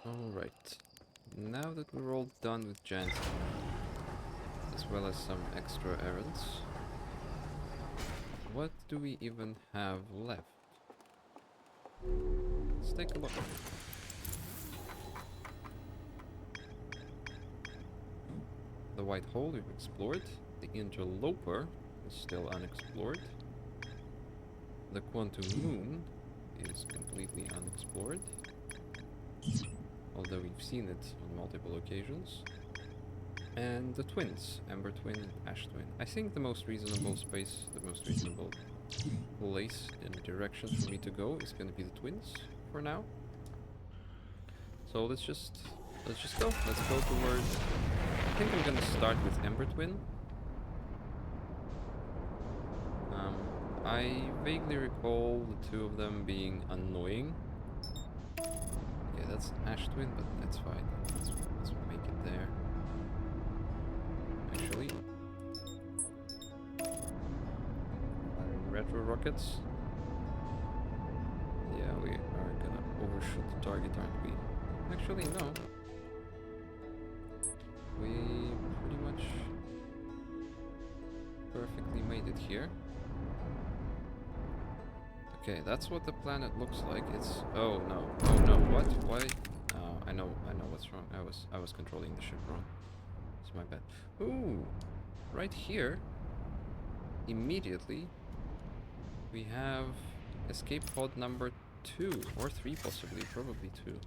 Alright. Now that we're all done with Jansen, as well as some extra errands, what do we even have left? Let's take a look. The White Hole we've explored. The Interloper is still unexplored. The Quantum Moon is completely unexplored, although we've seen it on multiple occasions. And the twins, Ember Twin and Ash Twin. I think the most reasonable space, the most reasonable place and direction for me to go is going to be the twins for now. So let's just go. Let's go towards. I think I'm going to start with Ember Twin. I vaguely recall the two of them being annoying. Yeah, that's Ash Twin, but that's fine. Let's make it there. Actually, retro rockets. Yeah, we are gonna overshoot the target, aren't we? Actually, no. We pretty much perfectly made it here. Okay, that's what the planet looks like. It's oh no, what? Why? Oh, I know what's wrong. I was controlling the ship wrong. It's my bad. Ooh, right here. Immediately, we have escape pod number 2 or 3, possibly, probably 2.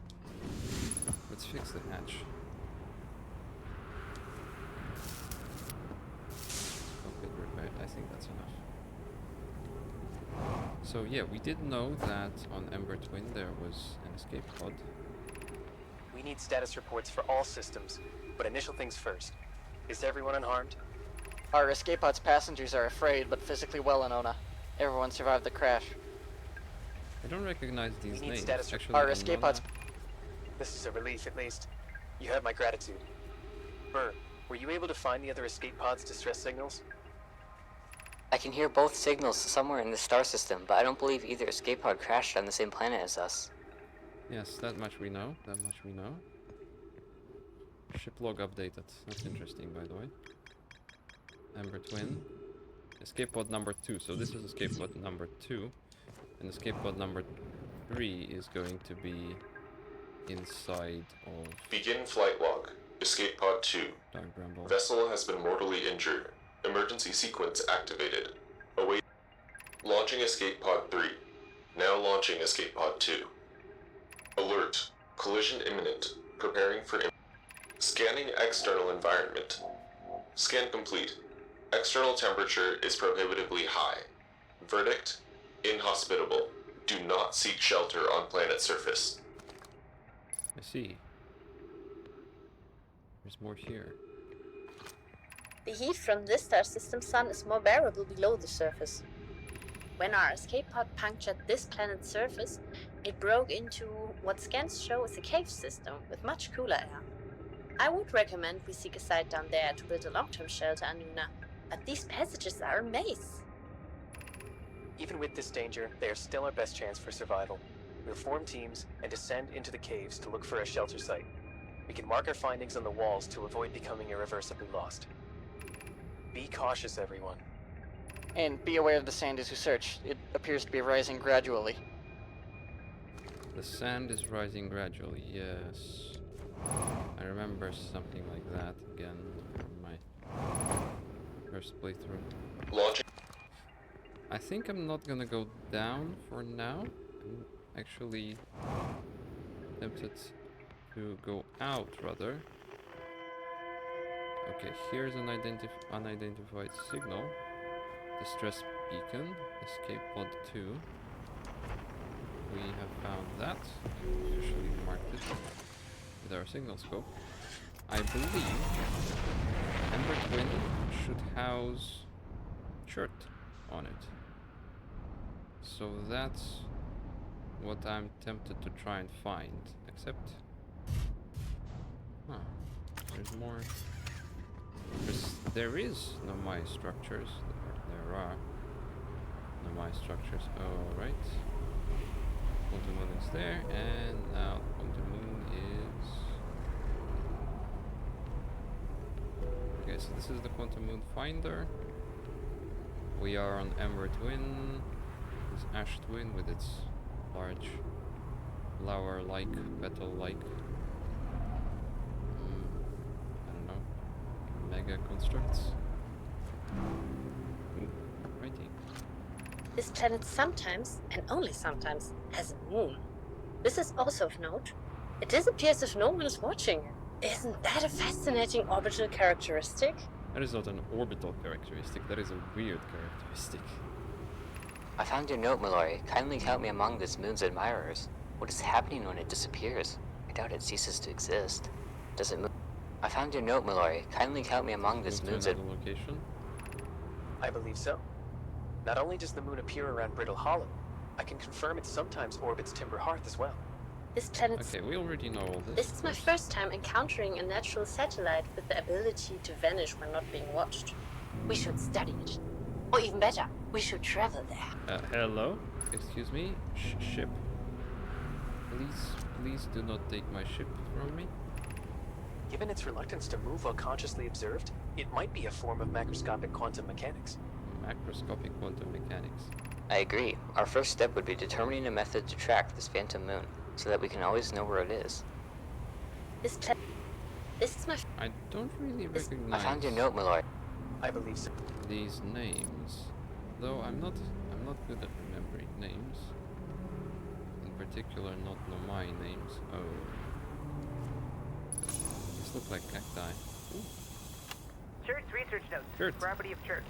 Let's fix the hatch. Cockpit repaired. I think that's enough. So yeah, we did know that on Ember Twin there was an escape pod. We need status reports for all systems, but initial things first. Is everyone unharmed? Our escape pod's passengers are afraid, but physically well, Anona. Everyone survived the crash. I don't recognize these We need names. status Actually, Our escape Anona- pods. This is a relief, at least. You have my gratitude. Burr, were you able to find the other escape pod's distress signals? I can hear both signals somewhere in the star system, but I don't believe either escape pod crashed on the same planet as us. Yes, that much we know. That much we know. Ship log updated. That's interesting, by the way. Ember Twin. Escape pod number 2. So this is escape pod number 2. And escape pod number 3 is going to be inside of Begin flight log. Escape pod 2. Dark Bramble. Vessel has been mortally injured. Emergency sequence activated. Await. Launching escape pod 3. Now launching escape pod 2. Alert. Collision imminent. Preparing for scanning external environment. Scan complete. External temperature is prohibitively high. Verdict. Inhospitable. Do not seek shelter on planet surface. I see. There's more here. The heat from this star system sun is more bearable below the surface. When our escape pod punctured this planet's surface, it broke into what scans show as a cave system with much cooler air. I would recommend we seek a site down there to build a long-term shelter, Anuna, but these passages are a maze. Even with this danger, they are still our best chance for survival. We'll form teams and descend into the caves to look for a shelter site. We can mark our findings on the walls to avoid becoming irreversibly lost. Be cautious, everyone. And be aware of the sand as you search. It appears to be rising gradually. The sand is rising gradually, yes. I remember something like that again from my first playthrough. Launching. I think I'm not gonna go down for now. I'm actually tempted to go out rather. Okay, here's an unidentified signal. Distress beacon, escape pod 2. We have found that. Officially marked it with our signal scope. I believe Ember Twin should house Shirt on it. So that's what I'm tempted to try and find. Except, there's more. There is no my structures. There are no my structures. Oh, right. Quantum Moon is there, and now Quantum Moon is... Okay, so this is the Quantum Moon Finder. We are on Ember Twin, this Ash Twin with its large flower-like, petal-like, I don't know, mega constructs. Ooh, writing. This planet sometimes, and only sometimes, has a moon. This is also of note. It disappears if no one is watching it. Isn't that a fascinating orbital characteristic? That is not an orbital characteristic, that is a weird characteristic. I found your note, Mallory. Kindly count me among this moon's admirers. What is happening when it disappears? I doubt it ceases to exist. Does it move? I found your note, Mallory. Kindly count me among this Move moon's to another location. I believe so. Not only does the moon appear around Brittle Hollow, I can confirm it sometimes orbits Timber Hearth as well. This planet's... Okay, we already know all this. This is my first time encountering a natural satellite with the ability to vanish when not being watched. We should study it. Or even better, we should travel there. Hello? Excuse me? Ship? Please do not take my ship from me. Given its reluctance to move while consciously observed, it might be a form of macroscopic quantum mechanics. Macroscopic quantum mechanics. I agree. Our first step would be determining a method to track this phantom moon, so that we can always know where it is. This is my... I don't really recognize I found your note, Mallory. I believe so. these names, though I'm not good at remembering names. In particular, not Nomai names. Oh, these look like cacti. Ooh. Church research notes. Church. Property of Church.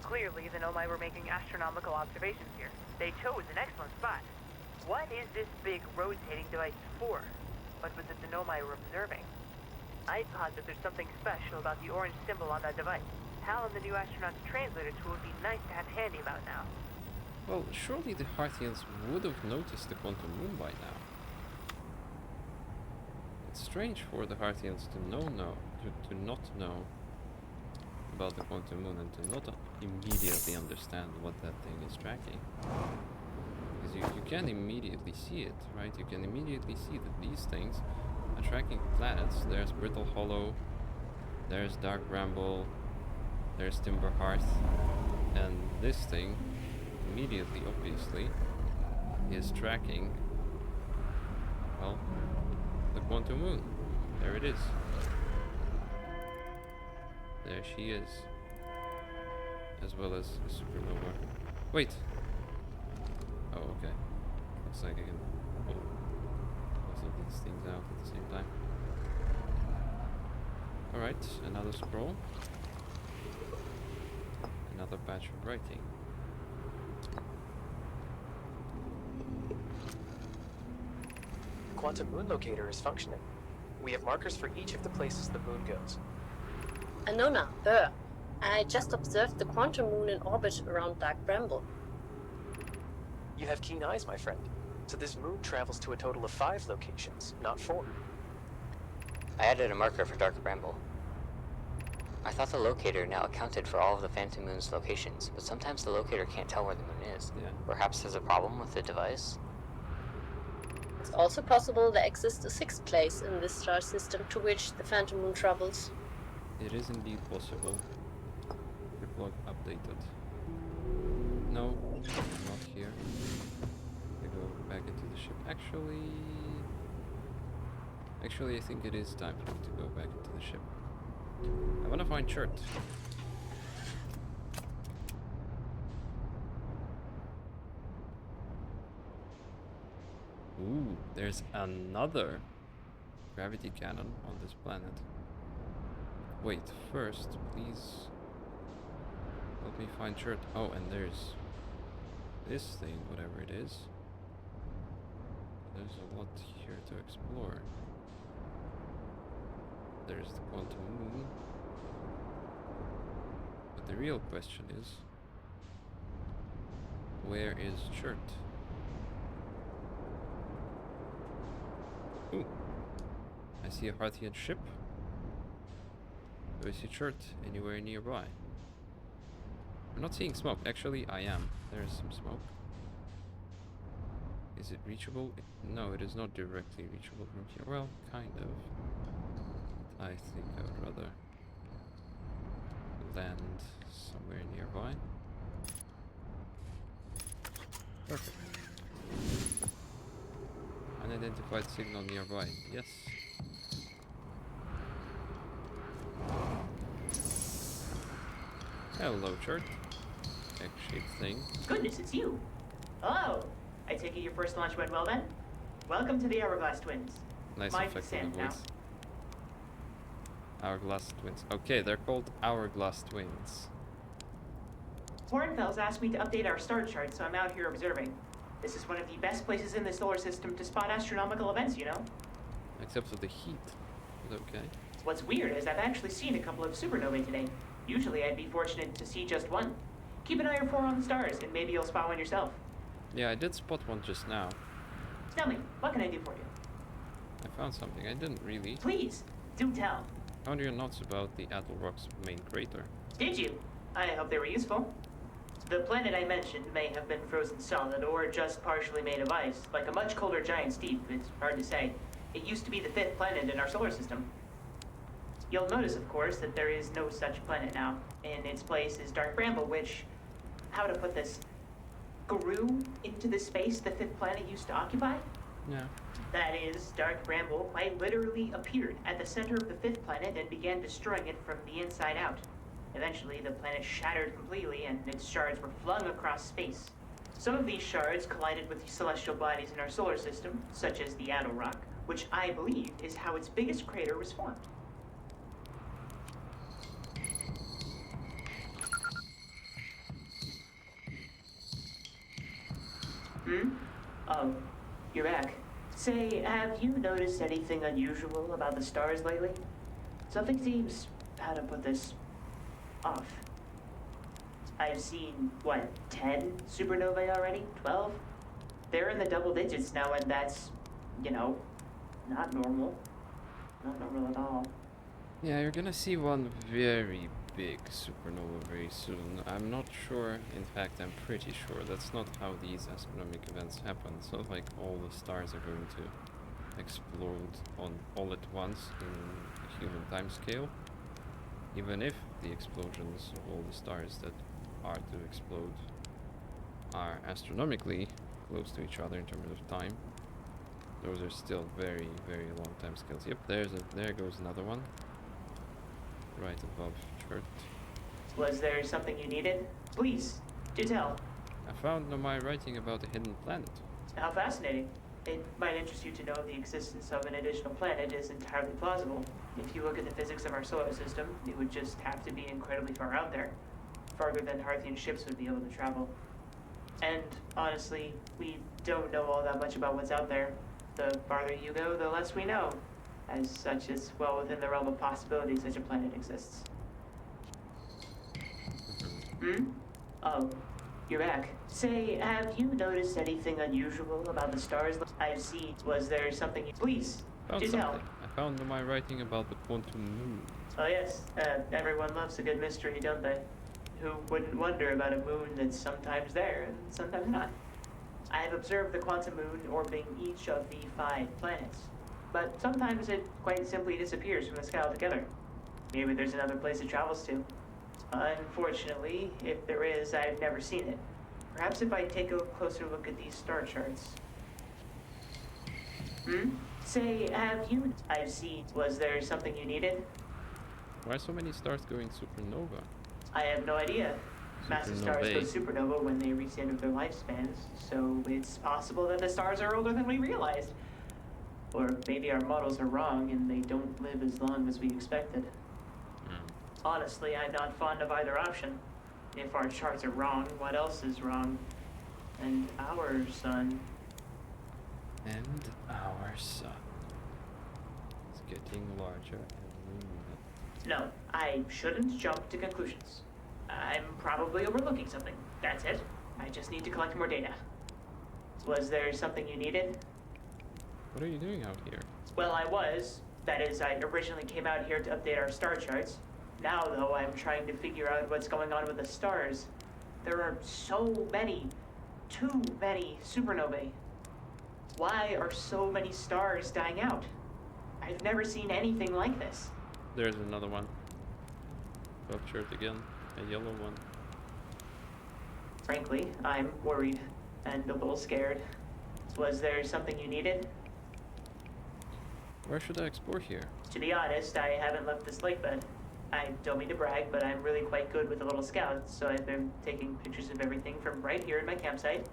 Clearly, the Nomai were making astronomical observations here. They chose an excellent spot. What is this big rotating device for? What was it the Nomai were observing? I posit there's something special about the orange symbol on that device. Hal and the new astronaut's translator tool would be nice to have handy about now. Well, surely the Harthians would have noticed the quantum moon by now. It's strange for the Harthians to not know about the quantum moon and to not immediately understand what that thing is tracking. Because you can immediately see it, right? You can immediately see that these things are tracking planets. There's Brittle Hollow, there's Dark Bramble, there's Timber Hearth, and this thing immediately, obviously, is tracking, well, the quantum moon. There it is. There she is. As well as a supernova. Wait! Oh, okay. Looks like I can pull both of these things out at the same time. Alright, another scroll. Another batch of writing. The quantum moon locator is functioning. We have markers for each of the places the moon goes. Anona, Burr. I just observed the quantum moon in orbit around Dark Bramble. You have keen eyes, my friend. So this moon travels to a total of 5 locations, not 4. I added a marker for Dark Bramble. I thought the locator now accounted for all of the Phantom Moon's locations, but sometimes the locator can't tell where the moon is. Yeah. Perhaps there's a problem with the device? It's also possible there exists a 6th place in this star system to which the phantom moon travels. It is indeed possible. Report updated. No, not here. I go back into the ship. Actually, I think it is time for me to go back into the ship. I want to find Chert. Ooh, there's another gravity cannon on this planet. Wait, first, please help me find Chert. Oh, and there's this thing, whatever it is. There's a lot here to explore. There's the quantum moon. But the real question is, where is Chert? Ooh, I see a Harthian ship. Do I see Chert anywhere nearby? I'm not seeing smoke. Actually, I am. There's some smoke. Is it reachable? No, it is not directly reachable from here. Well, kind of. I think I would rather land somewhere nearby. Perfect. Unidentified signal nearby. Yes. Hello, chart. Egg-shaped thing. Goodness, it's you. Hello. I take it your first launch went well then? Welcome to the Hourglass Twins. Nice Mine effect on Sam the now. voice. Hourglass twins. Okay, they're called Hourglass twins. Hornfels asked me to update our star chart, so I'm out here observing. This is one of the best places in the solar system to spot astronomical events, you know? Except for the heat. But okay. What's weird is I've actually seen a couple of supernovae today. Usually I'd be fortunate to see just one. Keep an eye out for on the stars, and maybe you'll spot one yourself. Yeah, I did spot one just now. Tell me, what can I do for you? I found something. I didn't really. Please, do tell. Found your notes about the Rock's main crater. Did you? I hope they were useful. The planet I mentioned may have been frozen solid or just partially made of ice, like a much colder giant steep. It's hard to say. It used to be the 5th planet in our solar system. You'll notice, of course, that there is no such planet now. In its place is dark bramble, which, how to put this, grew into the space the 5th planet used to occupy? Yeah. That is, dark bramble quite literally appeared at the center of the 5th planet and began destroying it from the inside out. Eventually, the planet shattered completely and its shards were flung across space. Some of these shards collided with the celestial bodies in our solar system, such as the Rock, which I believe is how its biggest crater was formed. Oh, you're back. Say, have you noticed anything unusual about the stars lately? Something seems, how to put this, off. I've seen, 10 supernovae already? 12? They're in the double digits now, and that's, not normal. Not normal at all. Yeah, you're gonna see one very big supernova very soon. I'm not sure, in fact I'm pretty sure that's not how these astronomic events happen. It's not like all the stars are going to explode all at once in a human time scale. Even if the explosions of all the stars that are to explode are astronomically close to each other in terms of time, those are still very, very long time scales. Yep, there goes another one. Right above chart. Was there something you needed? Please, do tell. I found my writing about a hidden planet. How fascinating. It might interest you to know the existence of an additional planet is entirely plausible. If you look at the physics of our solar system, it would just have to be incredibly far out there. Farther than Harthian ships would be able to travel. And honestly, we don't know all that much about what's out there. The farther you go, the less we know. As such, it's well within the realm of possibility such a planet exists. Oh, you're back. Say, have you noticed anything unusual about the stars I've seen? Was there something Please, Found do tell. something. I found my writing about the quantum moon. Oh yes, everyone loves a good mystery, don't they? Who wouldn't wonder about a moon that's sometimes there and sometimes not? I have observed the quantum moon orbiting each of the 5 planets. But sometimes it quite simply disappears from the sky altogether. Maybe there's another place it travels to. Unfortunately, if there is, I've never seen it. Perhaps if I take a closer look at these star charts. Say, have you... I've seen... Was there something you needed? Why are so many stars going supernova? I have no idea. Massive stars go Supernovae. supernova when they reach the end of their lifespans, so it's possible that the stars are older than we realized. Or maybe our models are wrong and they don't live as long as we expected. Honestly, I'm not fond of either option. If our charts are wrong, what else is wrong? And our sun... And our sun. It's getting larger every minute. No, I shouldn't jump to conclusions. I'm probably overlooking something. That's it. I just need to collect more data. Was there something you needed? What are you doing out here? Well, I was. That is, I originally came out here to update our star charts. Now, though, I'm trying to figure out what's going on with the stars. There are so many, too many supernovae. Why are so many stars dying out? I've never seen anything like this. There's another one. Top shirt again. A yellow one. Frankly, I'm worried and a little scared. Was there something you needed? Where should I explore here? To be honest, I haven't left this lake bed. I don't mean to brag, but I'm really quite good with a little scout, so I've been taking pictures of everything from right here in my campsite.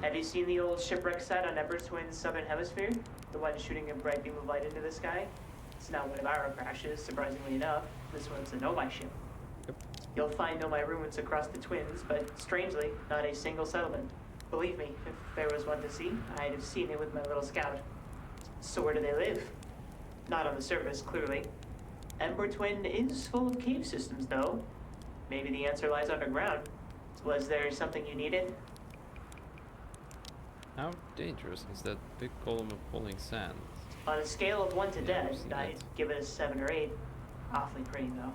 Have you seen the old shipwreck site on Ember Twin's southern hemisphere? The one shooting a bright beam of light into the sky? It's not one of our crashes, surprisingly enough. This one's a Nomai ship. Yep. You'll find Nomai ruins across the Twins, but strangely, not a single settlement. Believe me, if there was one to see, I'd have seen it with my little scout. So where do they live? Not on the surface, clearly. Ember Twin is full of cave systems, though. Maybe the answer lies underground. Was there something you needed? How dangerous is that big column of falling sand? On a scale of 1 to Yeah, dead, I've seen I'd that. give it a 7 or 8. Awfully pretty, though.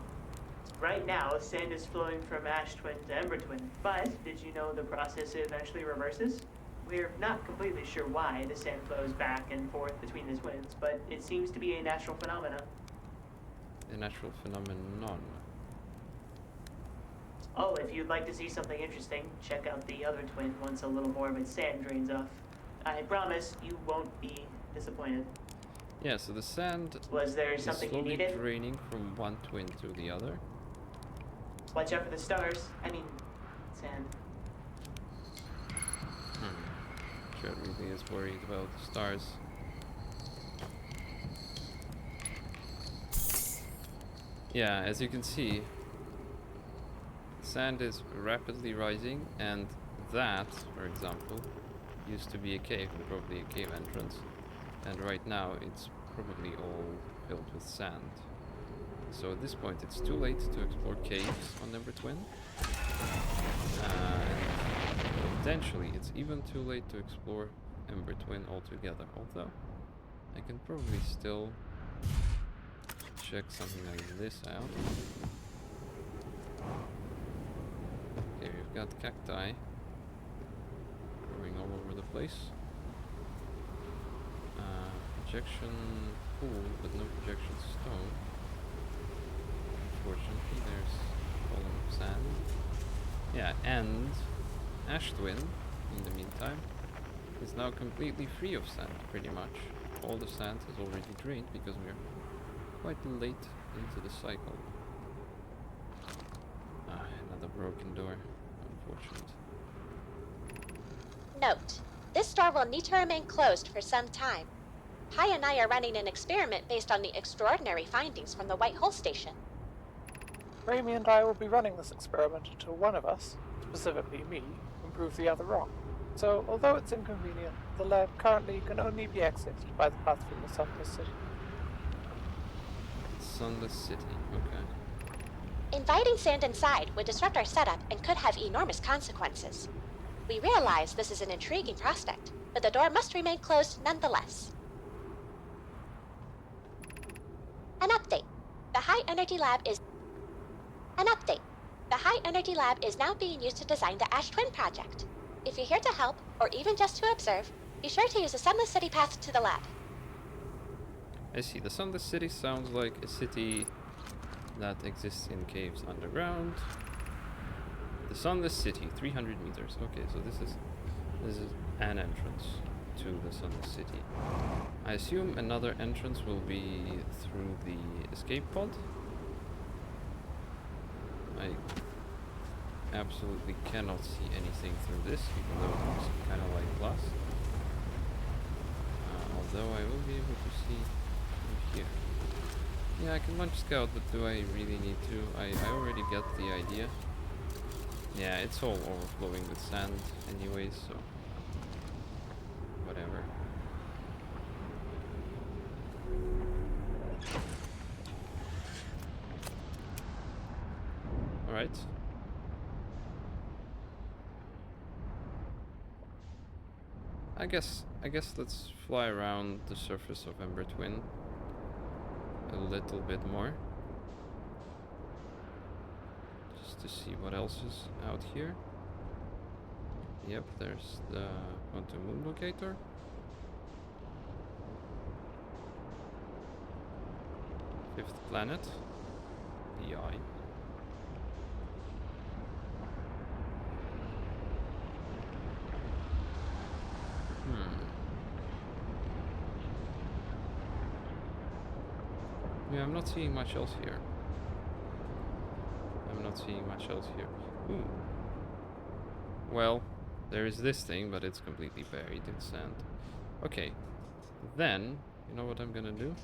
Right now, sand is flowing from Ash Twin to Ember Twin, but did you know the process eventually reverses? We're not completely sure why the sand flows back and forth between the twins, but it seems to be a natural phenomenon. A natural phenomenon. Oh, if you'd like to see something interesting, check out the other twin once a little more of its sand drains off. I promise you won't be disappointed. Yeah, so the sand Was there is something you slowly needed? draining from one twin to the other. Watch out for the stars. I mean, sand. Chad really is worried about the stars. Yeah, as you can see, sand is rapidly rising, and that, for example, used to be a cave, probably a cave entrance, and right now it's probably all filled with sand. So at this point it's too late to explore caves on Number Twin, and potentially it's even too late to explore Ember Twin altogether, although I can probably still check something like this out. Okay, we've got cacti growing all over the place. Projection pool, but no projection stone. Unfortunately, there's a column of sand. Yeah, and Ash Twin, in the meantime, is now completely free of sand, pretty much. All the sand is already drained because we're quite late into the cycle. Another broken door. Unfortunate. Note: this door will need to remain closed for some time. Pi and I are running an experiment based on the extraordinary findings from the White Hole Station. Raimi and I will be running this experiment until one of us, specifically me, can prove the other wrong. So, although it's inconvenient, the lab currently can only be accessed by the path from the Sunless City. Sunless City, okay. Inviting sand inside would disrupt our setup and could have enormous consequences. We realize this is an intriguing prospect, but the door must remain closed nonetheless. An update. The High Energy Lab is now being used to design the Ash Twin project. If you're here to help, or even just to observe, be sure to use the Sunless City path to the lab. I see. The Sunless City sounds like a city that exists in caves underground. The Sunless City, 300 meters. Okay, so this is an entrance to the Sunless City. I assume another entrance will be through the escape pod. I absolutely cannot see anything through this, even though it looks kind of like glass. Although I will be able to see through here. Yeah, I can launch scout, but do I really need to? I already get the idea. Yeah, it's all overflowing with sand anyways, so whatever. Alright. I guess let's fly around the surface of Ember Twin a little bit more. Just to see what else is out here. Yep, there's the quantum moon locator. Fifth planet. The Eye. Yeah, I'm not seeing much else here. Ooh. Well, there is this thing, but it's completely buried in sand. Okay. Then, you know what I'm gonna do?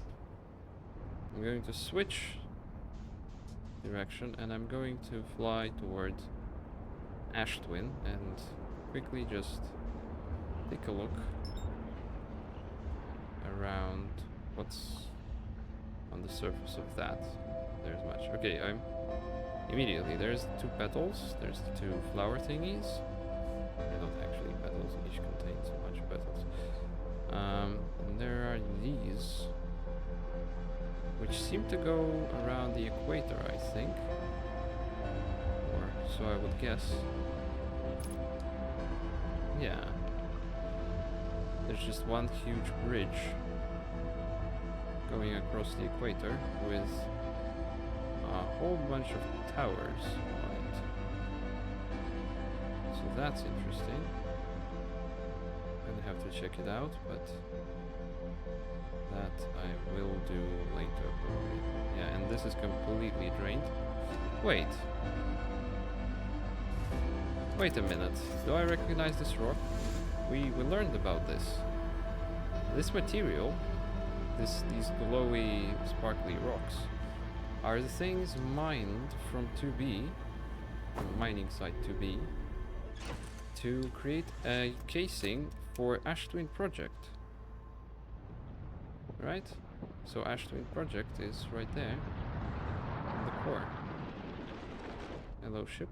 I'm going to switch direction and I'm going to fly toward Ashtwin and quickly just take a look around what's on the surface of that. There's much. Okay, immediately there's the 2 petals, there's the 2 flower thingies. They're not actually petals, each contains a bunch of petals. And there are these, which seem to go around the equator, I think. Or so I would guess. Yeah. There's just one huge bridge going across the equator with a whole bunch of towers on it. So that's interesting. I'm gonna have to check it out, but that I will do later probably. Yeah, and this is completely drained. Wait a minute. Do I recognize this rock? We learned about this. This material, these glowy, sparkly rocks, are the things mined from 2B, from mining site 2B, to create a casing for Ashtwin project. Right? So Ashtwin project is right there in the core. Hello, ship.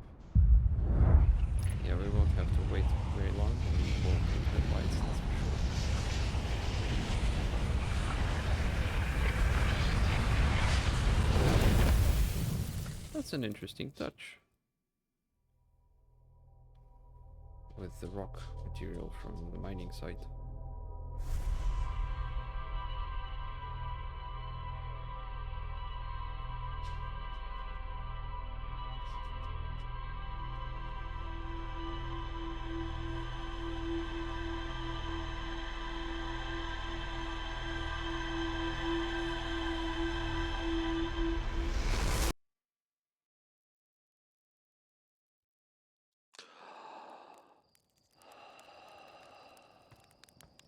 Yeah, we won't have to wait very long. We won't need headlights, that's for sure. That's an interesting touch. With the rock material from the mining site.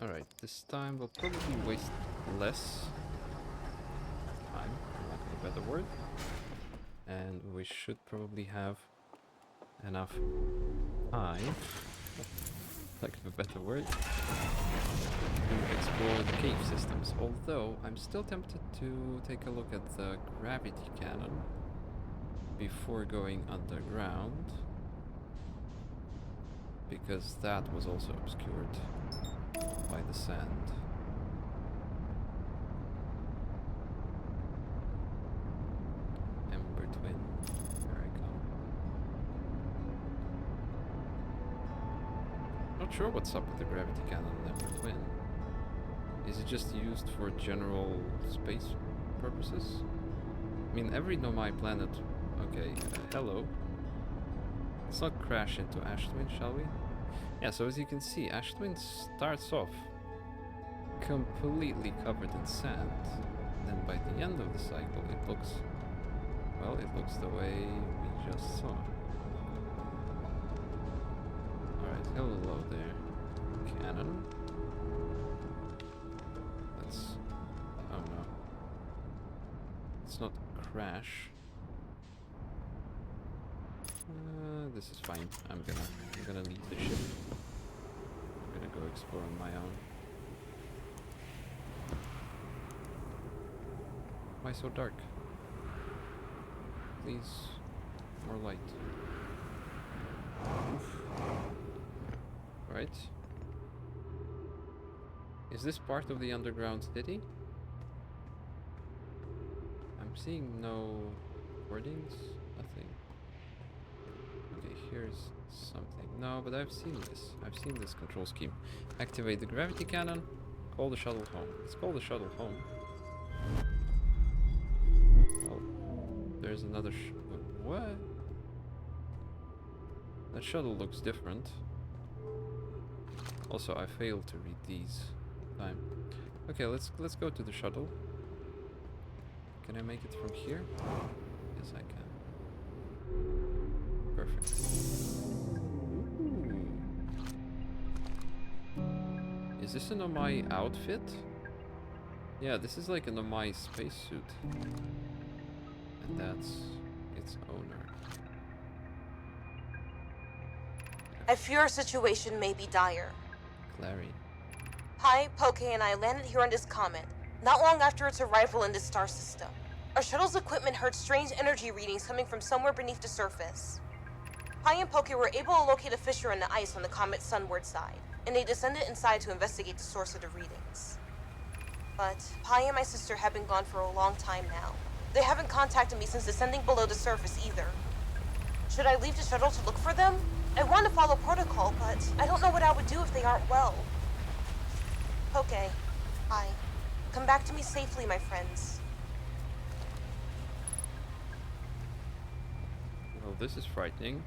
Alright, this time we'll probably waste less time, for lack of a better word. And we should probably have enough time, lack of a better word, to explore the cave systems. Although, I'm still tempted to take a look at the gravity cannon before going underground, because that was also obscured by the sand. Ember Twin, here I come. Not sure what's up with the gravity cannon and Ember Twin. Is it just used for general space purposes? I mean, every Nomai planet... Okay, hello. Let's not crash into Ashtwin, shall we? Yeah, so as you can see, Ashtwin starts off completely covered in sand. And then by the end of the cycle, it looks... Well, it looks the way we just saw. Alright, hello there, cannon. Let's... Oh no. Let's not crash. This is fine. I'm gonna leave the ship. I'm gonna go explore on my own. Why so dark? Please, more light. Oof. Right. Is this part of the underground city? I'm seeing no wordings. Nothing. Okay, here's something. No, but I've seen this. I've seen this control scheme. Activate the gravity cannon. Call the shuttle home. Let's call the shuttle home. there's another what? That shuttle looks different. Also, I failed to read these time. Okay, let's go to the shuttle. Can I make it from here? Yes, I can. Perfect. Ooh. Is this an Omai outfit? Yeah, this is like an Omai spacesuit. And that's its owner. I fear our situation may be dire. Clary. Pi, Poke, and I landed here on this comet, not long after its arrival in this star system. Our shuttle's equipment heard strange energy readings coming from somewhere beneath the surface. Pi and Poke were able to locate a fissure in the ice on the comet's sunward side, and they descended inside to investigate the source of the readings. But Pi and my sister have been gone for a long time now. They haven't contacted me since descending below the surface either. Should I leave the shuttle to look for them? I want to follow protocol, but I don't know what I would do if they aren't well. Okay. Pi. Come back to me safely, my friends. Well, this is frightening.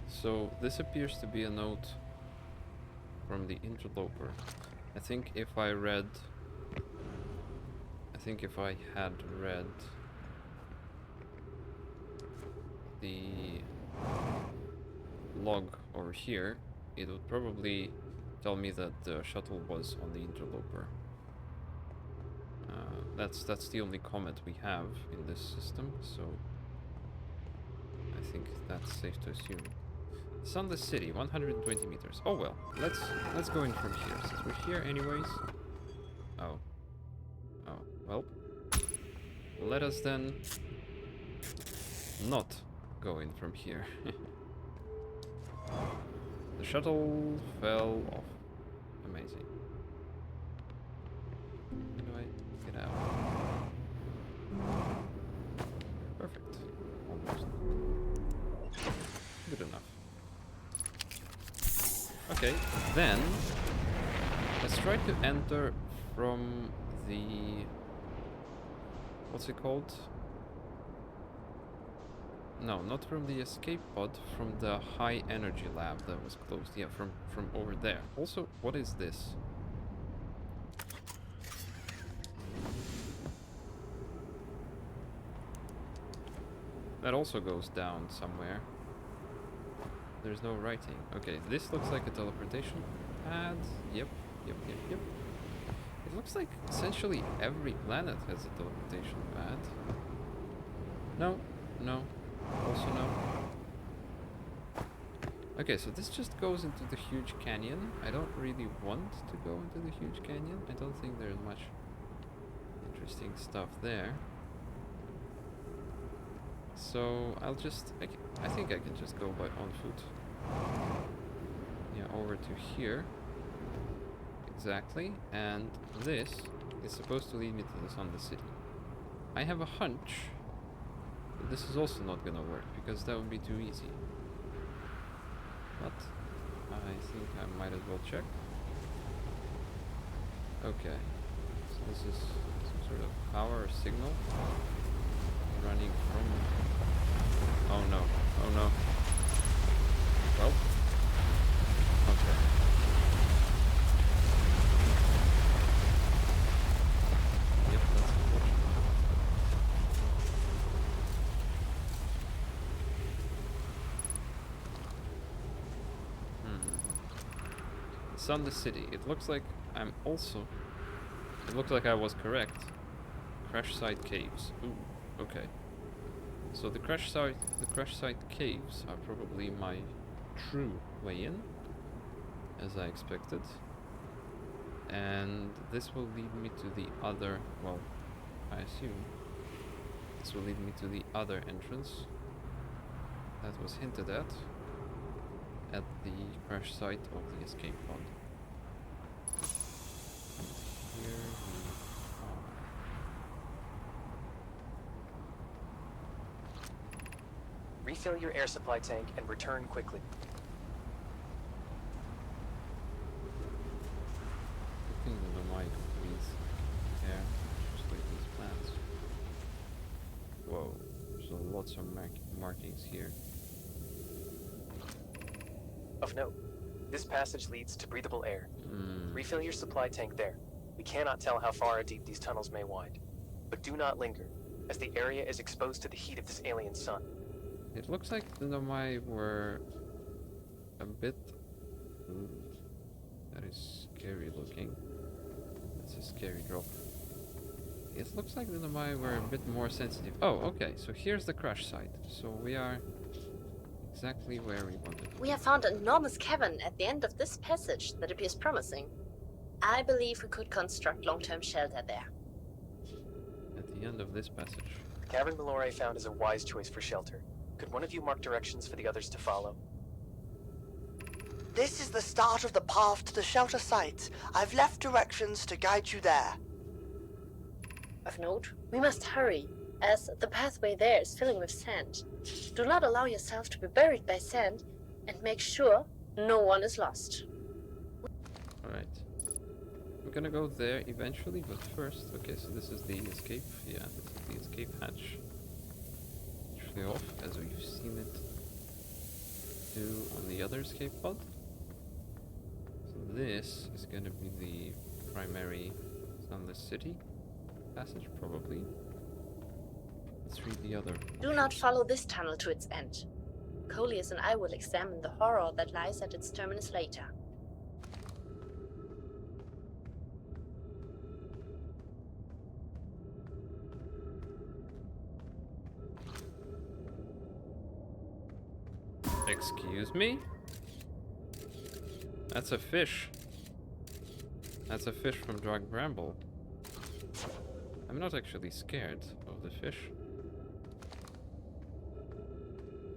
So, this appears to be a note from the interloper. I think if I had read the log over here, it would probably tell me that the shuttle was on the interloper. That's the only comment we have in this system, so I think that's safe to assume. Sunless City, 120 meters. Oh well, let's go in from here, since we're here anyways. Oh, well. Let us then not go in from here. The shuttle fell off. Amazing. How do I get out? Perfect. Almost. Good enough. Okay, then let's try to enter from the... what's it called? No, not from the escape pod, from the high energy lab that was closed. Yeah, from over there. Also, what is this? That also goes down somewhere. There's no writing. Okay, this looks like a teleportation pad. Yep. It looks like essentially every planet has a teleportation pad. No. Also no. Okay, so this just goes into the huge canyon. I don't really want to go into the huge canyon. I don't think there's much interesting stuff there. So I'll just... I think I can just go on foot. Yeah, over to here. Exactly. And this is supposed to lead me to the Sunless City. I have a hunch that this is also not gonna work, because that would be too easy. But I think I might as well check. Okay. So this is some sort of power or signal running from... Oh no. Well. Okay. Yep, that's unfortunate. Sunless City. It looks like I'm also... It looks like I was correct. Crash site caves. Ooh, okay. So the crash site caves are probably my true way in, as I expected. And this will lead me to the other, well, I assume this will lead me to the other entrance that was hinted at the crash site of the escape pod. Here we are. Refill your air supply tank and return quickly. I think that the mic breathes air, just like these plants. some markings here. Of note, this passage leads to breathable air. Hmm. Refill your supply tank there. We cannot tell how far or deep these tunnels may wind. But do not linger, as the area is exposed to the heat of this alien sun. It looks like the Nomai were a bit... Ooh, that is scary looking. That's a scary drop. It looks like the Nomai were a bit more sensitive. Oh, okay, so here's the crash site. So we are exactly where we wanted. We have found an enormous cavern at the end of this passage that appears promising. I believe we could construct long-term shelter there. At the end of this passage. The cavern Mallory found is a wise choice for shelter. Could one of you mark directions for the others to follow? This is the start of the path to the shelter site. I've left directions to guide you there. Of note, we must hurry, as the pathway there is filling with sand. Do not allow yourself to be buried by sand, and make sure no one is lost. Alright. We're gonna go there eventually, but first... Okay, so this is the escape. Yeah, this is the escape hatch. Actually off, as we've seen it do on the other escape pod. So this is gonna be the primary Sunless City passage, probably. Let's read the other. Do not follow this tunnel to its end. Coleus and I will examine the horror that lies at its terminus later. Excuse me? That's a fish. That's a fish from Drug Bramble. I'm not actually scared of the fish.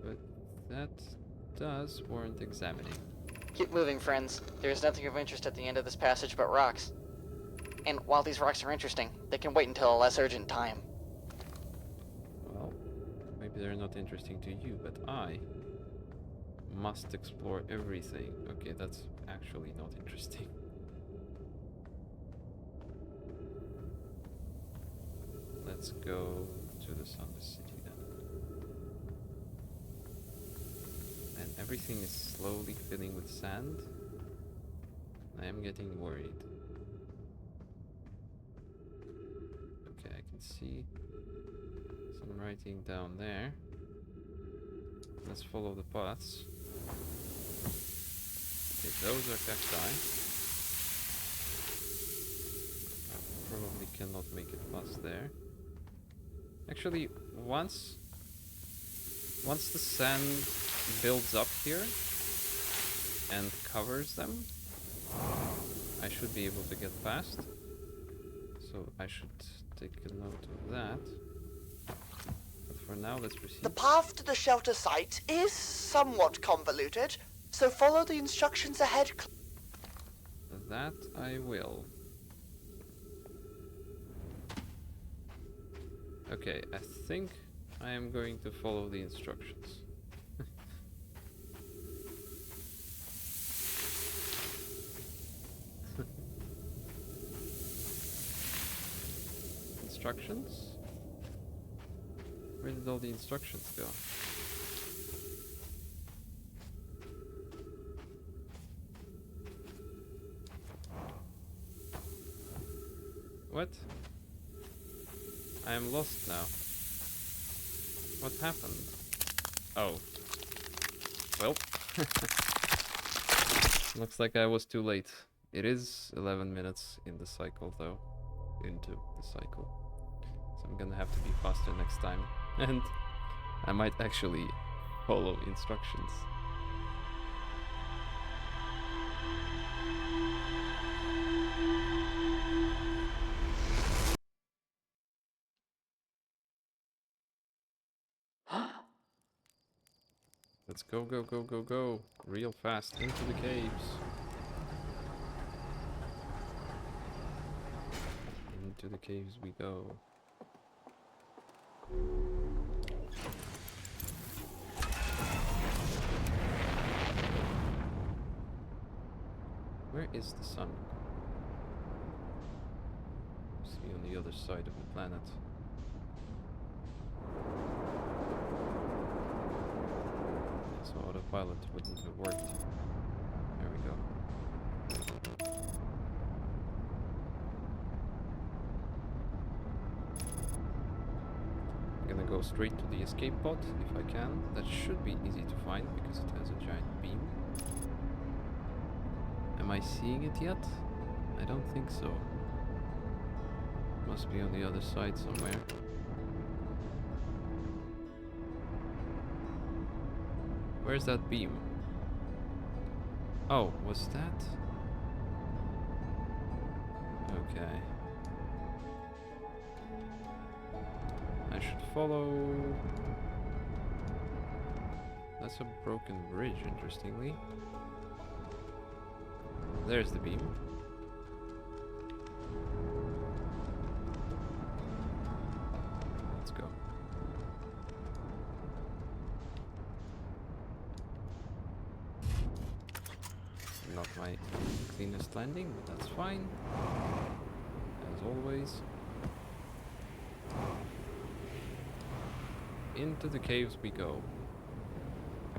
But that does warrant examining. Keep moving, friends. There is nothing of interest at the end of this passage but rocks. And while these rocks are interesting, they can wait until a less urgent time. Well, maybe they're not interesting to you, but I must explore everything. Okay, that's actually not interesting. Let's go to the Sunless City then. And everything is slowly filling with sand. I am getting worried. Okay, I can see some writing down there. Let's follow the paths. Okay, those are cacti. I probably cannot make it past there. Actually, once the sand builds up here and covers them, I should be able to get past. So I should take a note of that. But for now, let's proceed. The path to the shelter site is somewhat convoluted, so follow the instructions ahead. That I will. Okay, I think I am going to follow the instructions. Instructions? Where did all the instructions go? What? I am lost now. What happened? Oh. Well. Looks like I was too late. It is 11 minutes in the cycle though. Into the cycle. So I'm gonna have to be faster next time. And I might actually follow instructions. Let's go, go, go, go, go. Real fast into the caves. Into the caves we go. Where is the sun? See on the other side of the planet. autopilot wouldn't have worked. There we go. I'm gonna go straight to the escape pod if I can. That should be easy to find because it has a giant beam. Am I seeing it yet? I don't think so. Must be on the other side somewhere. Where's that beam? Oh, was that? Okay. I should follow... That's a broken bridge, interestingly. There's the beam. Let's go. Not my cleanest landing, but that's fine. As always. Into the caves we go.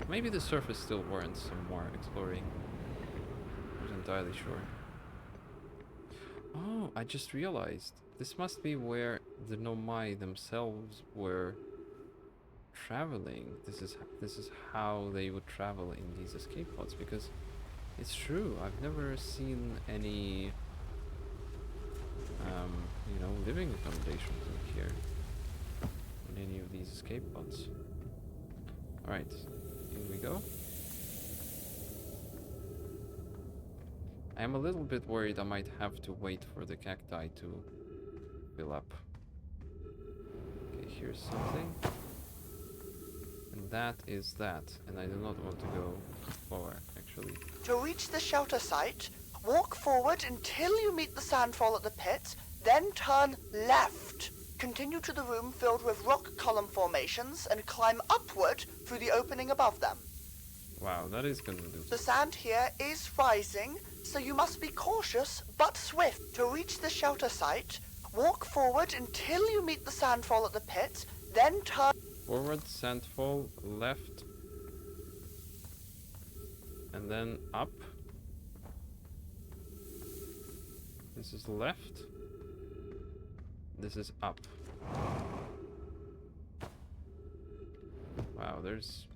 Maybe the surface still warrants some more exploring. I'm not entirely sure. Oh, I just realized. This must be where the Nomai themselves were traveling. This is how they would travel in these escape pods, because it's true, I've never seen any you know, living accommodations in here in any of these escape pods. Alright, in we go. I am a little bit worried I might have to wait for the cacti to fill up. Okay, here's something. And that is that. And I do not want to go forward, actually. To reach the shelter site, walk forward until you meet the sandfall at the pit, then turn left. Continue to the room filled with rock column formations and climb upward through the opening above them. Wow, that is gonna do. The sand here is rising, so you must be cautious but swift. To reach the shelter site, walk forward until you meet the sandfall at the pit, then turn Forward, sandfall, left, and then up. This is left. This is up. Wow, there's...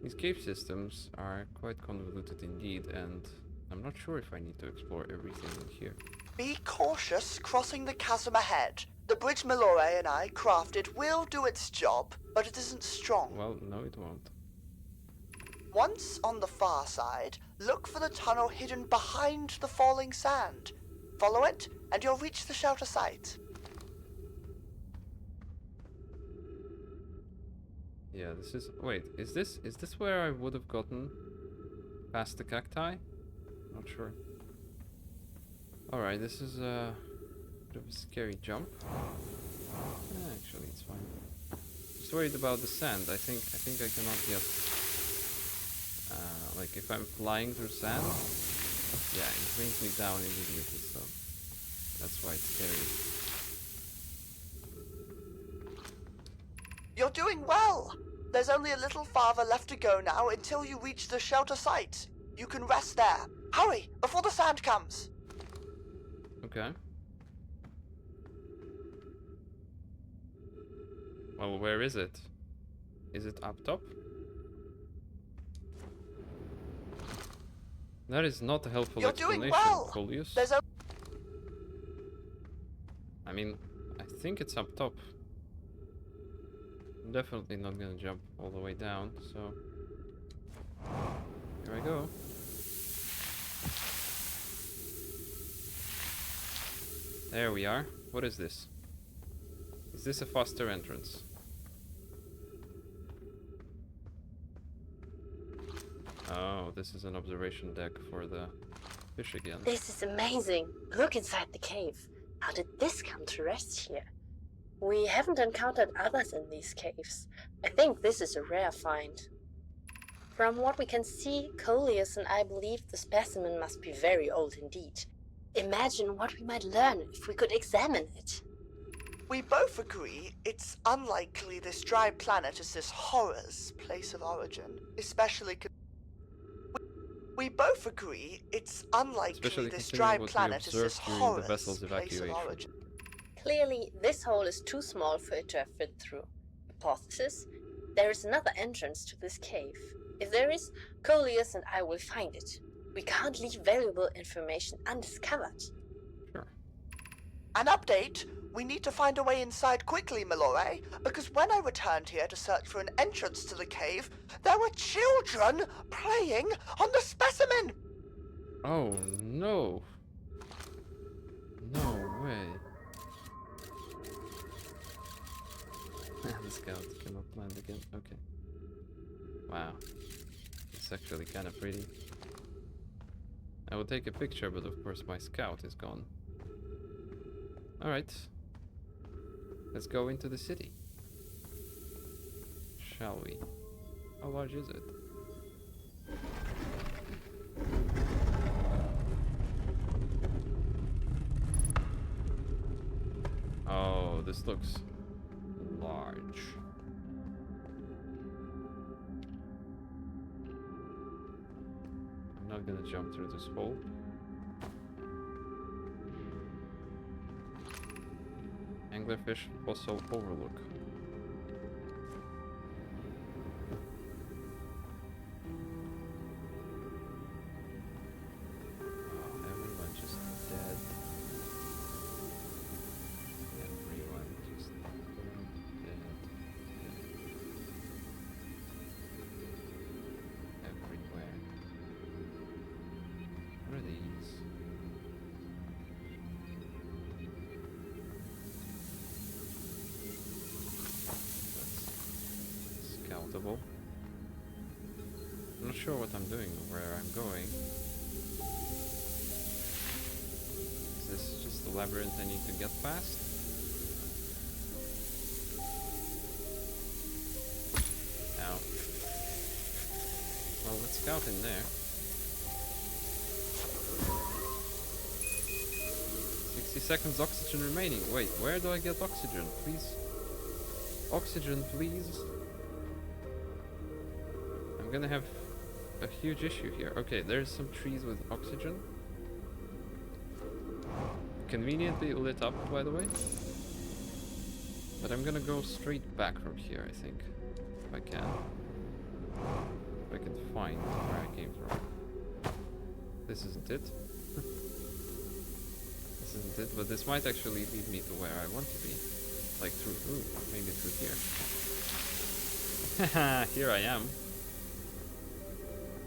These cave systems are quite convoluted indeed, and I'm not sure if I need to explore everything in here. Be cautious crossing the chasm ahead. The bridge Malore and I crafted will do its job, but it isn't strong. Well, no it won't. Once on the far side, look for the tunnel hidden behind the falling sand. Follow it, and you'll reach the shelter site. Yeah, this is... Wait, is this where I would have gotten past the cacti? Not sure. Alright, this is a bit of a scary jump. Actually, it's fine. Just worried about the sand. I think I cannot get... like, if I'm flying through sand, yeah, it brings me down immediately, so that's why it's scary. You're doing well! There's only a little farther left to go now until you reach the shelter site. You can rest there. Hurry, before the sand comes! Okay. Well, where is it? Is it up top? That is not a helpful You're doing explanation, well. Coleus. There's a... I mean, I think it's up top. I'm definitely not gonna jump all the way down, so... Here I go. There we are. What is this? Is this a faster entrance? Oh, this is an observation deck for the fish again. This is amazing. Look inside the cave. How did this come to rest here? We haven't encountered others in these caves. I think this is a rare find. From what we can see, Coleus and I believe the specimen must be very old indeed. Imagine what we might learn if we could examine it. We both agree it's unlikely this dry planet is this horror's place of origin, especially. We both agree it's unlikely Especially this considering dry what we planet is this observed during the horror's vessel's place of evacuation. origin. Clearly, this hole is too small for it to have fit through. Hypothesis: there is another entrance to this cave. If there is, Coleus and I will find it. We can't leave valuable information undiscovered. Sure. An update. We need to find a way inside quickly, Malore, because when I returned here to search for an entrance to the cave, there were children playing on the specimen! Oh no. No way. The scout cannot land again. Okay. Wow. It's actually kind of pretty. I will take a picture, but of course my scout is gone. Alright. Let's go into the city. Shall we? How large is it? Oh, this looks large. I'm not gonna jump through this hole. Anglerfish Fossil Overlook. Oh, everyone just dead. Everyone just dead. Everywhere. What are these? Scoutable. I'm not sure what I'm doing or where I'm going. Is this just the labyrinth I need to get past? Now. Well, let's scout in there. 60 seconds oxygen remaining. Wait, where do I get oxygen? Please. Oxygen, please. I'm gonna have a huge issue here. Okay, there's some trees with oxygen. Conveniently lit up, by the way. But I'm gonna go straight back from here, I think. If I can. If I can find where I came from. This isn't it. This isn't it, but this might actually lead me to where I want to be. Like through, ooh, maybe through here. Haha, here I am.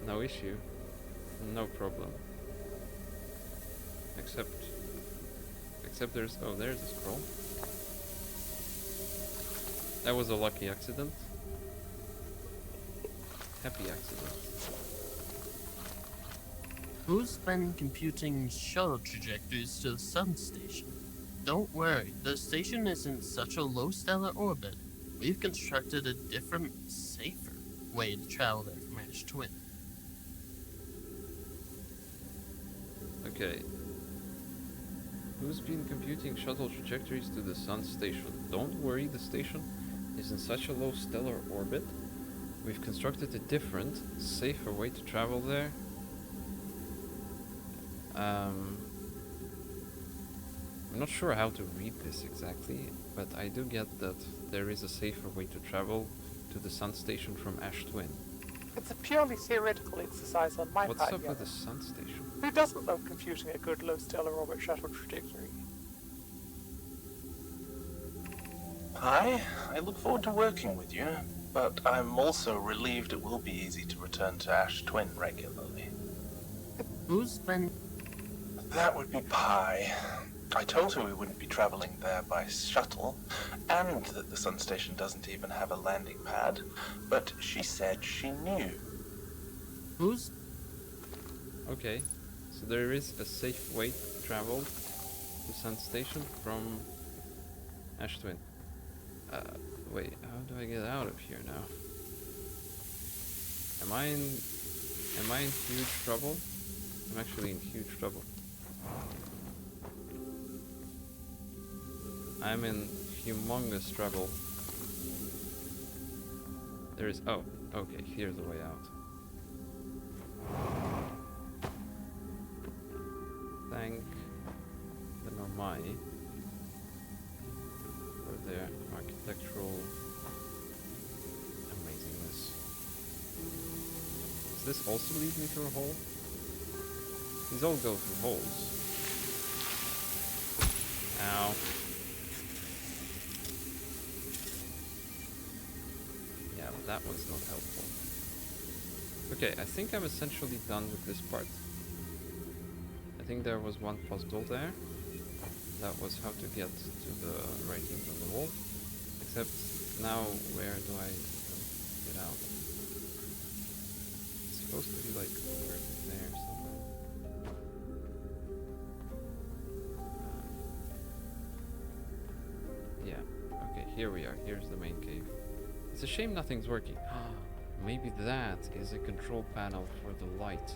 No issue. No problem. Except there's, oh, there's a scroll. That was a lucky accident. Happy accident. Who's been computing shuttle trajectories to the sun station? Don't worry, the station is in such a low stellar orbit, we've constructed a different, safer way to travel there from Ash Twin. Okay. Who's been computing shuttle trajectories to the sun station? Don't worry, the station is in such a low stellar orbit. We've constructed a different, safer way to travel there. I'm not sure how to read this exactly, but I do get that there is a safer way to travel to the sun station from Ash Twin. It's a purely theoretical exercise on my What's part. up with the sun station? Who doesn't love computing a good low stellar orbit shuttle trajectory? Hi, I look forward to working with you, but I'm also relieved it will be easy to return to Ash Twin regularly. Who's been... That would be Pi. I told her we wouldn't be traveling there by shuttle, and that the sun station doesn't even have a landing pad, but she said she knew. Who's... Okay, so there is a safe way to travel to sun station from Ash Twin. Wait, how do I get out of here now? Am I in huge trouble? I'm actually in huge trouble. I'm in humongous trouble. There is... Oh, okay, here's the way out. Thank the Nomai for their architectural amazingness. Does this also lead me through a hole? These all go through holes. Ow. Yeah, well, that was not helpful. Okay, I think I'm essentially done with this part. I think there was one puzzle there. That was how to get to the writings on the wall. Except now, where do I get out? It's supposed to be like over there somewhere. Yeah, okay, here we are. Here's the main cave. It's a shame nothing's working. Maybe that is a control panel for the light.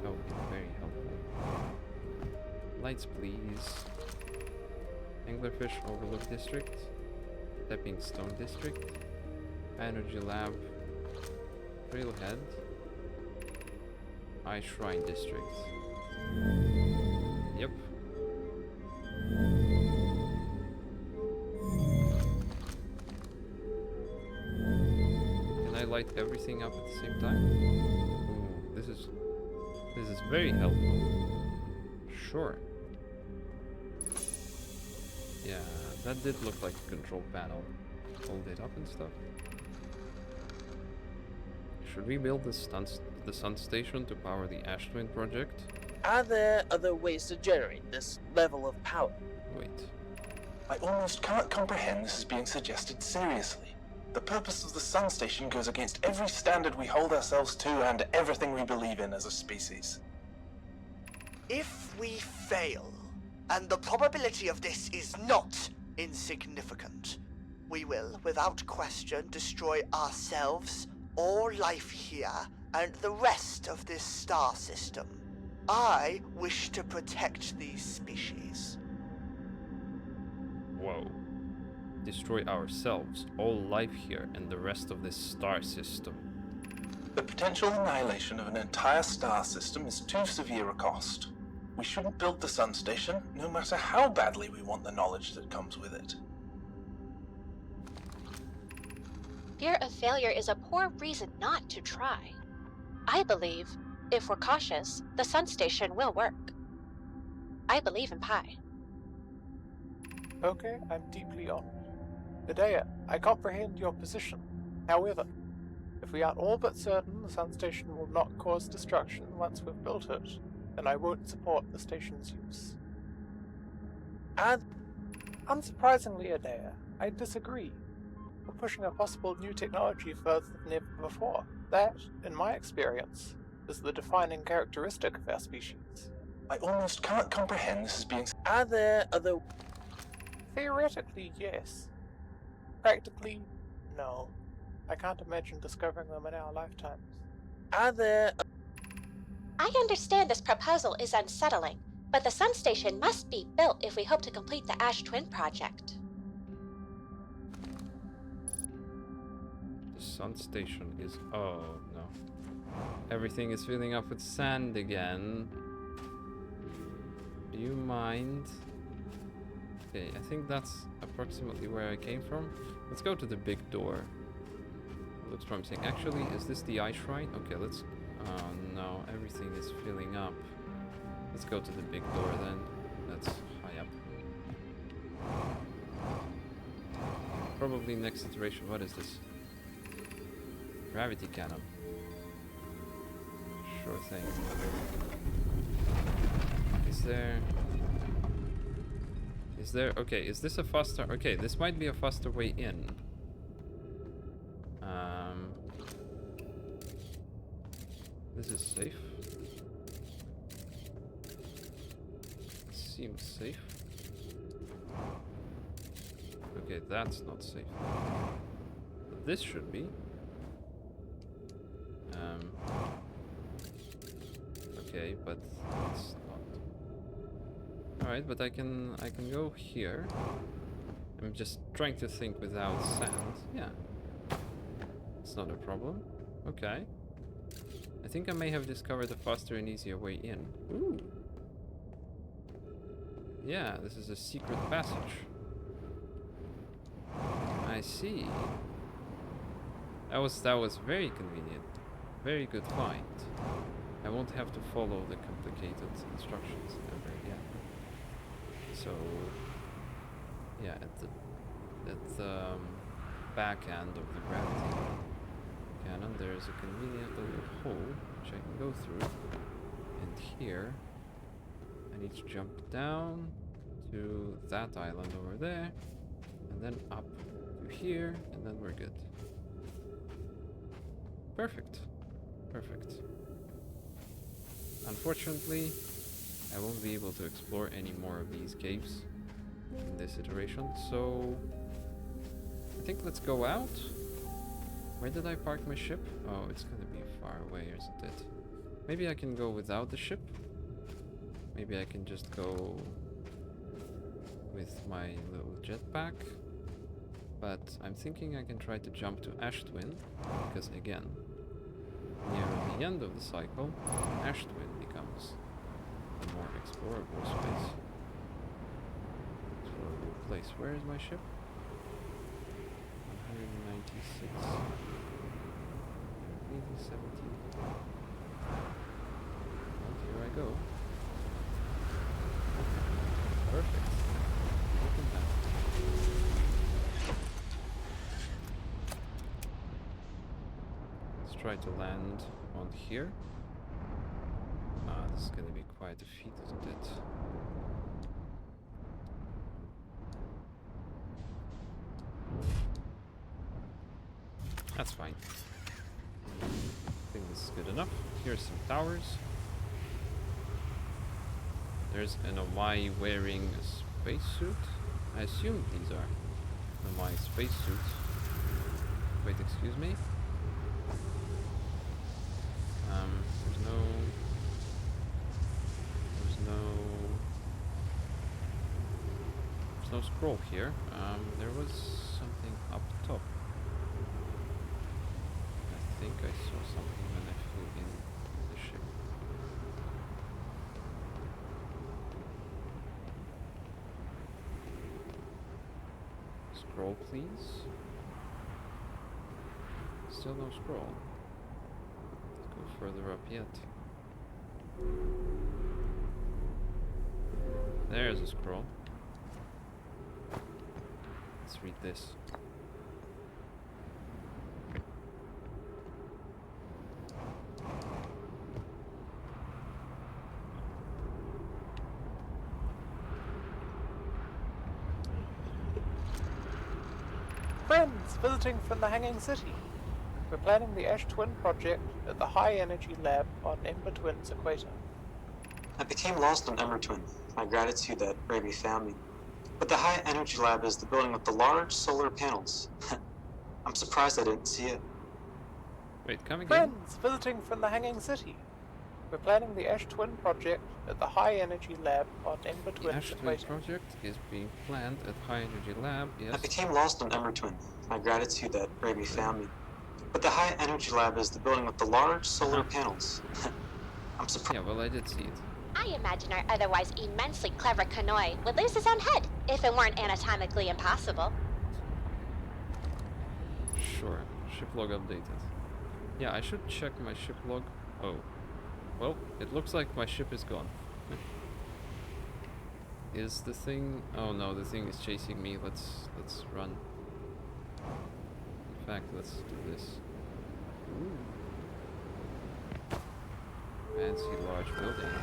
That would be very helpful. Lights, please. Anglerfish Overlook District. Stepping Stone District. Energy Lab. Trailhead. Eye Shrine District. Yep. Can I light everything up at the same time? Ooh, this is very helpful. Sure. Yeah, that did look like a control panel. Hold it up and stuff. Should we build the sun station to power the Ash Twin project? Are there other ways to generate this level of power? Wait. I almost can't comprehend this is being suggested seriously. The purpose of the sun station goes against every standard we hold ourselves to and everything we believe in as a species. If we fail, and the probability of this is not insignificant, we will, without question, destroy ourselves, all life here, and the rest of this star system. I wish to protect these species. Whoa. Destroy ourselves, all life here, and the rest of this star system. The potential annihilation of an entire star system is too severe a cost. We shouldn't build the sun station, no matter how badly we want the knowledge that comes with it. Fear of failure is a poor reason not to try. I believe, if we're cautious, the sun station will work. I believe in Pi. Okay, I'm deeply honored. Medea, I comprehend your position. However, if we are all but certain the sun station will not cause destruction once we've built it, then I won't support the station's use. And unsurprisingly, Adea, I disagree. We're pushing a possible new technology further than ever before. That, in my experience, is the defining characteristic of our species. I almost can't comprehend this as being... Are there other... Theoretically, yes. Practically, no. I can't imagine discovering them in our lifetimes. Are there... I understand this proposal is unsettling, but the sun station must be built if we hope to complete the Ash Twin project. The sun station is... Oh, no. Everything is filling up with sand again. Do you mind? Okay, I think that's approximately where I came from. Let's go to the big door. Looks promising. Actually, is this the Eye Shrine? Okay, let's... Oh no, everything is filling up. Let's go to the big door then. That's high up. Probably next iteration. What is this? Gravity cannon. Sure thing. Is there... Okay, is this a faster... Okay, this might be a faster way in. This is safe. Seems safe. Okay, that's not safe. But this should be. Okay, but it's not. Alright, but I can go here. I'm just trying to think without sand. Yeah. It's not a problem. Okay. I think I may have discovered a faster and easier way in. Ooh. Yeah, this is a secret passage. I see. That was very convenient. Very good find. I won't have to follow the complicated instructions ever again. So yeah, at the back end of the gravity cannon there is a convenient little hole which I can go through. And here I need to jump down to that island over there and then up to here and then we're good. Perfect. Perfect. Unfortunately, I won't be able to explore any more of these caves in this iteration, so I think let's go out. Where did I park my ship? Oh, it's gonna be far away, isn't it? Maybe I can go without the ship. Maybe I can just go with my little jetpack. But I'm thinking I can try to jump to Ash Twin, because again, near the end of the cycle, Ash Twin becomes a more explorable space. Explorable place. Where is my ship? 196. Maybe 17. Well, here I go. Perfect. Open that. Let's try to land on here. This is going to be quite a feat, isn't it? That's fine. I think this is good enough. Here's some towers. There's an Omai wearing a spacesuit. I assume these are Omai spacesuits. Wait, excuse me? There's no scroll here. There was something up top. I think I saw something when I flew in the ship. Scroll, please. Still no scroll. Let's go further up yet. There's a scroll. Let's read this. Friends visiting from the Hanging City. We're planning the Ash Twin project at the High Energy Lab on Ember Twin's equator. I became lost on Ember Twin. My gratitude that Raby found me. But the High Energy Lab is the building with the large solar panels. I'm surprised I didn't see it. Wait, come again? Friends visiting from the Hanging City. We're planning the Ash Twin project at the High Energy Lab on Ember The Twin's Ash Twin equator. project is being planned at High Energy Lab, yes. I became lost on Ember Twin. My gratitude that Raby found me. But the High Energy Lab is the building with the large solar panels. I'm surprised. Yeah, well, I did see it. I imagine our otherwise immensely clever Kanoi would lose his own head if it weren't anatomically impossible. Sure. Ship log updated. Yeah, I should check my ship log. Oh. Well, it looks like my ship is gone. Is the thing... Oh no, the thing is chasing me. Let's run. In fact, let's do this. Ooh. Fancy large building.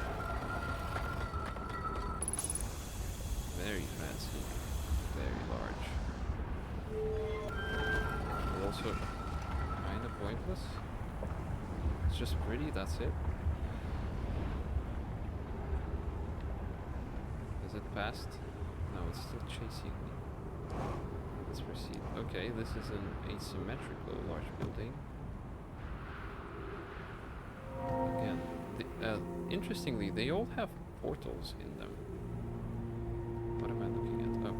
Very fancy. Very large. But also kind of pointless. It's just pretty, that's it. Is it past? No, it's still chasing me. Let's proceed. Okay, this is an asymmetrical large building. Again, interestingly, they all have portals in them. What am I looking at? Oh.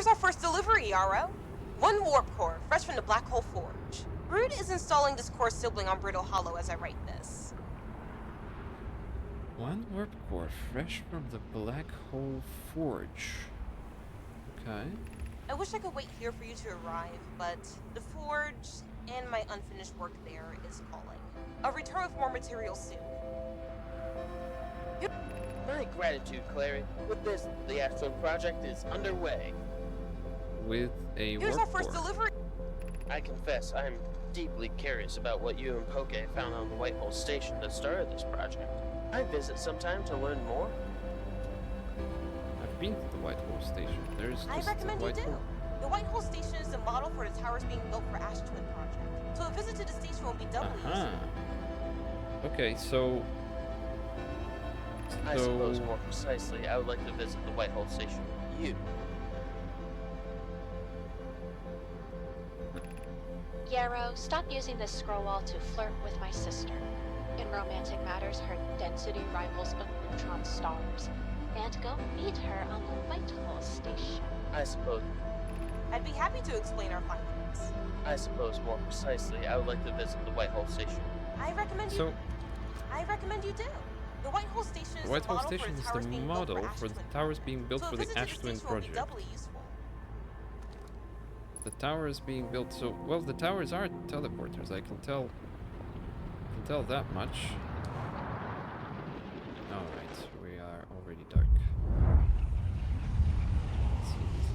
Here's our first delivery, Yarrow. 1 warp core, fresh from the Black Hole Forge. Brood is installing this core sibling on Brittle Hollow as I write this. 1 warp core, fresh from the Black Hole Forge. Okay. I wish I could wait here for you to arrive, but the Forge and my unfinished work there is calling. I'll return with more material soon. My gratitude, Clary. With this, the Astro project is underway. With a Here's our warp first core. delivery. I confess, I'm deeply curious about what you and Poke found on the White Hole Station that started this project. I visit sometime to learn more. I've been to the White Hole Station. There's I just recommend a you White do. Hole. The White Hole Station is the model for the towers being built for Ash Twin Project, so a visit to the station will be doubly useful. Okay, so I suppose more precisely, I would like to visit the White Hole Station with you. Yarrow, stop using this scroll wall to flirt with my sister. In romantic matters, her density rivals a neutron stars. And go meet her on the White Hole Station. I suppose. I'd be happy to explain our findings. I suppose more precisely, I would like to visit the White Hole Station. I recommend you. I recommend you do. The White Hole Station is White the Hole model Station for the is towers the being model built for for the Ash towers being built so for a the visit to Ash Twin station will be project. doubly useful. The tower is being built, so well. The towers are teleporters. I can tell that much. All right, we are already dark. Let's see what's in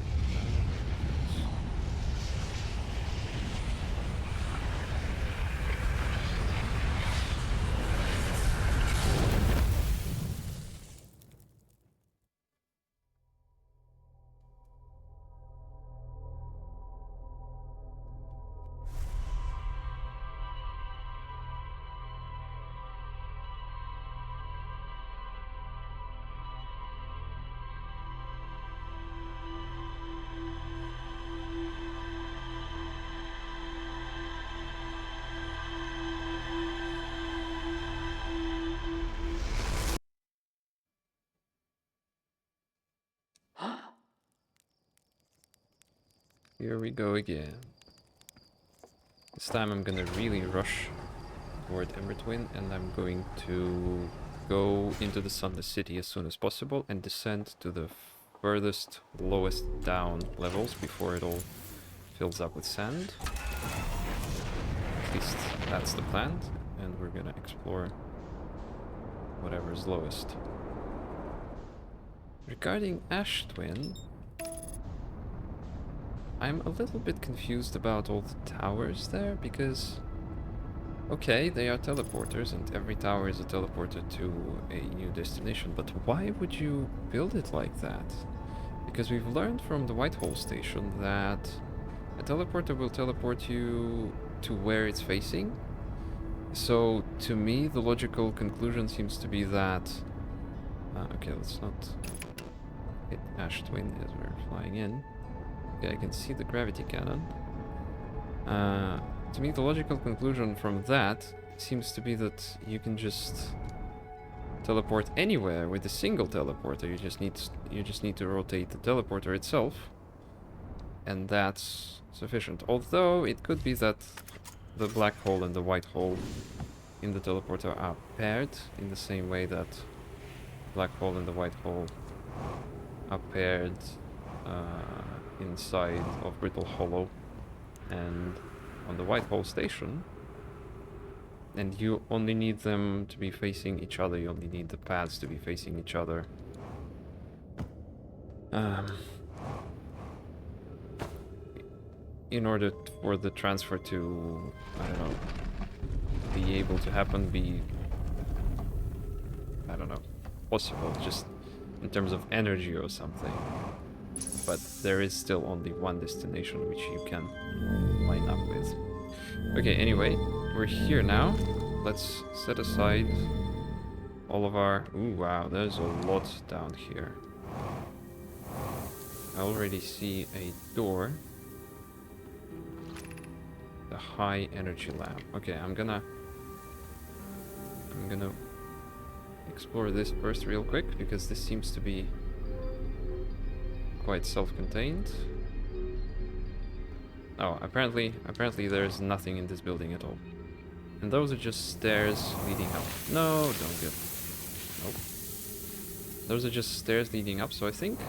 Here we go again. This time I'm gonna really rush toward Ember Twin, and I'm going to go into the Sunless City as soon as possible and descend to the furthest, lowest down levels before it all fills up with sand. At least that's the plan, and we're gonna explore whatever's lowest. Regarding Ash Twin, I'm a little bit confused about all the towers there, because okay, they are teleporters and every tower is a teleporter to a new destination, but why would you build it like that? Because we've learned from the White Hole Station that a teleporter will teleport you to where it's facing. So to me the logical conclusion seems to be that okay, let's not hit Ash Twin as we're flying in. Okay, I can see the gravity cannon. To me, the logical conclusion from that seems to be that you can just teleport anywhere with a single teleporter. You just need to rotate the teleporter itself, and that's sufficient. Although it could be that the black hole and the white hole in the teleporter are paired in the same way that black hole and the white hole are paired inside of Brittle Hollow and on the White Hole Station, and you only need them to be facing each other. You only need the paths to be facing each other. In order for the transfer to, I don't know, be able to happen, I don't know, possible, just in terms of energy or something. But there is still only one destination which you can line up with. Okay, anyway, we're here now. Let's set aside all of our... Ooh, wow, there's a lot down here. I already see a door. The high energy lab. Okay, I'm gonna explore this first real quick, because this seems to be quite self-contained. Oh, apparently there's nothing in this building at all. And those are just stairs leading up. No, don't get... Nope. Those are just stairs leading up, so I think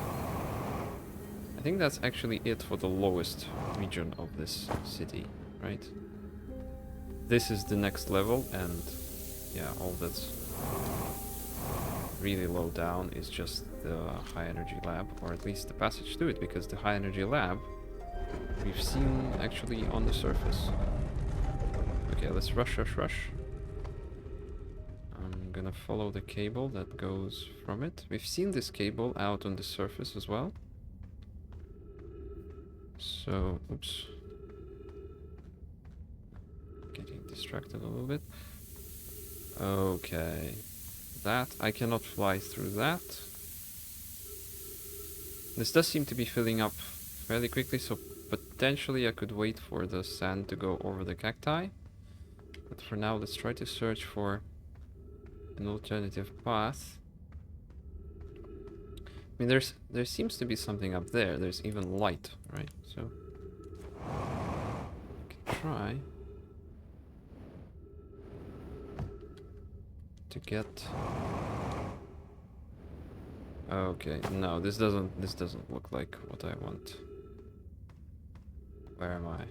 that's actually it for the lowest region of this city, right? This is the next level, and yeah, all that's really low down is just the high energy lab, or at least the passage to it, because the high energy lab we've seen actually on the surface. Okay, let's rush. I'm gonna follow the cable that goes from it. We've seen this cable out on the surface as well. So, oops. Getting distracted a little bit. Okay. That, I cannot fly through that. This does seem to be filling up fairly quickly, so potentially I could wait for the sand to go over the cacti. But for now, let's try to search for an alternative path. I mean, there seems to be something up there. There's even light, right? So I can try to get... Okay, no, this doesn't look like what I want. Where am I?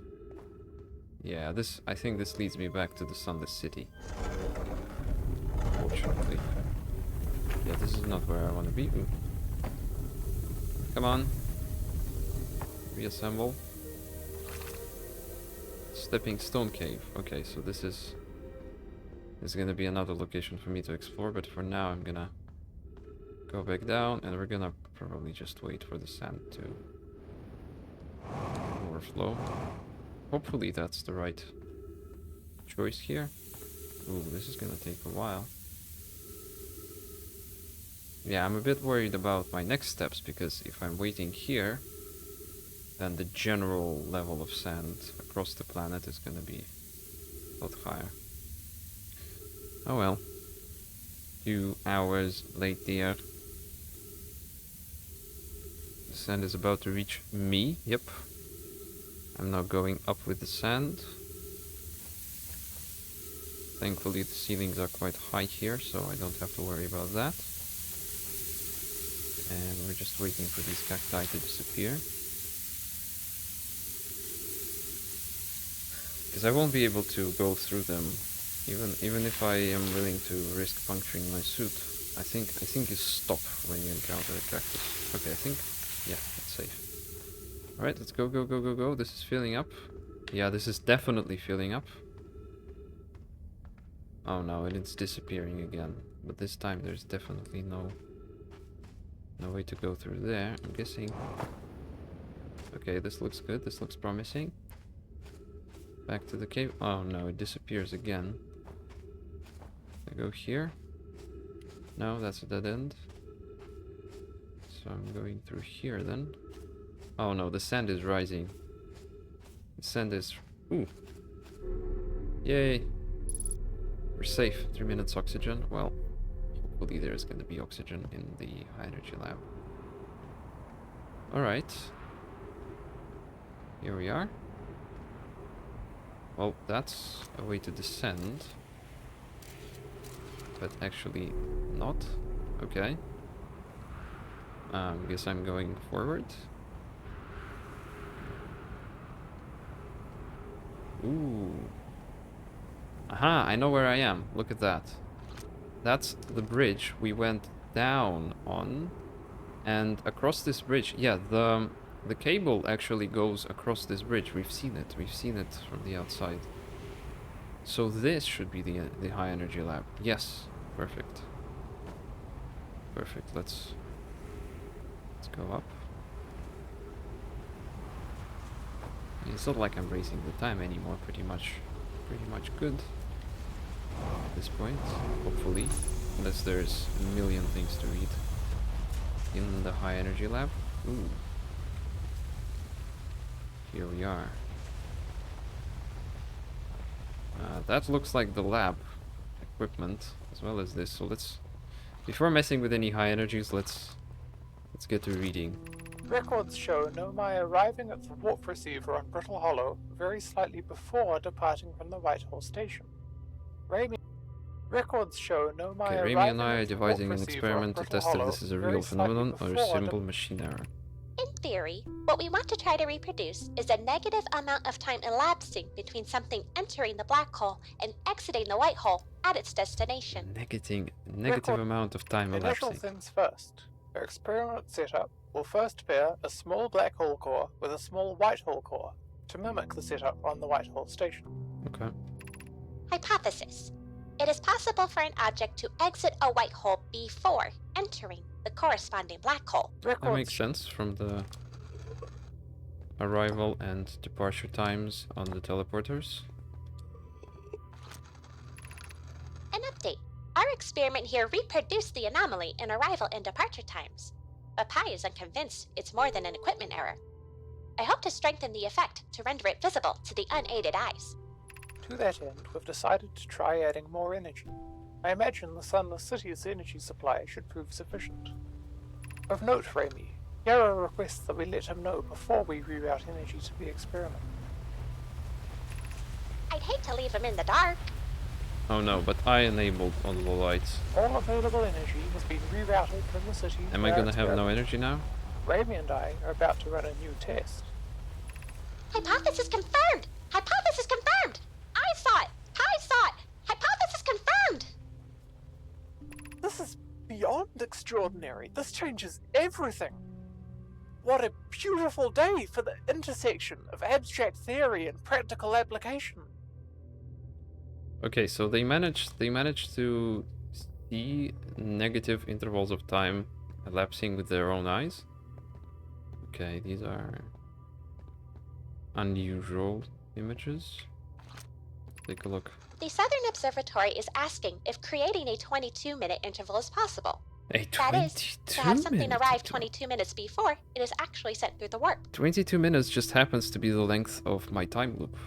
Yeah, I think this leads me back to the Sunless City. Unfortunately. Yeah, this is not where I want to be. Ooh. Come on. Reassemble. Stepping Stone Cave. Okay, so this is gonna be another location for me to explore, but for now I'm gonna go back down, and we're gonna probably just wait for the sand to overflow. Hopefully that's the right choice here. Ooh, this is gonna take a while. Yeah, I'm a bit worried about my next steps, because if I'm waiting here, then the general level of sand across the planet is gonna be a lot higher. Oh well. 2 hours later. The sand is about to reach me. Yep. I'm now going up with the sand. Thankfully the ceilings are quite high here, so I don't have to worry about that. And we're just waiting for these cacti to disappear. Because I won't be able to go through them, even if I am willing to risk puncturing my suit. I think you stop when you encounter a cactus. Okay, I think, yeah, it's safe. Alright, let's go. This is filling up. Yeah, this is definitely filling up. Oh no, and it's disappearing again. But this time there's definitely no way to go through there, I'm guessing. Okay, this looks good. This looks promising. Back to the cave. Oh no, it disappears again. I go here. No, that's a dead end. So I'm going through here then. Oh no, the sand is rising. The sand is... Ooh. Yay. We're safe. 3 minutes oxygen. Well, hopefully there's going to be oxygen in the high energy lab. Alright. Here we are. Well, that's a way to descend. But actually not. Okay. Guess I'm going forward. Ooh. Aha, I know where I am. Look at that. That's the bridge we went down on. And across this bridge, yeah, the cable actually goes across this bridge. We've seen it from the outside. So this should be the high energy lab. Yes, perfect. Perfect. Let's go up. It's not like I'm racing the time anymore. Pretty much good at this point. Hopefully, unless there's a million things to read in the high energy lab. Ooh. Here we are. That looks like the lab equipment as well as this. So let's, before messing with any high energies, let's get to reading. Records show Nomai arriving at the warp receiver on Brittle Hollow very slightly before departing from the Whitehall station. Records show Nomai Okay, arriving Rami and I at are the warp devising an receiver experiment on to Brittle test if Hollow this is a very real slightly phenomenon or a before simple machine error. In theory, what we want to try to reproduce is a negative amount of time elapsing between something entering the black hole and exiting the white hole at its destination. Negative amount of time Initial elapsing. things first. Our experiment setup will first pair a small black hole core with a small white hole core to mimic the setup on the Whitehall station. Okay. Hypothesis. It is possible for an object to exit a white hole before entering the corresponding black hole. That makes sense from the arrival and departure times on the teleporters. An update. Our experiment here reproduced the anomaly in arrival and departure times, but Pi is unconvinced it's more than an equipment error. I hope to strengthen the effect to render it visible to the unaided eyes. To that end, we've decided to try adding more energy. I imagine the Sunless City's energy supply should prove sufficient. Of note, Rami, Yarrow requests that we let him know before we reroute energy to the experiment. I'd hate to leave him in the dark. Oh no, but I enabled all the lights. All available energy has been rerouted from the city. Am I gonna have no energy now? Rami and I are about to run a new test. Hypothesis confirmed! Hypothesis confirmed! I saw it! Pi saw it! Hypothesis confirmed! This is beyond extraordinary. This changes everything. What a beautiful day for the intersection of abstract theory and practical application. Okay, so they managed to see negative intervals of time elapsing with their own eyes. Okay, these are unusual images. Take a look. The Southern Observatory is asking if creating a 22-minute interval is possible. A 22 That is, to have something minute arrive interval. 22 minutes before it is actually sent through the warp. 22 minutes just happens to be the length of my time loop.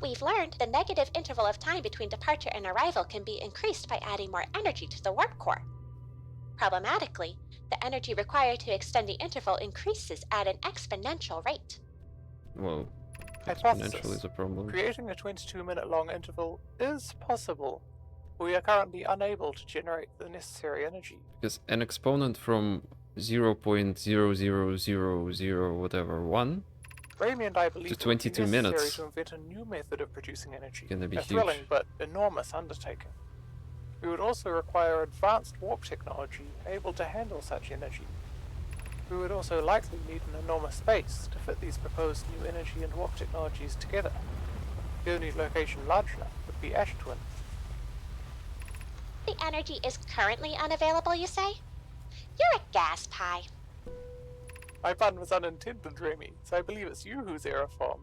We've learned the negative interval of time between departure and arrival can be increased by adding more energy to the warp core. Problematically, the energy required to extend the interval increases at an exponential rate. Whoa. Hypothesis. Exponential is a problem. Creating a 22-minute long interval is possible. We are currently unable to generate the necessary energy. Because an exponent from 0.0000 whatever 1 Rami and I believe to it would be 22 necessary minutes. to invent a new method of producing energy. Gonna be a huge. thrilling but enormous undertaking. We would also require advanced warp technology able to handle such energy. We would also likely need an enormous space to fit these proposed new energy and warp technologies together. The only location large enough would be Ash Twin. The energy is currently unavailable, you say? You're a gas pie. My pun was unintended, Remy, so I believe it's you who's error formed.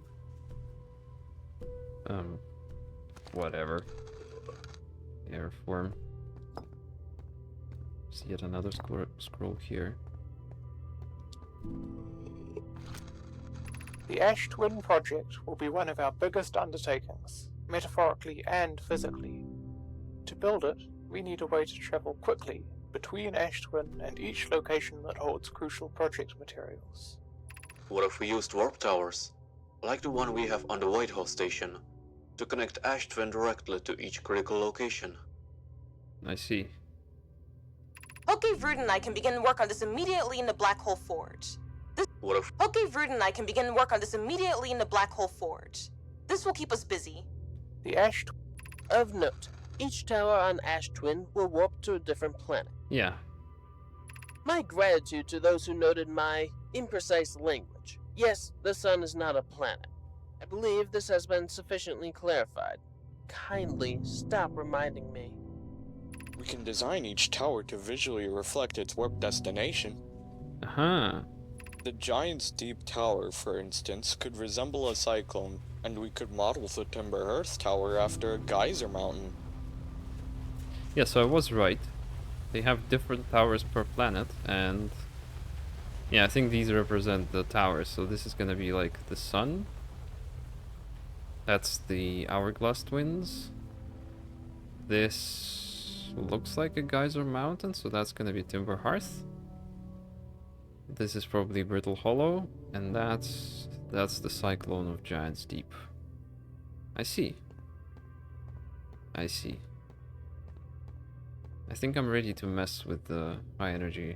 Whatever. Air form. See yet another scroll here. The Ash Twin project will be one of our biggest undertakings, metaphorically and physically. To build it, we need a way to travel quickly between Ash Twin and each location that holds crucial project materials. What if we used warp towers, like the one we have on the Whitehall station, to connect Ash Twin directly to each critical location? I see. Okay, Vrood and I can begin work on this immediately in the Black Hole Forge. What if Okay, Vrood and I can begin work on this immediately in the Black Hole Forge. This will keep us busy. The Ash Of note, each tower on Ash Twin will warp to a different planet. Yeah. My gratitude to those who noted my imprecise language. Yes, the sun is not a planet. I believe this has been sufficiently clarified. Kindly stop reminding me. We can design each tower to visually reflect its warp destination. Uh-huh. The Giant's Deep Tower, for instance, could resemble a cyclone, and we could model the Timber Earth Tower after a geyser mountain. Yeah, so I was right. They have different towers per planet, and yeah, I think these represent the towers. So this is gonna be like the sun. That's the Hourglass twins. This looks like a geyser mountain, so that's gonna be Timber Hearth. This is probably Brittle Hollow, and that's the Cyclone of Giants Deep. I see. I see. I think I'm ready to mess with the high energy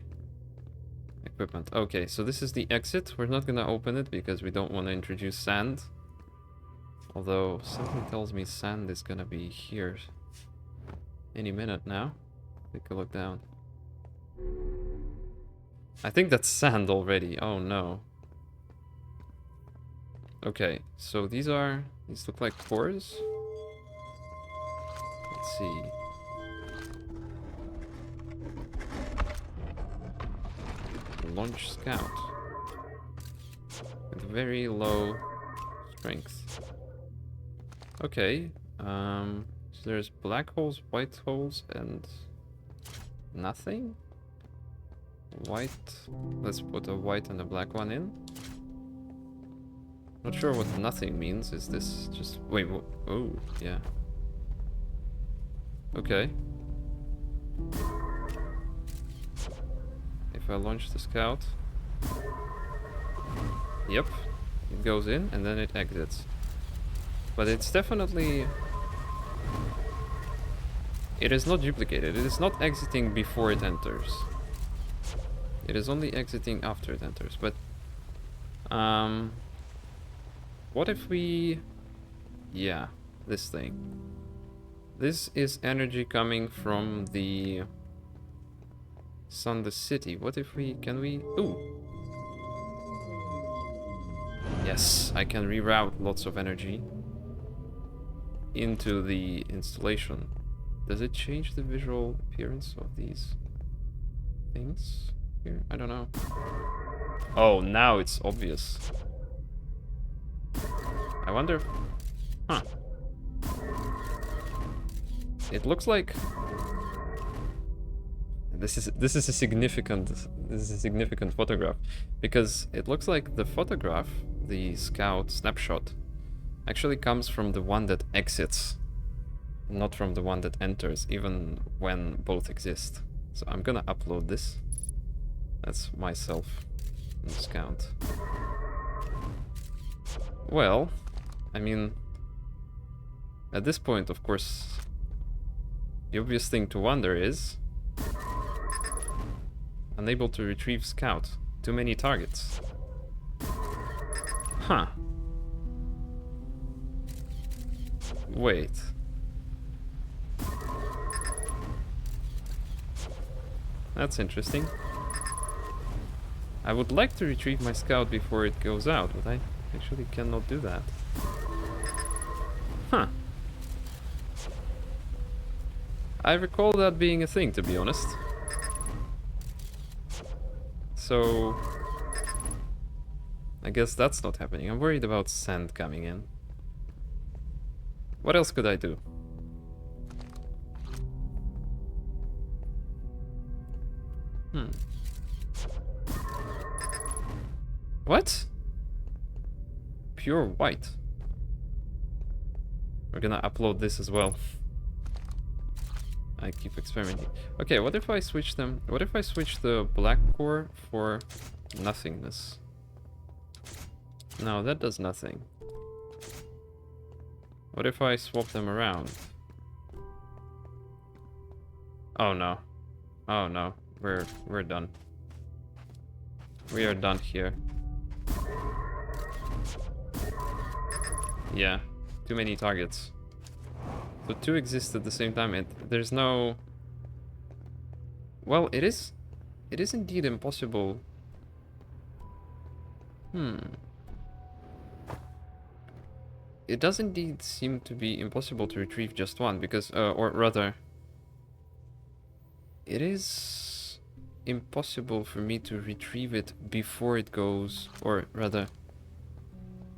equipment. Okay, so this is the exit. We're not gonna open it because we don't want to introduce sand. Although something tells me sand is gonna be here any minute now. Take a look down. I think that's sand already. Oh no. Okay, so these look like cores. Let's see. Launch scout. With very low strength. Okay. So there's black holes, white holes, and nothing? White. Let's put a white and a black one in. Not sure what nothing means. Is this just... Wait, oh, yeah. Okay. If I launch the scout... Yep. It goes in and then it exits. But it's definitely... It is not duplicated. It is not exiting before it enters. It is only exiting after it enters. But... what if we... Yeah, this thing. This is energy coming from the... Sun the City. What if we... Can we... Ooh! Yes, I can reroute lots of energy into the installation. Does it change the visual appearance of these things here? I don't know. Oh, now it's obvious. I wonder... Huh. It looks like... This is a significant photograph, because it looks like the photograph, the scout snapshot, actually comes from the one that exits, not from the one that enters, even when both exist. So I'm gonna upload this. That's myself in the scout. Well, I mean, at this point, of course, the obvious thing to wonder is... Unable to retrieve scout. Too many targets. Huh. Wait. That's interesting. I would like to retrieve my scout before it goes out, but I actually cannot do that. Huh. I recall that being a thing, to be honest. So... I guess that's not happening. I'm worried about sand coming in. What else could I do? What? Pure white. We're gonna upload this as well. I keep experimenting. Okay, what if I switch them? What if I switch the black core for nothingness? No, that does nothing. What if I swap them around? Oh no. Oh no. We're done. We are done here. Yeah, too many targets. So two exist at the same time, and there's no... Well, it is indeed impossible. It does indeed seem to be impossible to retrieve just one, because, or rather, it is impossible for me to retrieve it before it goes, or rather,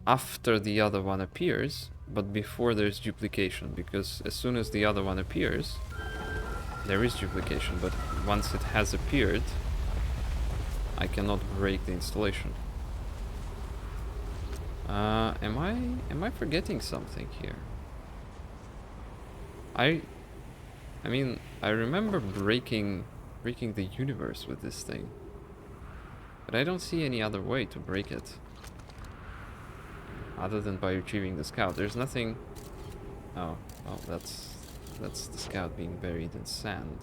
after the other one appears, but before there's duplication, because as soon as the other one appears, there is duplication, but once it has appeared, I cannot break the installation. Am I forgetting something here? I mean, I remember breaking the universe with this thing. But I don't see any other way to break it. Other than by retrieving the scout. There's nothing... Oh, well, that's the scout being buried in sand.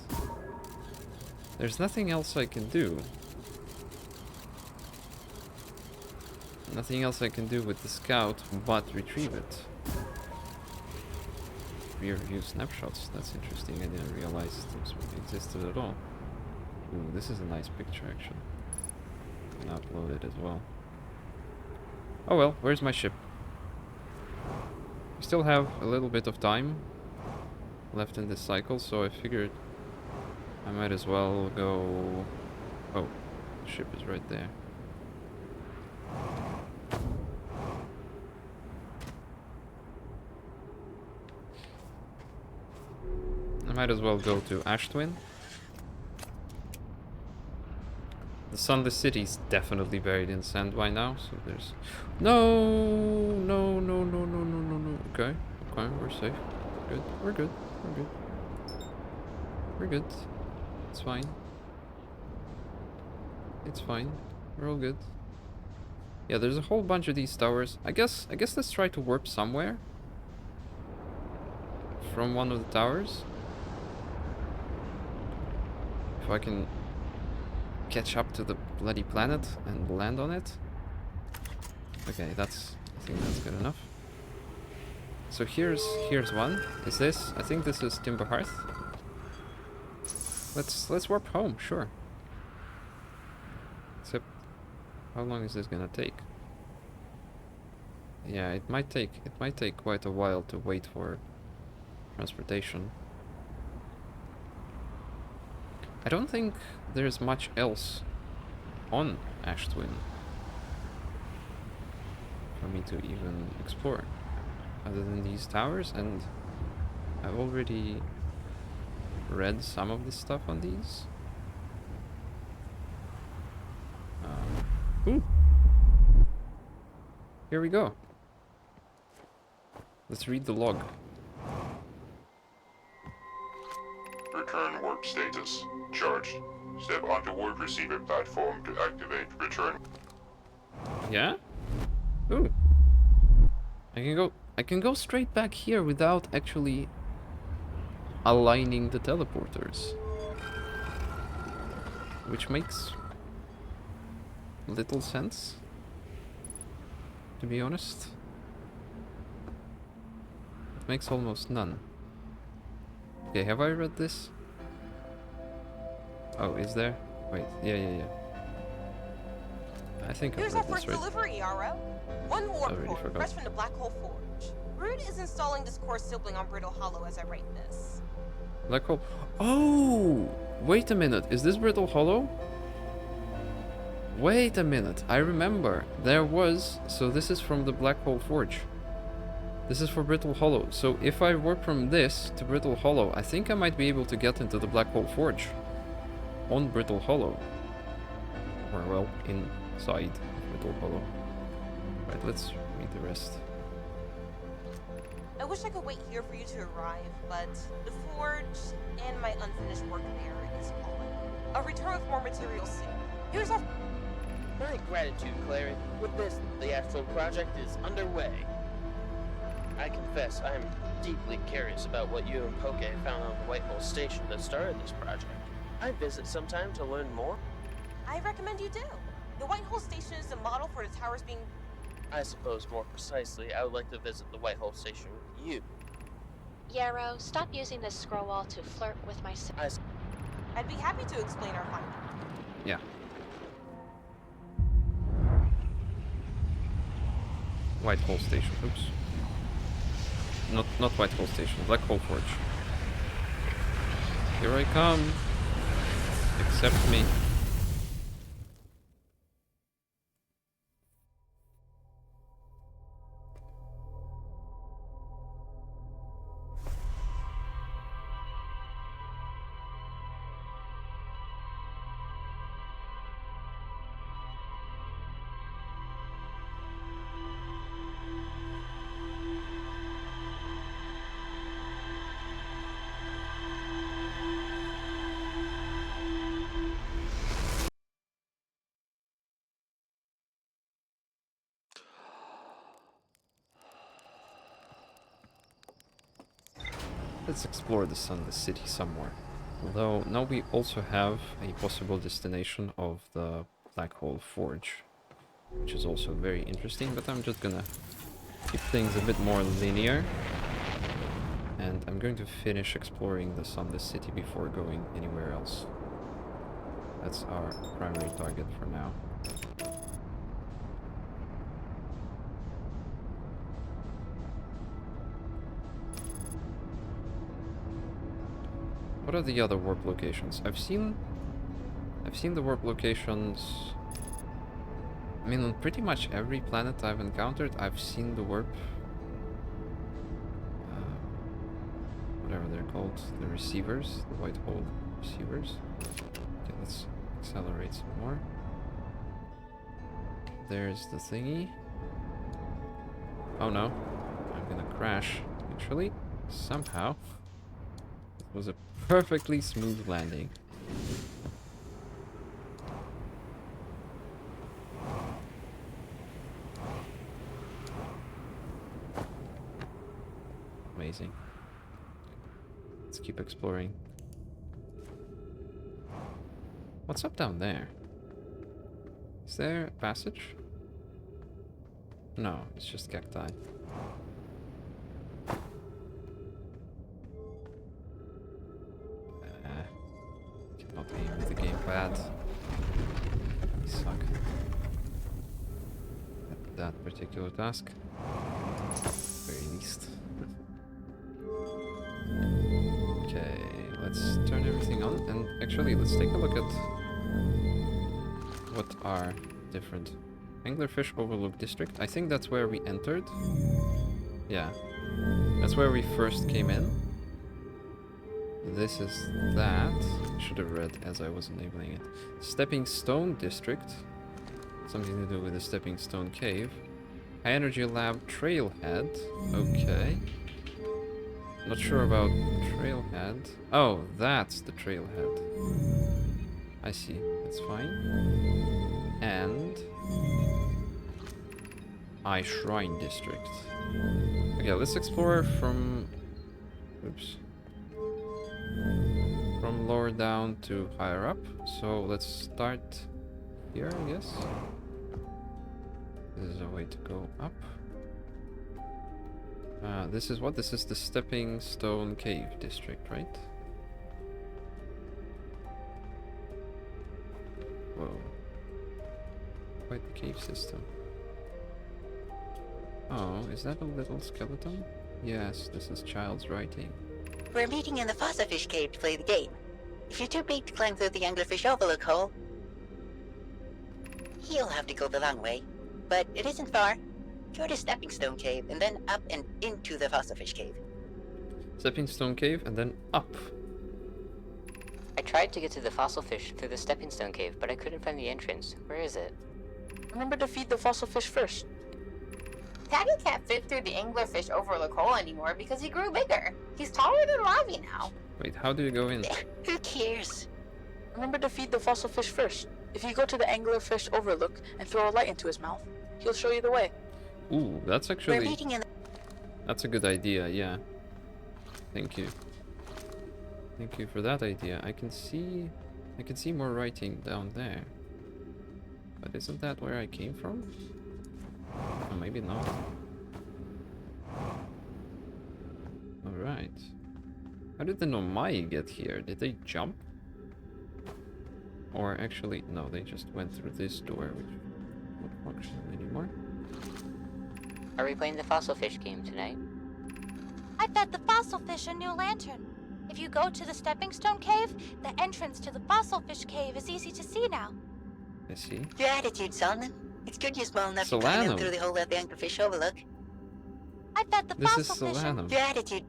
There's nothing else I can do. Nothing else I can do with the scout but retrieve it. Rear view snapshots. That's interesting. I didn't realize those existed at all. Ooh, this is a nice picture actually. I'm gonna upload it as well. Oh well, where's my ship? We still have a little bit of time left in this cycle, so I figured I might as well go... Oh, the ship is right there. I might as well go to Ashtwin. The Sunless City's definitely buried in sand by now, so there's... No! Okay, we're safe. We're good. We're good. It's fine. It's fine. We're all good. Yeah, there's a whole bunch of these towers. I guess let's try to warp somewhere. From one of the towers. If I can catch up to the bloody planet and land on it. Okay, I think that's good enough. So here's one. Is this? I think this is Timber Hearth. Let's warp home, sure. Except, how long is this gonna take? Yeah, it might take quite a while to wait for transportation. I don't think there's much else on Ashtwin for me to even explore other than these towers, and I've already read some of the stuff on these. Ooh. Here we go. Let's read the log. Return warp status. Charged. Step onto warp receiver platform to activate return. Yeah? Ooh. I can go straight back here without actually aligning the teleporters. Which makes little sense, to be honest. It makes almost none. Okay, have I read this? Oh, is there? Wait, yeah. I think I've Here's read our this first right. delivery, Yarrow. One warp Already core, forgot. fresh from the Black Hole Forge. Brood is installing this core sibling on Brittle Hollow as I write this. Black hole. Oh! Wait a minute, is this Brittle Hollow? Wait a minute, I remember. There was... So this is from the Black Hole Forge. This is for Brittle Hollow. So if I warp from this to Brittle Hollow, I think I might be able to get into the Black Hole Forge. On Brittle Hollow. Or, well, inside Brittle Hollow. Right, let's read the rest. I wish I could wait here for you to arrive, but the forge and my unfinished work there is calling. I'll return with more materials soon. Here's our... My gratitude, Clary. With this, the actual project is underway. I confess, I'm deeply curious about what you and Poke found on the Whitehall Station that started this project. I'd visit sometime to learn more. I recommend you do. The Whitehall Station is the model for the towers being... I suppose more precisely, I would like to visit the Whitehall Station with you. Yarrow, stop using this scroll wall to flirt with my sister. I'd be happy to explain our findings. Yeah. Whitehall Station. Oops. Not Whitehall Station. Black Hole Forge. Here I come. Accept me. Let's explore the sun, the city somewhere. Although now we also have a possible destination of the Black Hole Forge, which is also very interesting, but I'm just gonna keep things a bit more linear. And I'm going to finish exploring the sun, the city, before going anywhere else. That's our primary target for now. What are the other warp locations? I've seen the warp locations. I mean, on pretty much every planet I've encountered, I've seen the warp. Whatever they're called, the receivers, the white hole receivers. Okay, let's accelerate some more. There's the thingy. Oh no, I'm gonna crash. Actually, somehow. It was a perfectly smooth landing. Amazing. Let's keep exploring. What's up down there? Is there a passage? No, it's just cacti. Cannot aim with the gamepad. I suck at that particular task. Very least. Okay, let's turn everything on, and actually let's take a look at what are different. Anglerfish Overlook District. I think that's where we entered. Yeah, that's where we first came in. This is that. Should have read as I was enabling it. Stepping Stone District. Something to do with the Stepping Stone Cave. High Energy Lab Trailhead. Okay. Not sure about Trailhead. Oh, that's the Trailhead. I see. That's fine. And Eye Shrine District. Okay, let's explore from... Oops. From lower down to higher up. So let's start here, I guess. This is a way to go up. This is what? This is the Stepping Stone Cave District, right? Whoa. Quite the cave system. Oh, is that a little skeleton? Yes, this is child's writing. We're meeting in the Fossilfish Cave to play the game. If you're too big to climb through the Anglerfish Overlook hole, you'll have to go the long way. But it isn't far. Go to Stepping Stone Cave, and then up and into the Fossilfish Cave. Stepping Stone Cave, and then up. I tried to get to the fossil fish through the Stepping Stone Cave, but I couldn't find the entrance. Where is it? Remember to feed the fossil fish first. Tabby can't fit through the Anglerfish Overlook hole anymore because he grew bigger. He's taller than Lavi now. Wait, how do you go in? Who cares? Remember to feed the fossil fish first. If you go to the Anglerfish Overlook and throw a light into his mouth, he'll show you the way. Ooh, that's We're actually... meeting in the... That's a good idea, yeah. Thank you. Thank you for that idea. I can see more writing down there. But isn't that where I came from? Oh, maybe not. Alright. How did the Nomai get here? Did they jump? Or actually, no, they just went through this door, which not functional anymore. Are we playing the fossil fish game tonight? I fed the fossil fish a new lantern. If you go to the Stepping Stone Cave, the entrance to the fossil fish cave is easy to see now. I see. Your attitude, Solomon. It's good you're small enough to climb in Solanum. through the hole at the Anglerfish Overlook. I fed the This is fossil fish. Solanum. Your attitude.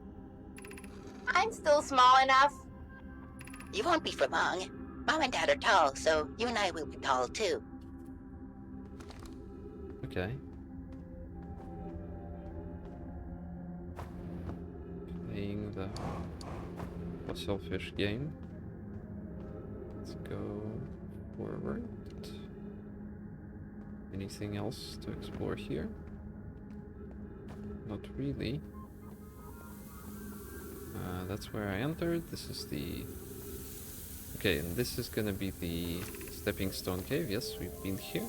I'm still small enough. You won't be for long. Mom and Dad are tall, so you and I will be tall too. Okay. Playing the fossil fish game. Let's go forward. Anything else to explore here? Not really. That's where I entered. This is the... Okay, and this is gonna be the stepping stone cave. Yes, we've been here.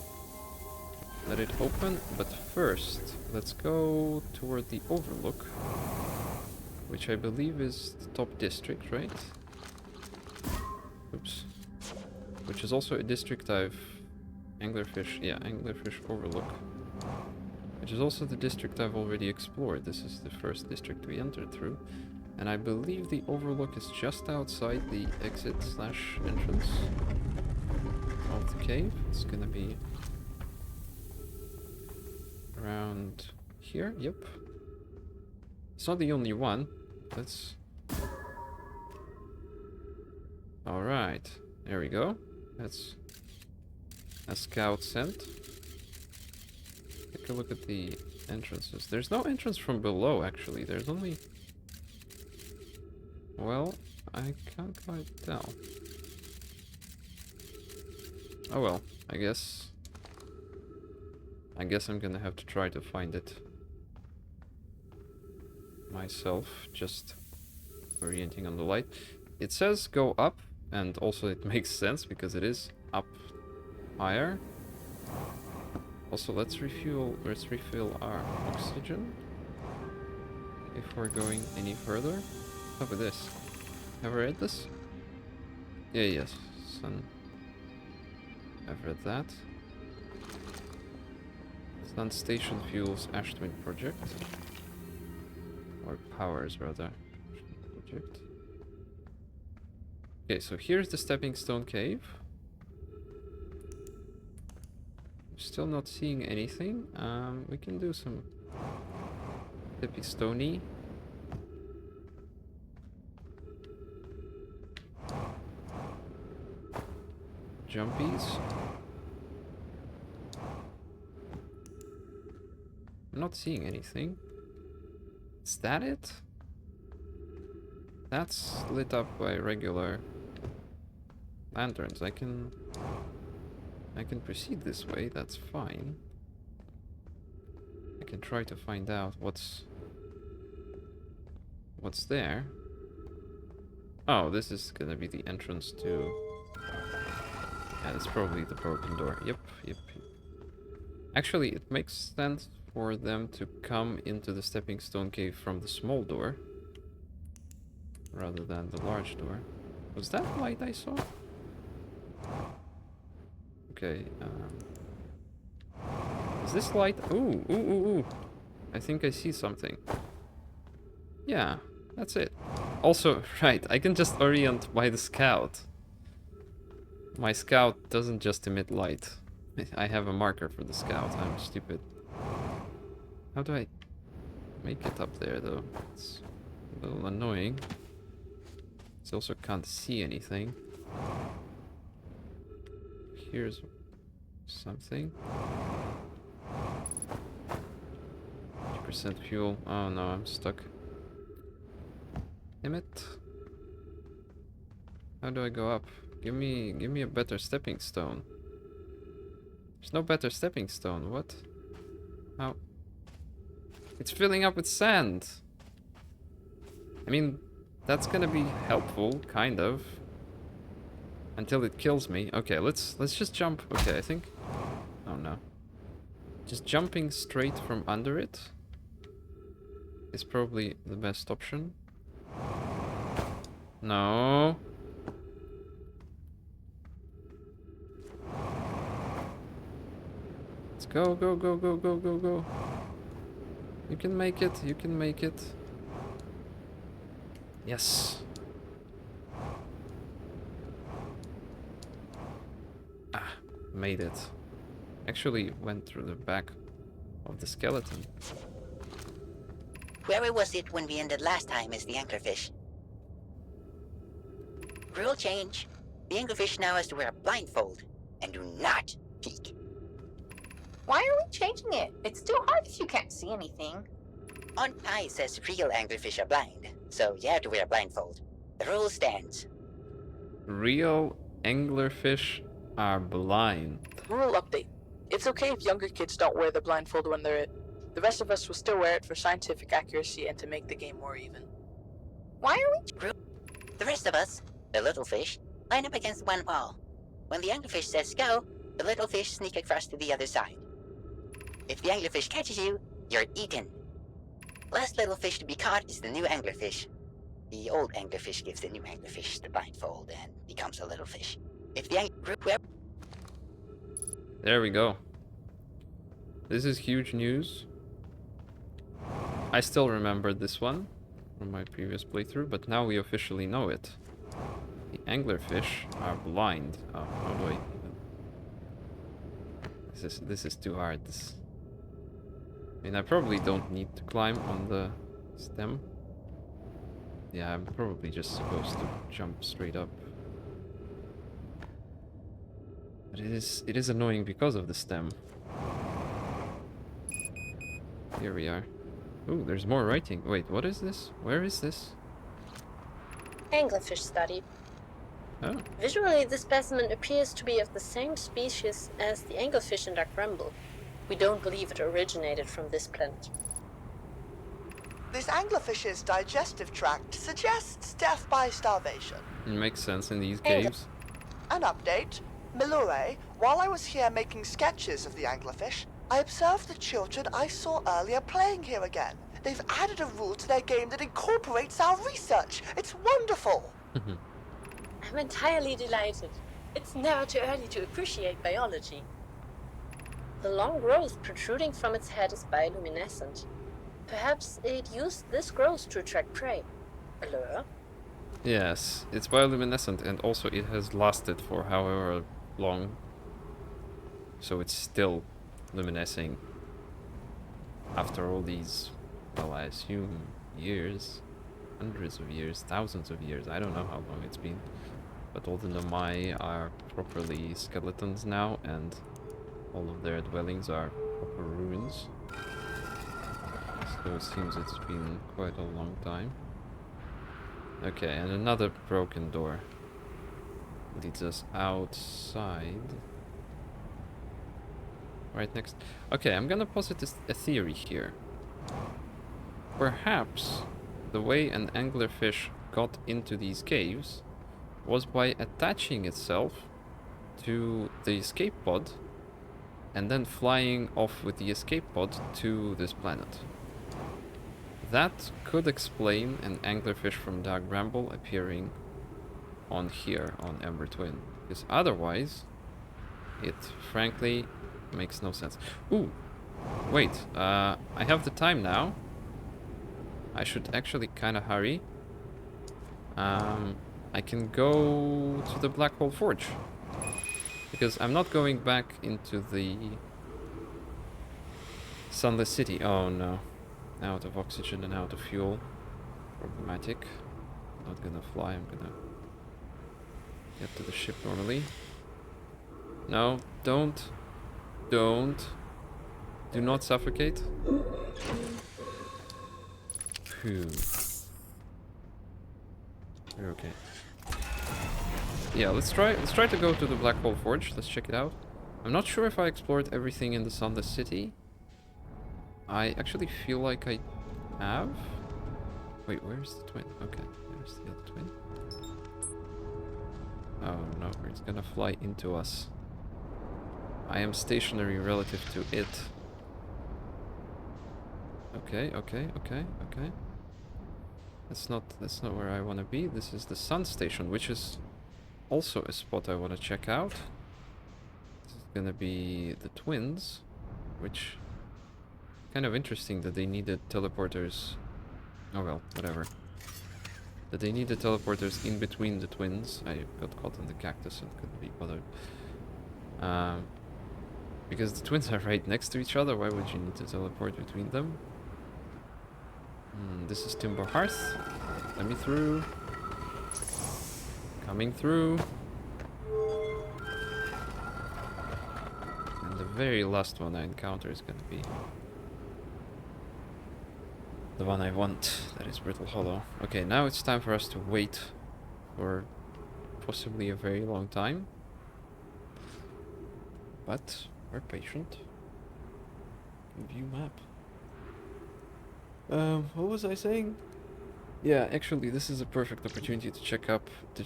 Let it open, but first, let's go toward the overlook, which I believe is the top district, right? Oops. Which is also a district I've... Anglerfish, yeah, Anglerfish Overlook. Which is also the district I've already explored. This is the first district we entered through. And I believe the overlook is just outside the exit slash entrance of the cave. It's gonna be around here, yep. It's not the only one. Let's... Alright, there we go. That's a scout scent. Take a look at the entrances. There's no entrance from below, actually. There's only... Well, I can't quite tell. Oh well, I guess I'm gonna have to try to find it myself, just orienting on the light. It says go up, and also it makes sense because it is up higher. Also, let's refill our oxygen before going any further. How about this? Have I read this? Yeah, yes. Sun. I've read that. Sun Station Fuels Ashtwin Project. Or Powers, rather. Project. Okay, so here's the Stepping Stone Cave. Still not seeing anything. We can do some Tippy Stony. Jumpies. I'm not seeing anything. Is that it? That's lit up by regular lanterns. I can proceed this way, that's fine. I can try to find out what's there. Oh, this is gonna be the entrance to... Yeah, that's probably the broken door. Yep. Actually, it makes sense for them to come into the Stepping Stone Cave from the small door, rather than the large door. Was that light I saw? Okay, is this light? Ooh. I think I see something. Yeah, that's it. Also, right, I can just orient by the scout. My scout doesn't just emit light. I have a marker for the scout. I'm stupid. How do I make it up there, though? It's a little annoying. I also can't see anything. Here's something. 2% fuel. Oh no, I'm stuck. Damn it. How do I go up? Give me a better stepping stone. There's no better stepping stone. What? How? It's filling up with sand. I mean, that's gonna be helpful, kind of. Until it kills me. Okay, let's just jump. Okay, I think... Oh no. Just jumping straight from under it is probably the best option. No. Let's go. You can make it. Yes. Made it. Actually went through the back of the skeleton. Where was it when we ended last time as the anglerfish? Rule change. The anglerfish now has to wear a blindfold and do not peek. Why are we changing it? It's still hard if you can't see anything. On Pi says real anglerfish are blind, so you have to wear a blindfold. The rule stands. Real anglerfish are blind. Rule update. It's okay if younger kids don't wear the blindfold when they're it. The rest of us will still wear it for scientific accuracy and to make the game more even. Why are we group? The rest of us, the little fish, line up against one wall. When the anglerfish says go, the little fish sneak across to the other side. If the anglerfish catches you, you're eaten. Last little fish to be caught is the new anglerfish. The old anglerfish gives the new anglerfish the blindfold and becomes a little fish. If the group... There we go. This is huge news. I still remember this one from my previous playthrough, but now we officially know it. The anglerfish are blind. Oh, how do I even... This is too hard. I mean, I probably don't need to climb on the stem. Yeah, I'm probably just supposed to jump straight up. But it is annoying because of the stem. Here we are. Ooh, there's more writing. Wait, what is this? Where is this? Anglerfish study. Oh. Visually, this specimen appears to be of the same species as the anglerfish in Dark Rumble. We don't believe it originated from this planet. This anglerfish's digestive tract suggests death by starvation. It makes sense in these caves. An update. Milore, while I was here making sketches of the anglerfish, I observed the children I saw earlier playing here again. They've added a rule to their game that incorporates our research. It's wonderful. I'm entirely delighted. It's never too early to appreciate biology. The long growth protruding from its head is bioluminescent. Perhaps it used this growth to attract prey. A lure? Yes, it's bioluminescent and also it has lasted for however long. So it's still luminescing after all these, well, I assume years, hundreds of years, thousands of years. I don't know how long it's been. But all the Nomai are properly skeletons now, and all of their dwellings are proper ruins. So it seems it's been quite a long time. Okay, and another broken door leads us outside. Right next. Okay, I'm gonna posit a theory here. Perhaps the way an anglerfish got into these caves was by attaching itself to the escape pod and then flying off with the escape pod to this planet. That could explain an anglerfish from Dark Bramble appearing on here on Ember Twin, because otherwise it frankly makes no sense. Ooh, wait, I have the time now. I should actually kind of hurry. I can go to the Black Hole Forge, because I'm not going back into the Sunless City. Oh no, out of oxygen and out of fuel. Problematic. Not gonna fly, I'm gonna get to the ship normally. No, don't. Do not suffocate. Phew. We're okay. Yeah, let's try to go to the Black Hole Forge. Let's check it out. I'm not sure if I explored everything in the Sunless City. I actually feel like I have. Wait, where's the twin? Okay, there's the other twin. Oh no, it's gonna fly into us. I am stationary relative to it. Okay. That's not where I want to be. This is the Sun Station, which is also a spot I want to check out. This is gonna be the twins, which kind of interesting that they needed teleporters. Oh well, whatever. That they needed teleporters in between the twins. I got caught in the cactus and couldn't be bothered. Because the twins are right next to each other, why would you need to teleport between them? This is Timber Hearth. Let me through. Coming through. And the very last one I encounter is going to be the one I want. That is Brittle Hollow. Okay, now it's time for us to wait for possibly a very long time. But we're patient. View map. What was I saying? Yeah, actually, this is a perfect opportunity to check out the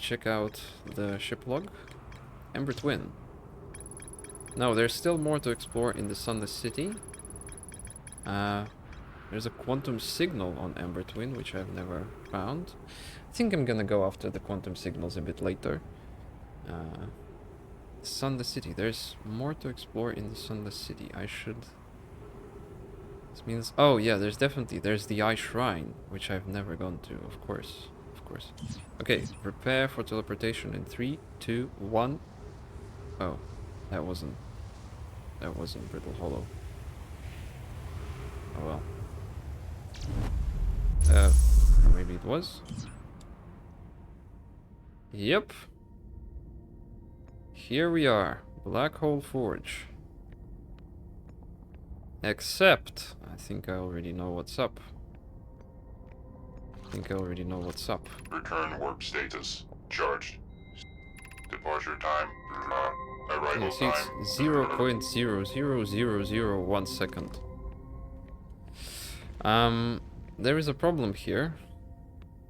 ship log. Ember Twin. No, there's still more to explore in the Sunless City. There's a quantum signal on Ember Twin, which I've never found. I think I'm gonna go after the quantum signals a bit later. Sunless City. There's more to explore in the Sunless City. I should... This means... Oh, yeah, there's the Eye Shrine, which I've never gone to, of course. Of course. Okay, prepare for teleportation in 3, 2, 1. Oh, that wasn't Brittle Hollow. Oh well. Or maybe it was. Yep. Here we are. Black Hole Forge. Except, I think I already know what's up. Return warp status. Charged. Departure time. Arrival Yeah, see, it's time. 0.00001 second. There is a problem here,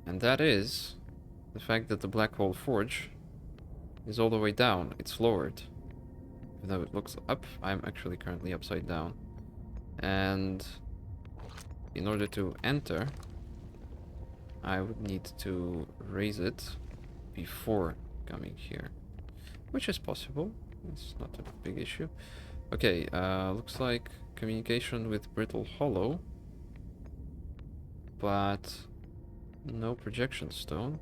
and that is the fact that the Black Hole Forge is all the way down. It's lowered. Even though it looks up, I'm actually currently upside down. And in order to enter, I would need to raise it before coming here. Which is possible. It's not a big issue. Okay, looks like communication with Brittle Hollow. But no projection stone.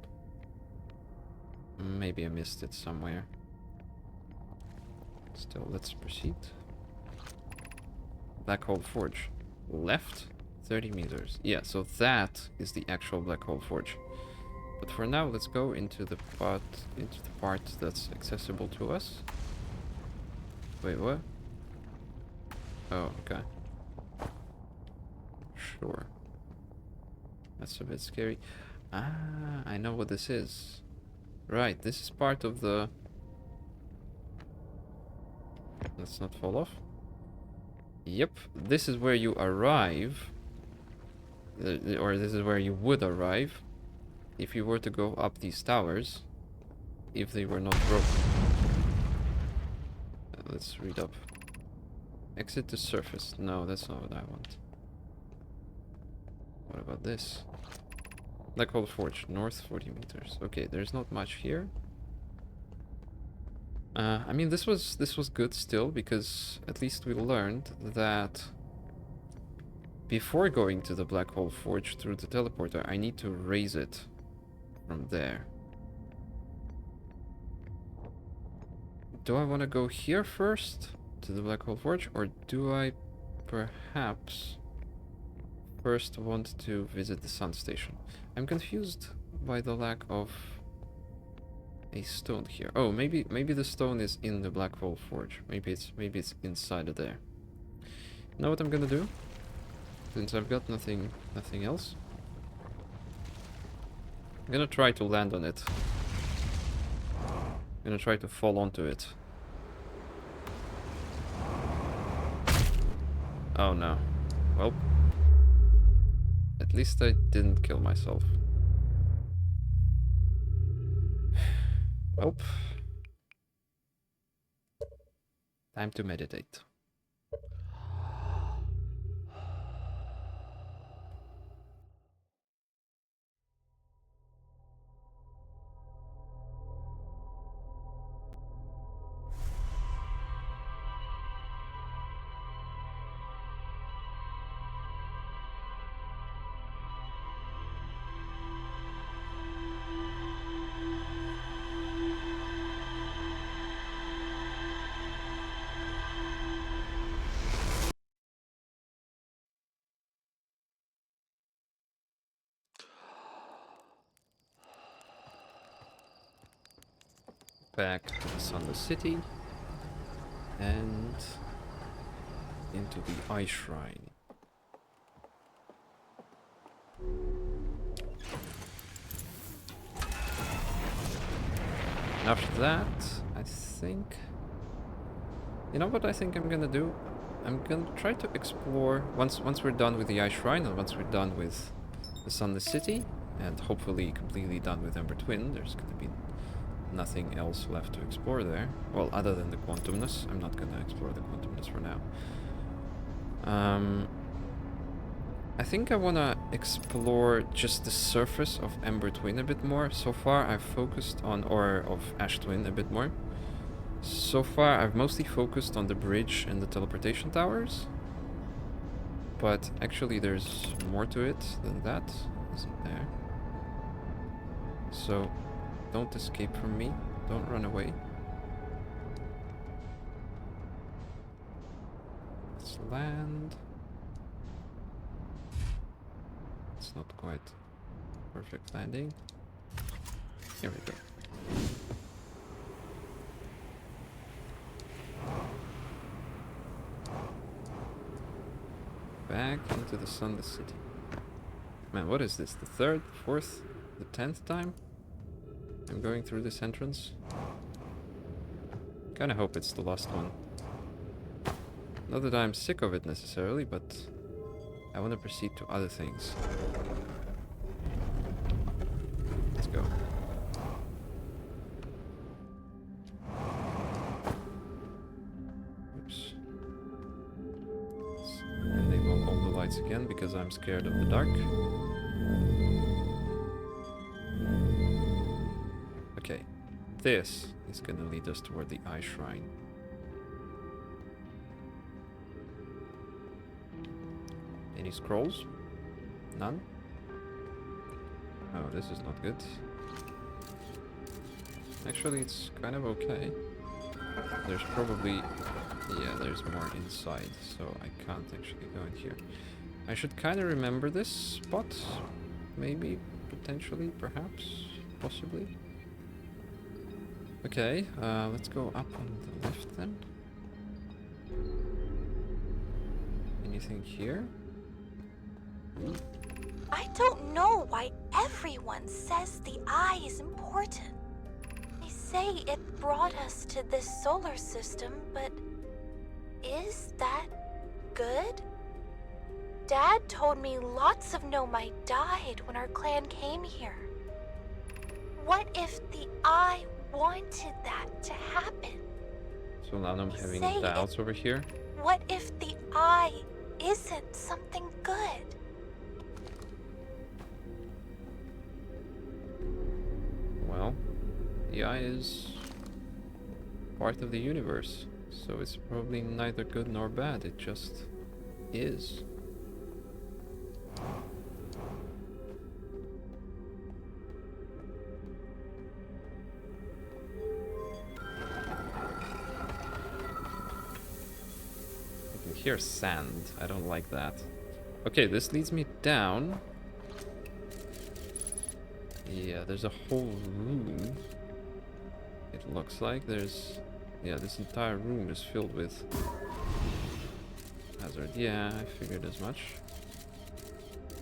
Maybe I missed it somewhere. Still, let's proceed. Black Hole Forge. Left 30 meters. Yeah, so that is the actual Black Hole Forge. But for now, let's go into the part that's accessible to us. Wait, what? Oh, okay. Sure. That's a bit scary. Ah, I know what this is. Right, this is part of the... Let's not fall off. Yep, this is where you arrive. Or this is where you would arrive if you were to go up these towers, if they were not broken. Let's read up. Exit to surface. No, that's not what I want. What about this? Black Hole Forge, north 40 meters. Okay, there's not much here. I mean, this was good still, because at least we learned that before going to the Black Hole Forge through the teleporter, I need to raise it from there. Do I want to go here first to the Black Hole Forge, or do I perhaps first want to visit the Sun Station? I'm confused by the lack of a stone here. Oh, maybe the stone is in the Black Hole Forge. Maybe it's inside of there. You know what I'm gonna do? Since I've got nothing else, I'm gonna try to land on it. I'm gonna try to fall onto it. Oh no. Well, at least I didn't kill myself. Well, time to meditate. Back to the Sunless City and into the Eye Shrine. And after that, I think... You know what I think I'm gonna do? I'm gonna try to explore, once we're done with the Eye Shrine and once we're done with the Sunless City, and hopefully completely done with Ember Twin. There's going to be nothing else left to explore there. Well, other than the Quantumness. I'm not going to explore the Quantumness for now. I think I want to explore just the surface of Ember Twin a bit more. So far I've focused on, or of Ash Twin a bit more. So far I've mostly focused on the bridge and the teleportation towers. But actually there's more to it than that, isn't there? So don't escape from me. Don't run away. Let's land. It's not quite perfect landing. Here we go. Back into the Sunless City. Man, what is this? The third, fourth, the 10th time I'm going through this entrance? Kinda hope it's the last one. Not that I'm sick of it necessarily, but I want to proceed to other things. Let's go. Oops. Let's enable all the lights again because I'm scared of the dark. Okay, this is gonna lead us toward the Eye Shrine. Any scrolls? None? Oh, this is not good. Actually, it's kind of okay. There's probably... yeah, there's more inside, so I can't actually go in here. I should kind of remember this spot. Maybe, potentially, perhaps, possibly. Okay, let's go up on the left then. Anything here? I don't know why everyone says the eye is important. They say it brought us to this solar system, but is that good? Dad told me lots of Nomai died when our clan came here. What if the eye wanted that to happen? So now I'm having say doubts over here. What if the eye isn't something good? Well, the eye is part of the universe, so it's probably neither good nor bad, it just is. I can hear sand, I don't like that. Okay, this leads me down. Yeah, there's a whole room. It looks like there's... yeah, this entire room is filled with hazard. Yeah, I figured as much.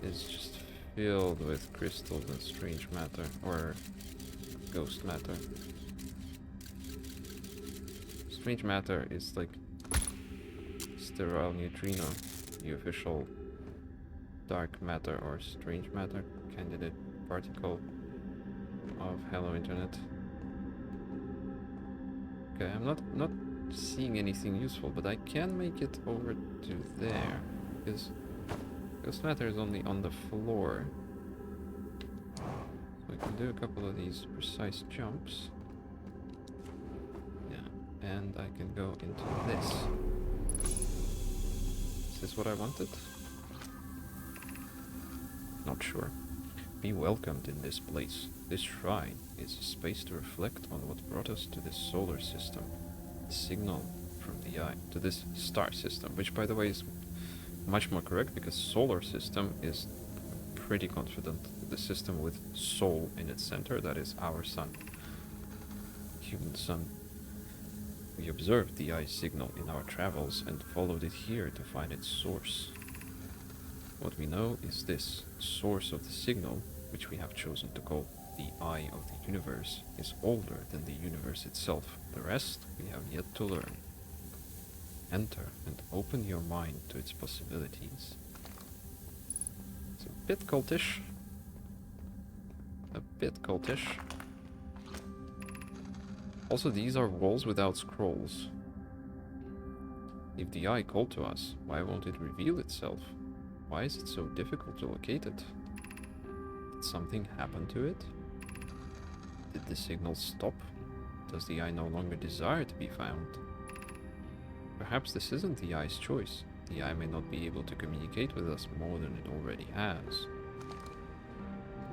It's just filled with crystals and strange matter, or ghost matter. Strange matter is like sterile neutrino, the official dark matter or strange matter candidate particle of Hello Internet. Okay, I'm not seeing anything useful, but I can make it over to there because ghost matter is only on the floor. So I can do a couple of these precise jumps. Yeah, and I can go into this. Is this what I wanted? Not sure. Be welcomed in this place. This shrine is a space to reflect on what brought us to this solar system. The signal from the eye to this star system, which by the way is much more correct because solar system is pretty confident the system with Sol in its center, that is our sun, human sun. We observed the eye signal in our travels and followed it here to find its source. What we know is this: the source of the signal, which we have chosen to call the eye of the universe, is older than the universe itself. The rest we have yet to learn. Enter and open your mind to its possibilities. It's a bit cultish. bit cultish. Also, these are walls without scrolls. If the eye called to us, why won't it reveal itself? Why is it so difficult to locate it? Did something happen to it? Did the signal stop? Does the eye no longer desire to be found? Perhaps this isn't the eye's choice. The eye may not be able to communicate with us more than it already has.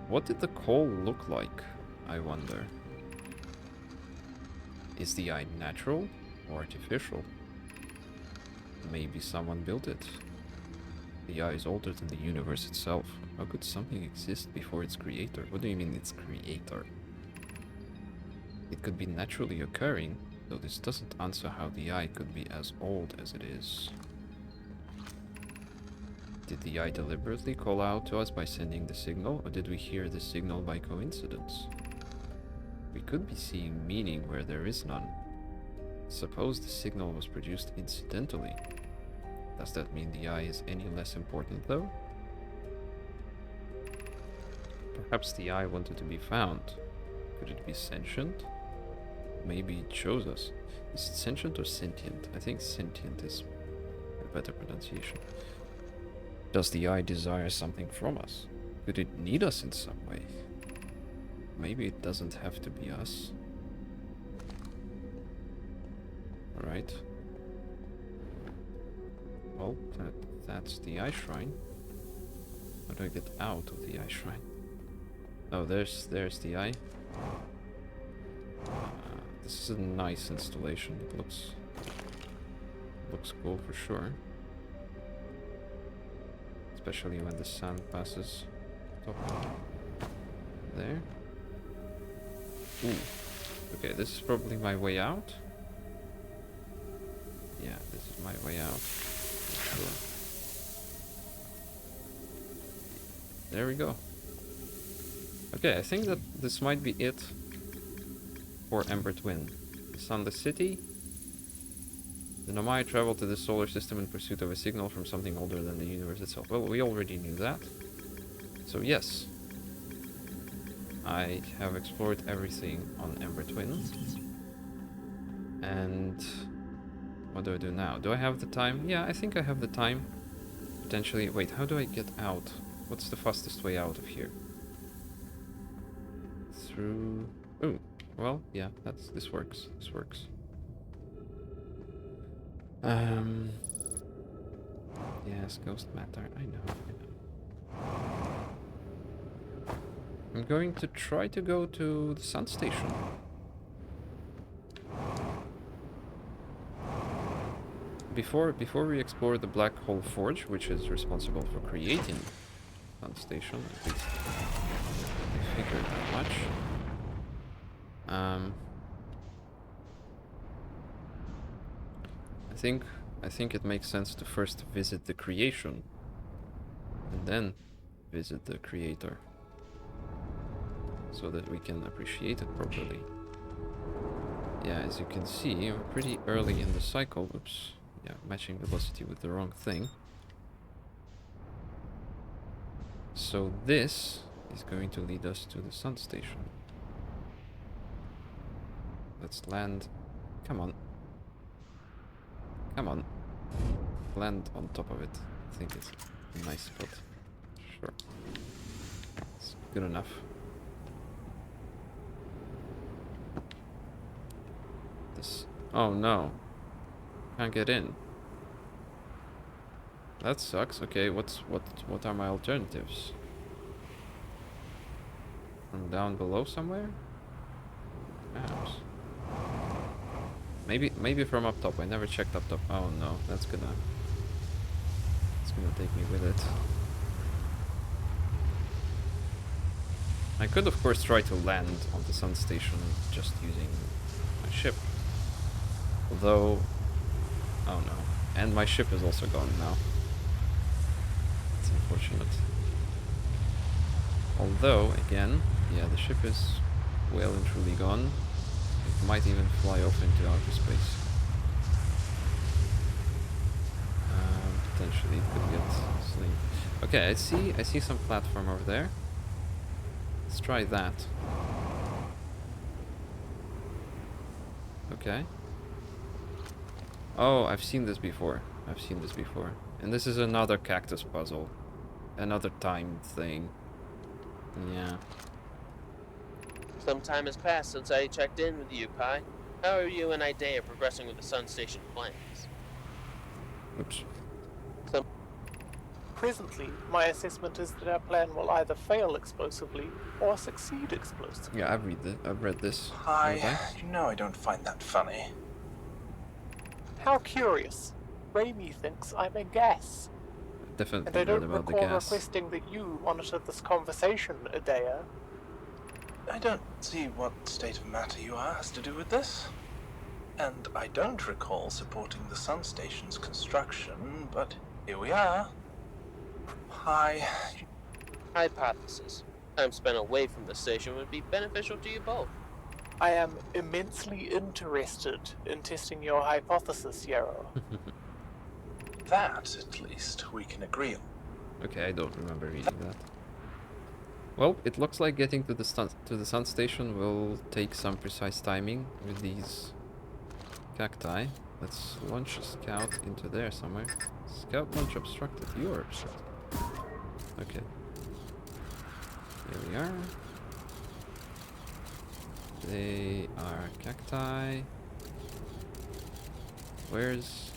What did the call look like, I wonder? Is the eye natural or artificial? Maybe someone built it. The eye is older than the universe itself. How could something exist before its creator? What do you mean its creator? It could be naturally occurring, though this doesn't answer how the eye could be as old as it is. Did the eye deliberately call out to us by sending the signal, or did we hear the signal by coincidence? We could be seeing meaning where there is none. Suppose the signal was produced incidentally. Does that mean the eye is any less important, though? Perhaps the eye wanted to be found. Could it be sentient? Maybe it chose us. Is it sentient or sentient? I think sentient is a better pronunciation. Does the eye desire something from us? Could it need us in some way? Maybe it doesn't have to be us. Alright. Well, that's the eye shrine. How do I get out of the eye shrine? Oh, there's the eye. This is a nice installation. It looks cool for sure. Especially when the sun passes top there. Ooh. Okay, this is probably my way out. Yeah, this is my way out. For sure. There we go. Okay, I think that this might be it for Ember Twin. The Sunless City. The Nomai traveled to the solar system in pursuit of a signal from something older than the universe itself. Well, we already knew that. So yes, I have explored everything on Ember Twin. And what do I do now? Do I have the time? Yeah, I think I have the time. Potentially. Wait, how do I get out? What's the fastest way out of here? Through... Oh, well, yeah, this works. This works. Yes, ghost matter. I know. I'm going to try to go to the sun station. Before we explore the Black Hole Forge, which is responsible for creating sun station, at least I figured that much. I think it makes sense to first visit the creation and then visit the creator so that we can appreciate it properly. Yeah, as you can see, we're pretty early in the cycle. Oops. Yeah, matching velocity with the wrong thing. So this is going to lead us to the sun station. Let's land. Come on. Come on. Land on top of it. I think it's a nice spot. Sure. It's good enough. This. Oh no. Can't get in. That sucks. Okay, what are my alternatives? From down below somewhere? Perhaps. Maybe from up top. I never checked up top. Oh no, it's gonna take me with it. I could of course try to land on the sun station just using my ship. Although, oh no. And my ship is also gone now. It's unfortunate. Although, again, yeah, the ship is well and truly gone. It might even fly off into outer space. Potentially it could get slinked. Okay, I see some platform over there. Let's try that. Okay. Oh, I've seen this before. I've seen this before. And this is another cactus puzzle. Another time thing. Yeah. Some time has passed since I checked in with you, Pi. How are you and Idea progressing with the Sun Station plans? Oops. Presently, my assessment is that our plan will either fail explosively or succeed explosively. Yeah, I've read this. You know I don't find that funny. How curious. Raimi thinks I'm a gas. Definitely And I read don't about the recall gas. requesting that you monitor this conversation, Idea. I don't see what state of matter you are has to do with this. And I don't recall supporting the Sun Station's construction, but here we are. Hi. Hypothesis. Time spent away from the station would be beneficial to you both. I am immensely interested in testing your hypothesis, Yarrow. That, at least, we can agree on. Okay, I don't remember reading that. Well, it looks like getting to the sun station will take some precise timing with these cacti. Let's launch a scout into there somewhere. Scout launch obstructed. You are obstructed. Okay. Here we are. They are cacti. Is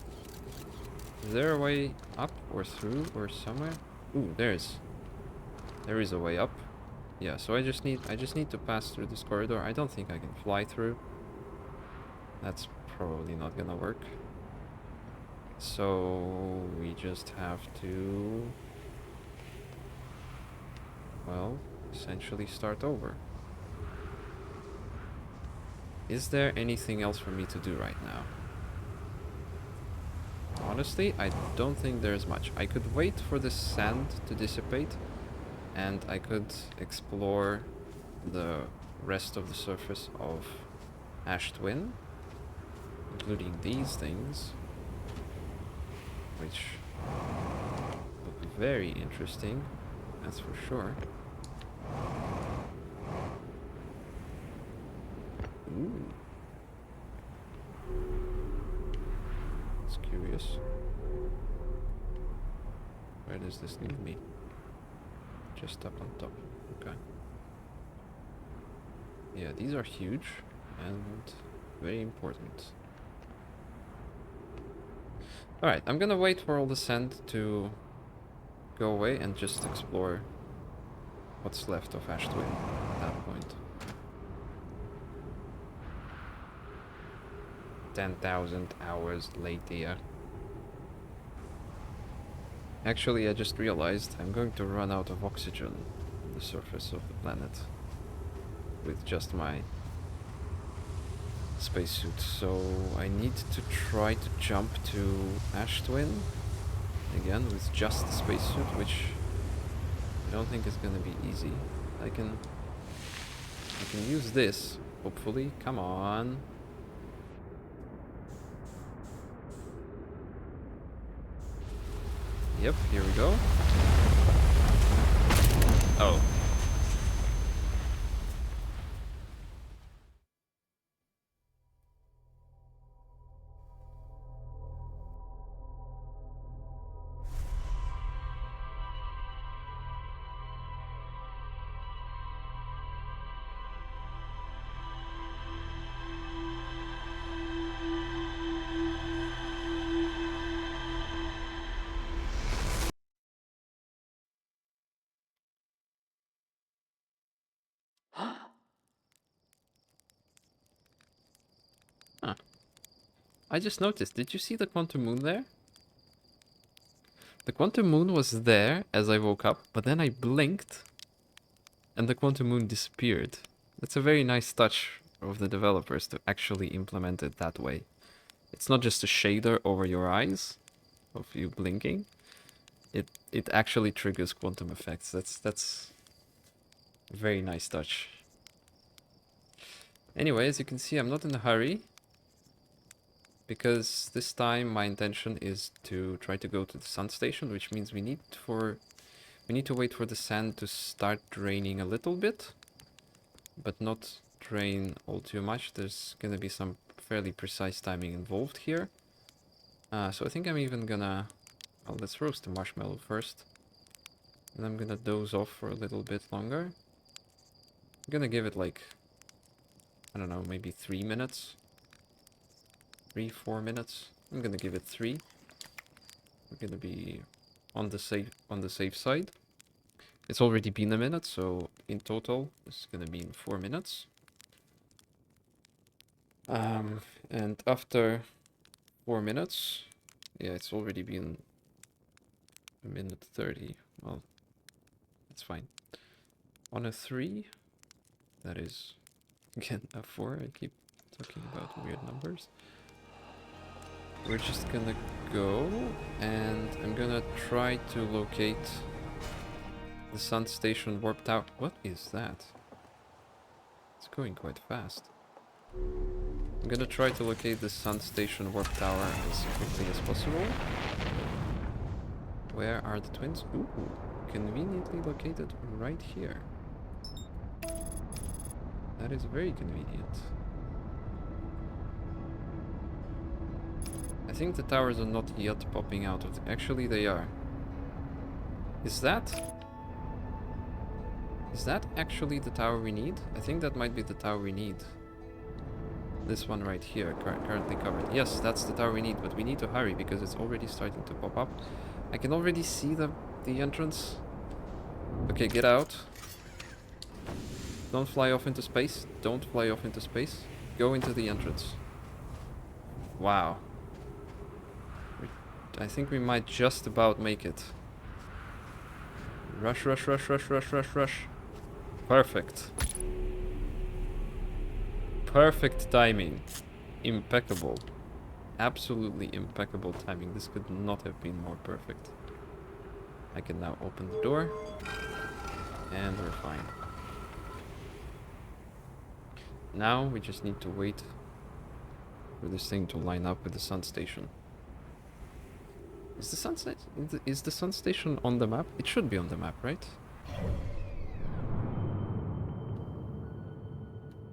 there a way up or through or somewhere? Ooh, there is a way up. Yeah, so I just need to pass through this corridor. I don't think I can fly through. That's probably not gonna work. So we just have to, well, essentially start over. Is there anything else for me to do right now? Honestly, I don't think there's much. I could wait for the sand to dissipate, and I could explore the rest of the surface of Ash Twin, including these things, which look very interesting, that's for sure. Ooh. It's curious. Where does this lead me? Just up on top. Okay. Yeah, these are huge and very important. Alright, I'm gonna wait for all the sand to go away and just explore what's left of Ash Twin at that point. 10,000 hours later. Actually, I just realized I'm going to run out of oxygen on the surface of the planet with just my spacesuit, so I need to try to jump to Ash Twin again with just the spacesuit, which I don't think is gonna be easy. I can use this, hopefully. Come on. Yep, here we go. Oh. Huh. I just noticed, did you see the quantum moon there? The quantum moon was there as I woke up, but then I blinked and the quantum moon disappeared. That's a very nice touch of the developers to actually implement it that way. It's not just a shader over your eyes of you blinking. It actually triggers quantum effects. That's a very nice touch. Anyway, as you can see, I'm not in a hurry, because this time my intention is to try to go to the sun station, which means we need to wait for the sand to start draining a little bit, but not drain all too much. There's gonna be some fairly precise timing involved here. So I think I'm even gonna... Well, let's roast the marshmallow first. And I'm gonna doze off for a little bit longer. I'm gonna give it like, I don't know, maybe 3 minutes. 3-4 minutes. I'm gonna give it 3. We're gonna be on the safe side. It's already been a minute, so in total it's gonna be in 4 minutes. And after 4 minutes, yeah, it's already been a minute 30. Well, it's fine. On a 3, that is again a 4. I keep talking about weird numbers. We're just gonna go, and I'm gonna try to locate the Sun Station warp tower. What is that? It's going quite fast. I'm gonna try to locate the Sun Station warp tower as quickly as possible. Where are the twins? Ooh, conveniently located right here. That is very convenient. I think the towers are not yet popping out of the... Actually, they are. Is that actually the tower we need? I think that might be the tower we need. This one right here, currently covered. Yes, that's the tower we need, but we need to hurry because it's already starting to pop up. I can already see the entrance. Okay, get out. Don't fly off into space. Don't fly off into space. Go into the entrance. Wow. I think we might just about make it. Rush, rush, rush, rush, rush, rush, rush. Perfect. Perfect timing. Impeccable. Absolutely impeccable timing. This could not have been more perfect. I can now open the door. And we're fine. Now we just need to wait for this thing to line up with the Sun Station. Is the Sun Station on the map? It should be on the map, right?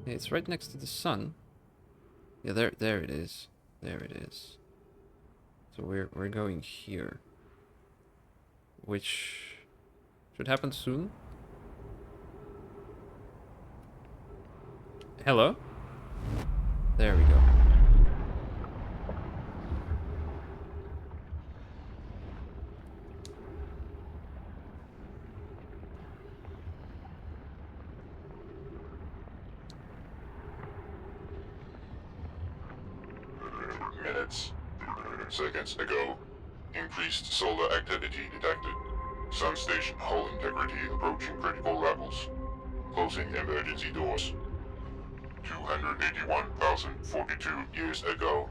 Yeah, it's right next to the sun. Yeah, there it is. There it is. So we're going here, which should happen soon. Hello? There we go. Minutes. Seconds ago. Increased solar activity detected. Sun station hull integrity approaching critical levels. Closing emergency doors. 281,042 years ago.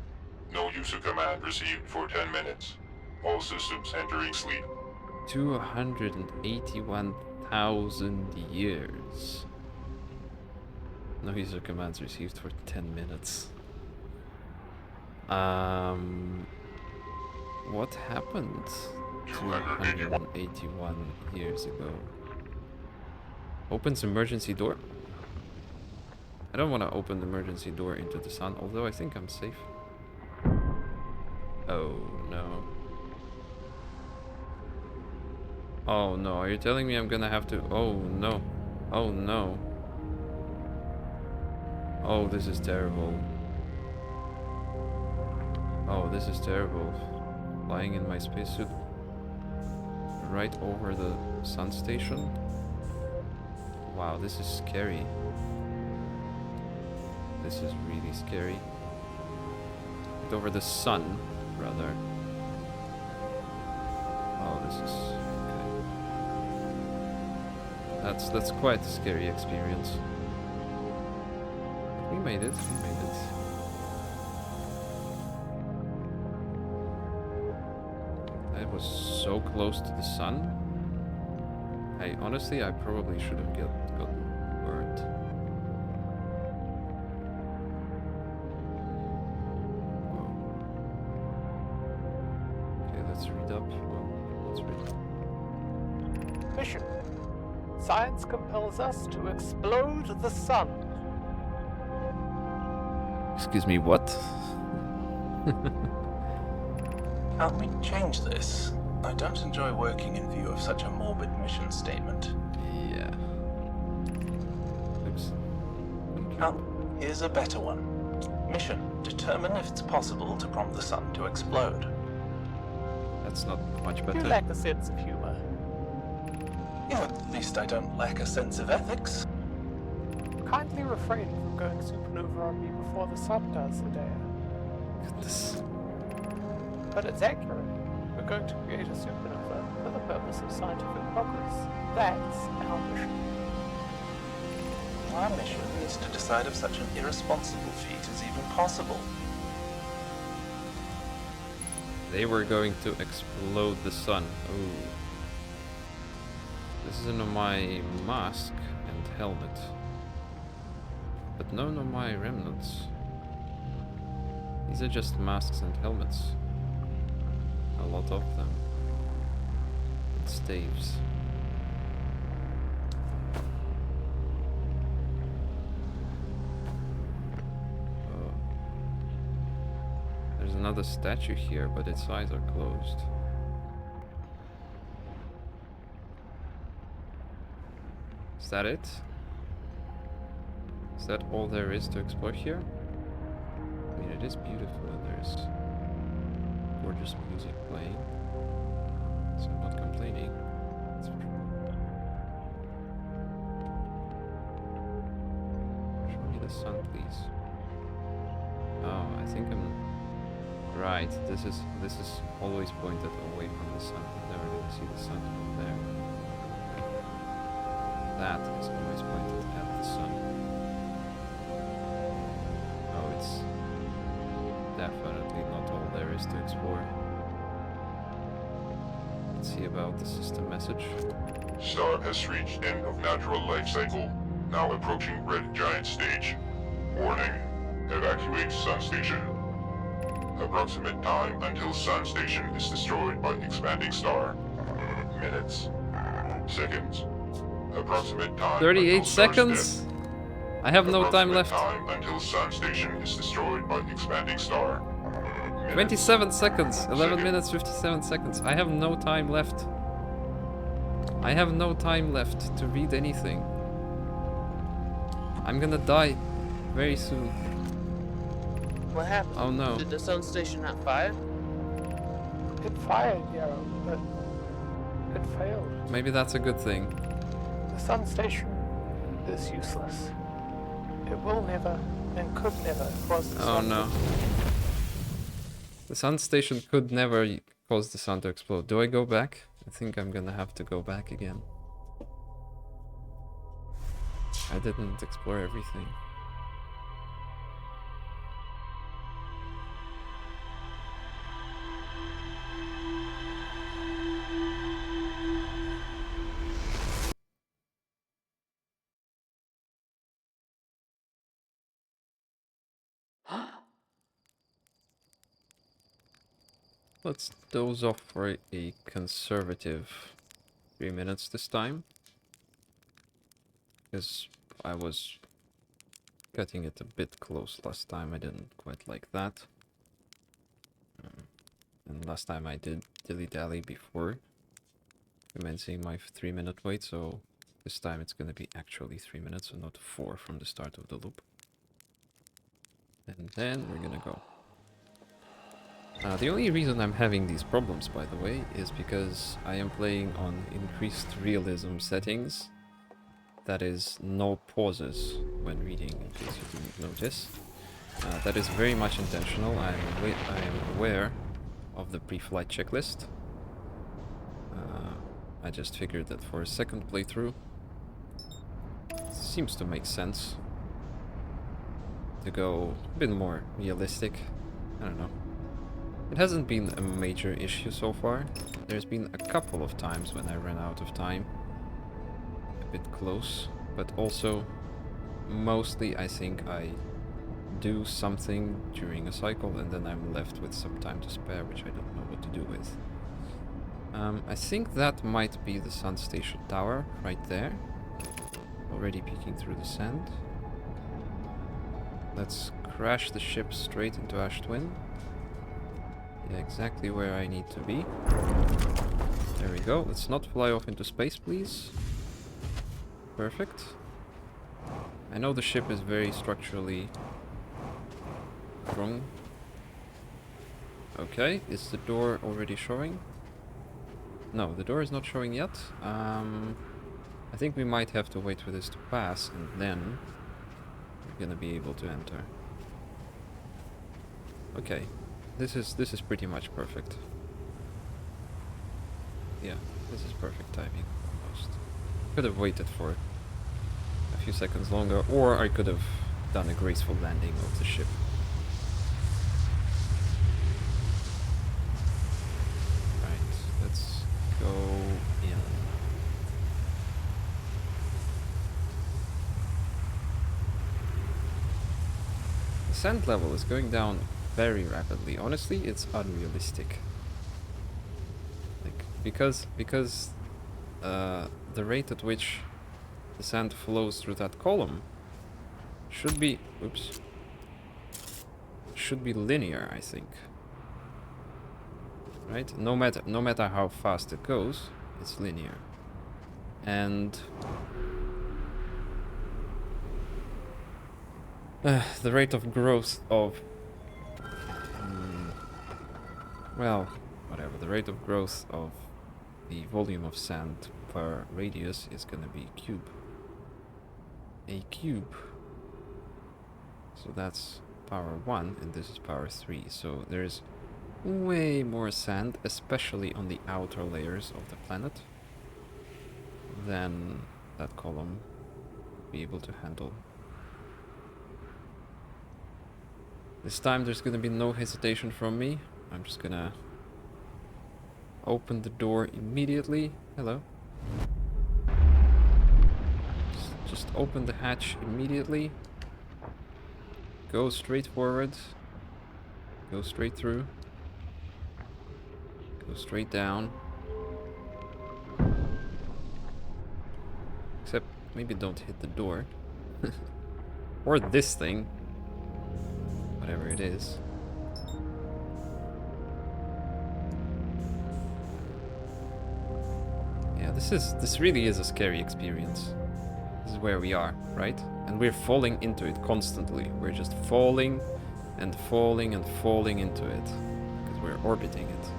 No user command received for 10 minutes. All systems entering sleep. 281,000 years. No user commands received for 10 minutes. What happened 281 years ago? Opens emergency door? I don't want to open the emergency door into the sun, although I think I'm safe. Oh no. Oh no, are you telling me I'm gonna have to... Oh no. Oh no. Oh, this is terrible. Oh, this is terrible. Flying in my spacesuit right over the sun station. Wow, this is scary. This is really scary. Right over the sun, rather. Oh, this is... okay. That's quite a scary experience. But we made it, we made it. I was so close to the sun. I honestly, I probably should have gotten burned. Whoa. Okay, let's read up. Well, let's read up. Mission. Science compels us to explode the sun. Excuse me, what? Can't we change this? I don't enjoy working in view of such a morbid mission statement. Yeah. Oops. Here's a better one. Mission: determine if it's possible to prompt the sun to explode. That's not much You better. lack a sense of humor. Yeah, at least I don't lack a sense of ethics. Kindly refrain from going supernova on me before the sun does, Adair. Goodness. But it's accurate. We're going to create a supernova for the purpose of scientific progress. That's our mission. Our mission is to decide if such an irresponsible feat is even possible. They were going to explode the sun. Ooh. This is an my mask and helmet. But no my remnants. These are just masks and helmets. A lot of them. And staves. Oh. There's another statue here, but its eyes are closed. Is that it? Is that all there is to explore here? I mean, it is beautiful and there's gorgeous music playing, so I'm not complaining. That's for sure. Show me the sun, please. Oh, I think I'm right. This is always pointed away from the sun. I'm never gonna see the sun from there. That is always pointed at the sun. Oh, it's definitely not all there is to explore. Let's see about the system message. Star has reached end of natural life cycle, now approaching red giant stage. Warning, evacuate sun station. Approximate time until sun station is destroyed by expanding star. Minutes. Seconds. Approximate time 38 until star's seconds? death. I have no time left. Time until sun station is destroyed by expanding star. 27 seconds. 11 minutes 57 seconds. I have no time left. I have no time left to read anything. I'm gonna die very soon. What happened? Oh no. Did the sun station not fire? It fired, Yarrow, but it failed. Maybe that's a good thing. The sun station is useless. It will never and could never cause the Oh sun no. The sun station could never cause the sun to explode. Do I go back? I think I'm gonna have to go back again. I didn't explore everything. Let's doze off for a conservative 3 minutes this time. Because I was cutting it a bit close last time. I didn't quite like that. And last time I did dilly-dally before commencing my 3-minute wait, so this time it's gonna be actually 3 minutes and not 4 from the start of the loop. And then we're gonna go. The only reason I'm having these problems, by the way, is because I am playing on increased realism settings. That is, no pauses when reading, in case you didn't notice. That is very much intentional. I am aware of the pre-flight checklist. I just figured that for a second playthrough, it seems to make sense to go a bit more realistic. I don't know. It hasn't been a major issue so far. There's been a couple of times when I ran out of time. A bit close, but also mostly I think I do something during a cycle and then I'm left with some time to spare, which I don't know what to do with. I think that might be the Sun Station tower right there. Already peeking through the sand. Let's crash the ship straight into Ash Twin. Yeah, exactly where I need to be. There we go. Let's not fly off into space, please. Perfect. I know the ship is very structurally wrong. Okay, is the door already showing? No, the door is not showing yet. I think we might have to wait for this to pass, and then we're gonna be able to enter. Okay, this is pretty much perfect. Yeah, this is perfect timing, almost. Could have waited for a few seconds longer, or I could have done a graceful landing of the ship. Right, let's go in. The sand level is going down very rapidly. Honestly, it's unrealistic. Like, because the rate at which the sand flows through that column should be, oops, should be linear, I think. Right? No matter how fast it goes, it's linear. And the rate of growth of well, whatever, the rate of growth of the volume of sand per radius is gonna be cube. A cube. So that's power 1 and this is power 3. So there's way more sand, especially on the outer layers of the planet, than that column will be able to handle. This time there's gonna be no hesitation from me. I'm just gonna open the door immediately. Hello. Just open the hatch immediately. Go straight forward. Go straight through. Go straight down. Except maybe don't hit the door. Or this thing. Whatever it is. Yeah, this really is a scary experience. This is where we are, right? And we're falling into it constantly. We're just falling and falling and falling into it. Because we're orbiting it.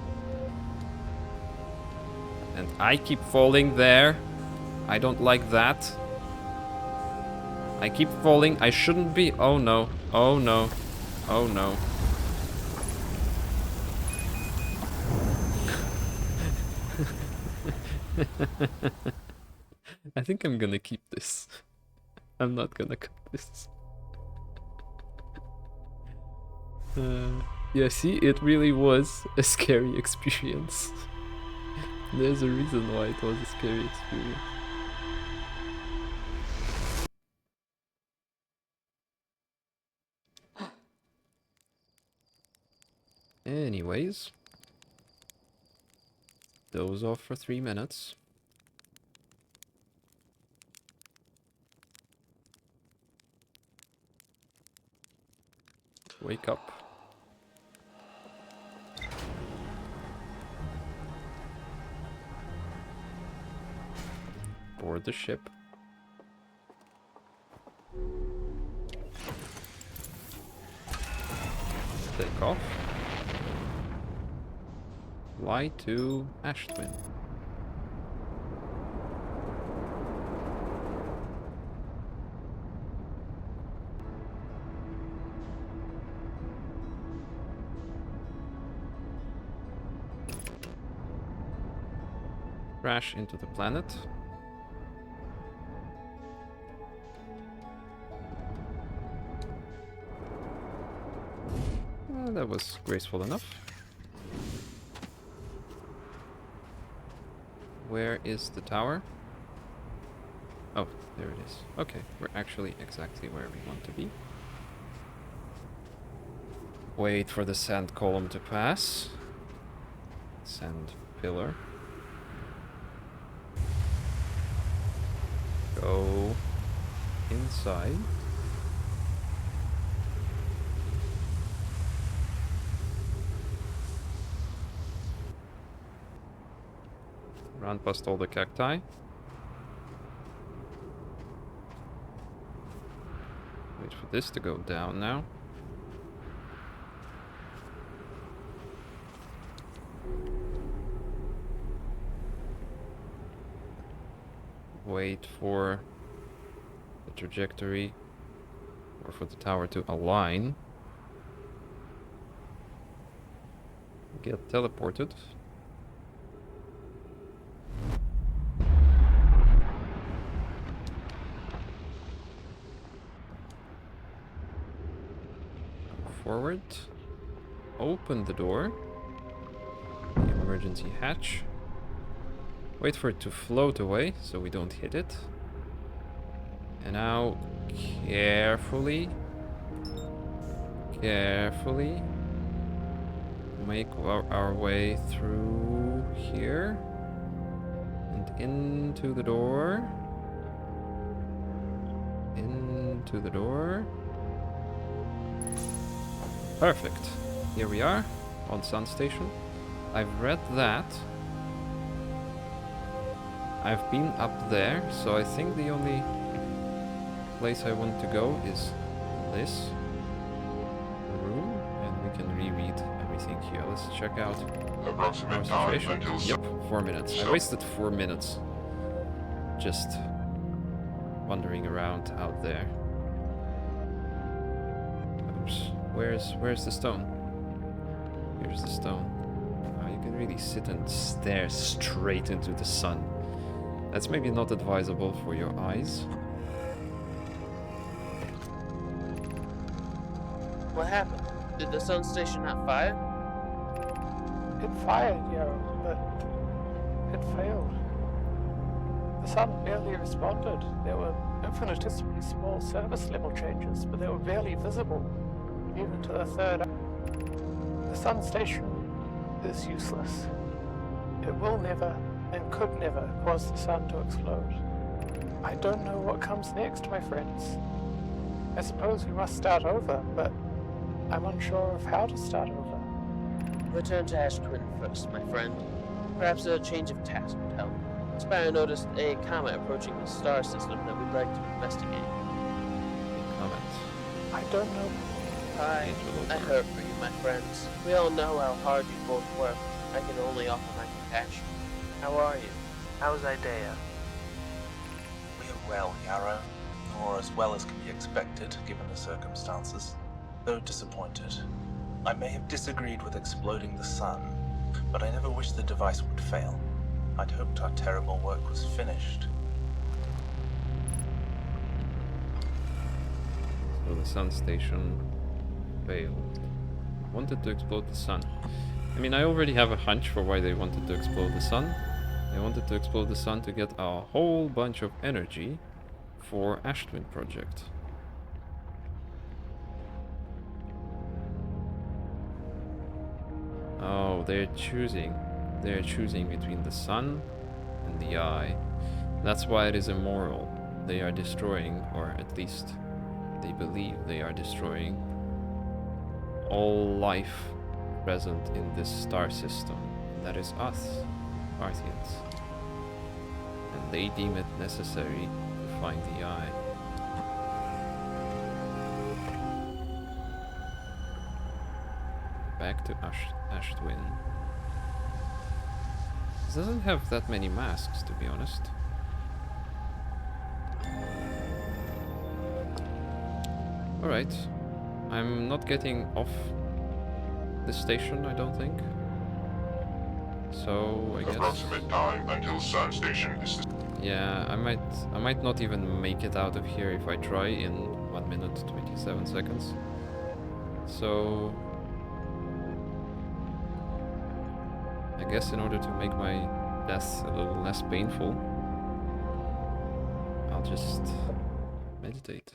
And I keep falling there. I don't like that. I keep falling. I shouldn't be. Oh no. Oh no. Oh no. I think I'm gonna keep this. I'm not gonna cut this. Yeah, see, it really was a scary experience. There's a reason why it was a scary experience. Anyways, doze off for 3 minutes. Wake up. Board the ship. Take off. Fly to Ash Twin. Crash into the planet. That was graceful enough. Where is the tower? Oh, there it is. Okay, we're actually exactly where we want to be. Wait for the sand column to pass. Sand pillar. inside. Run past all the cacti. Wait for this to go down now. Wait for the trajectory or for the tower to align. Get teleported. Forward. Open the door. The emergency hatch. Wait for it to float away so we don't hit it. And now carefully make our way through here and into the door. Into the door. Perfect. Here we are on Sun Station. I've read that. I've been up there, so I think the only place I want to go is this room, and we can reread everything here. Let's check out our situation. Yep, 4 minutes. I wasted 4 minutes just wandering around out there. Oops. Where's the stone? Here's the stone. Oh, you can really sit and stare straight into the sun. That's maybe not advisable for your eyes. What happened? Did the sun station not fire? It fired, but it failed. The sun barely responded. There were infinitesimally small service level changes, but they were barely visible, even to the third. The sun station is useless. It will never and could never cause the sun to explode. I don't know what comes next, my friends. I suppose we must start over, but I'm unsure of how to start over. Return to Ash Twin first, my friend. Perhaps a change of task would help. Spire noticed a comet approaching the star system that we'd like to investigate. A comet? I don't know. I hurt for you, my friends. We all know how hard you both work. I can only offer my compassion. How are you? How's Idea? We are well, Yarrow. Or as well as can be expected, given the circumstances. Though disappointed. I may have disagreed with exploding the sun, but I never wished the device would fail. I'd hoped our terrible work was finished. So the sun station failed. Wanted to explode the sun. I mean, I already have a hunch for why they wanted to explode the sun. They wanted to explode the sun to get a whole bunch of energy for Ash Twin project. Oh, they're choosing between the sun and the eye. That's why it is immoral. They are destroying, or at least they believe they are destroying, all life present in this star system. That is us, Parthians. And they deem it necessary to find the eye. Back to Ash Twin. This doesn't have that many masks, to be honest. Alright. I'm not getting off this station, I don't think. So, I guess... Approximate time until Sun Station is... Yeah, I might not even make it out of here if I try in 1 minute 27 seconds. So... I guess in order to make my death a little less painful, I'll just meditate.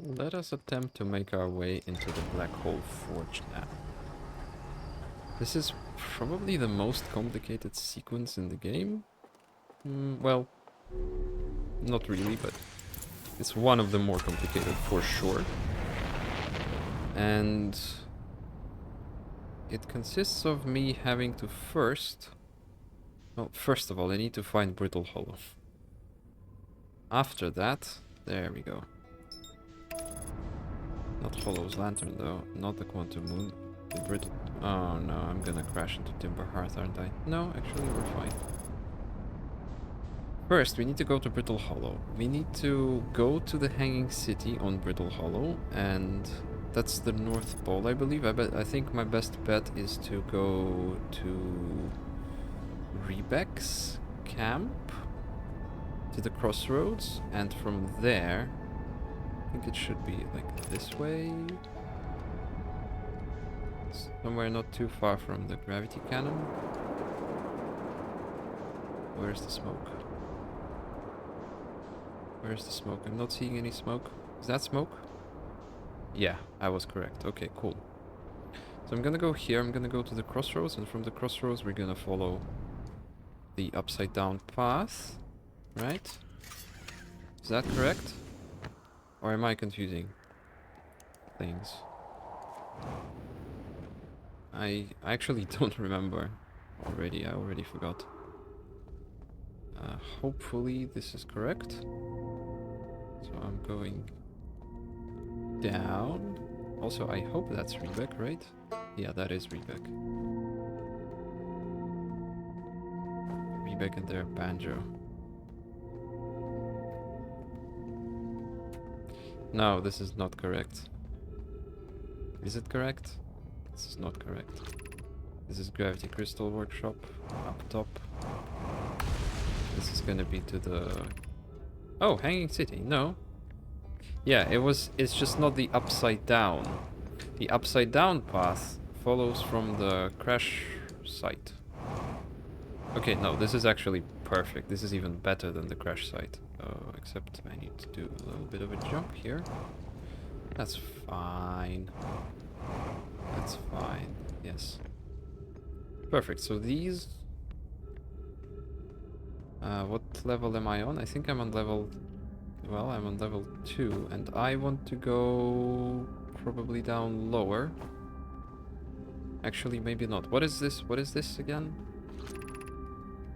Let us attempt to make our way into the Black Hole Forge now. This is probably the most complicated sequence in the game. Well, not really, but it's one of the more complicated for sure. And it consists of me having to first... Well, first of all, I need to find Brittle Hollow. After that... There we go. Not Hollow's Lantern though, not the Quantum Moon. The Brittle... Oh no, I'm gonna crash into Timber Hearth, aren't I? No, actually we're fine. First, we need to go to Brittle Hollow. We need to go to the Hanging City on Brittle Hollow, and that's the North Pole, I believe. I think my best bet is to go to Rebek's camp, to the crossroads, and from there, I think it should be like this way. Somewhere not too far from the gravity cannon. Where's the smoke? Where's the smoke? I'm not seeing any smoke. Is that smoke? Yeah, I was correct. Okay, cool. So I'm gonna go here, I'm gonna go to the crossroads, and from the crossroads we're gonna follow the upside down path, right? Is that correct? Or am I confusing things? I actually don't remember already, I already forgot. Hopefully this is correct. So I'm going down. Also, I hope that's Rebek, right? Yeah, that is Rebek. Rebek and their banjo. No, this is not correct. Is it correct? This is not correct. This is Gravity Crystal Workshop up top. This is gonna be to the... Oh, Hanging City, no. Yeah, it's just not the upside down. The upside down path follows from the crash site. Okay, no, this is actually perfect. This is even better than the crash site. Oh, except I need to do a little bit of a jump here. That's fine. That's fine, yes. Perfect, so these... what level am I on? I think I'm on level... Well, I'm on level 2, and I want to go probably down lower. Actually, maybe not. What is this? What is this again?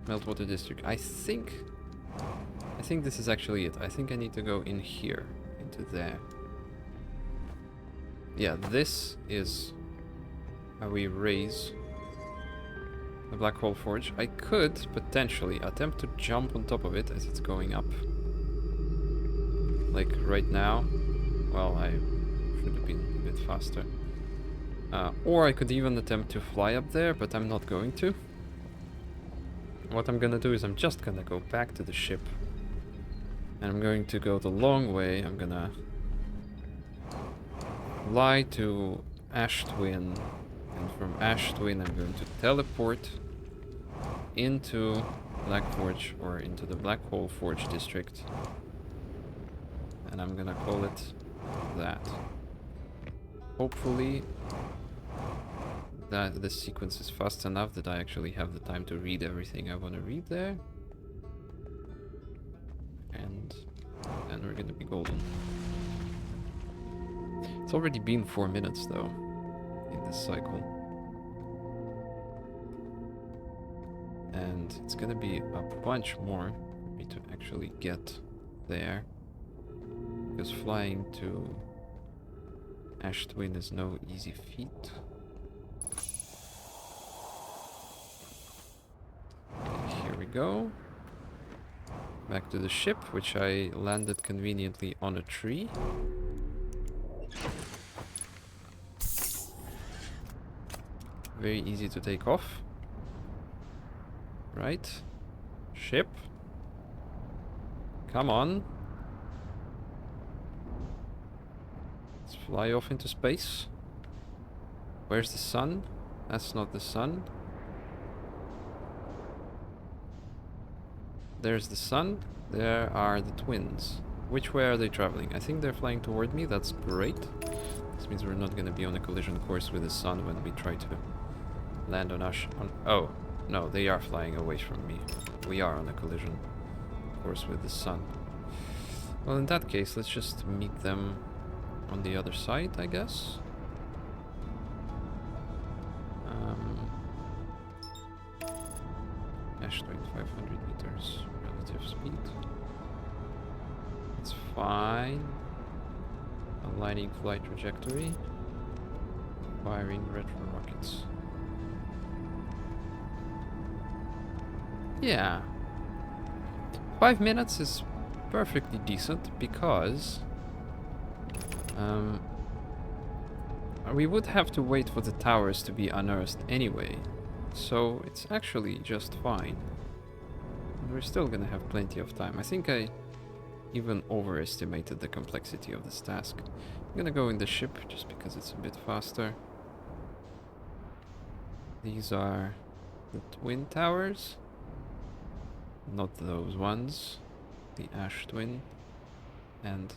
Meltwater District. I think this is actually it. I think I need to go in here, into there. Yeah, this is how we raise the Black Hole Forge. I could potentially attempt to jump on top of it as it's going up. Like right now. Well, I should have been a bit faster. Or I could even attempt to fly up there, but I'm not going to. What I'm gonna do is I'm just gonna go back to the ship. And I'm going to go the long way. I'm gonna fly to Ash Twin. And from Ash Twin I'm going to teleport into Black Forge, or into the Black Hole Forge district. And I'm gonna call it that. Hopefully that this sequence is fast enough that I actually have the time to read everything I want to read there. And then we're gonna be golden. It's already been 4 minutes though, in this cycle. And it's gonna be a bunch more for me to actually get there. Because flying to Ash Twin is no easy feat. Okay, here we go. Back to the ship, which I landed conveniently on a tree. Very easy to take off. Right. Ship. Come on. Let's fly off into space. Where's the sun? That's not the sun. There's the sun. There are the twins. which way are they traveling? I think they're flying toward me. That's great. This means we're not going to be on a collision course with the sun when we try to land on Ash. Oh, no, they are flying away from me. We are on a collision course with the sun. Well, in that case, let's just meet them on the other side, I guess. Ash twin 500 meters relative speed. It's fine. Aligning flight trajectory. Firing retro rockets. Yeah. 5 minutes is perfectly decent because we would have to wait for the towers to be unearthed anyway, so it's actually just fine. And we're still gonna have plenty of time. I think I even overestimated the complexity of this task. I'm gonna go in the ship just because it's a bit faster. These are the twin towers. Not those ones. The Ash twin and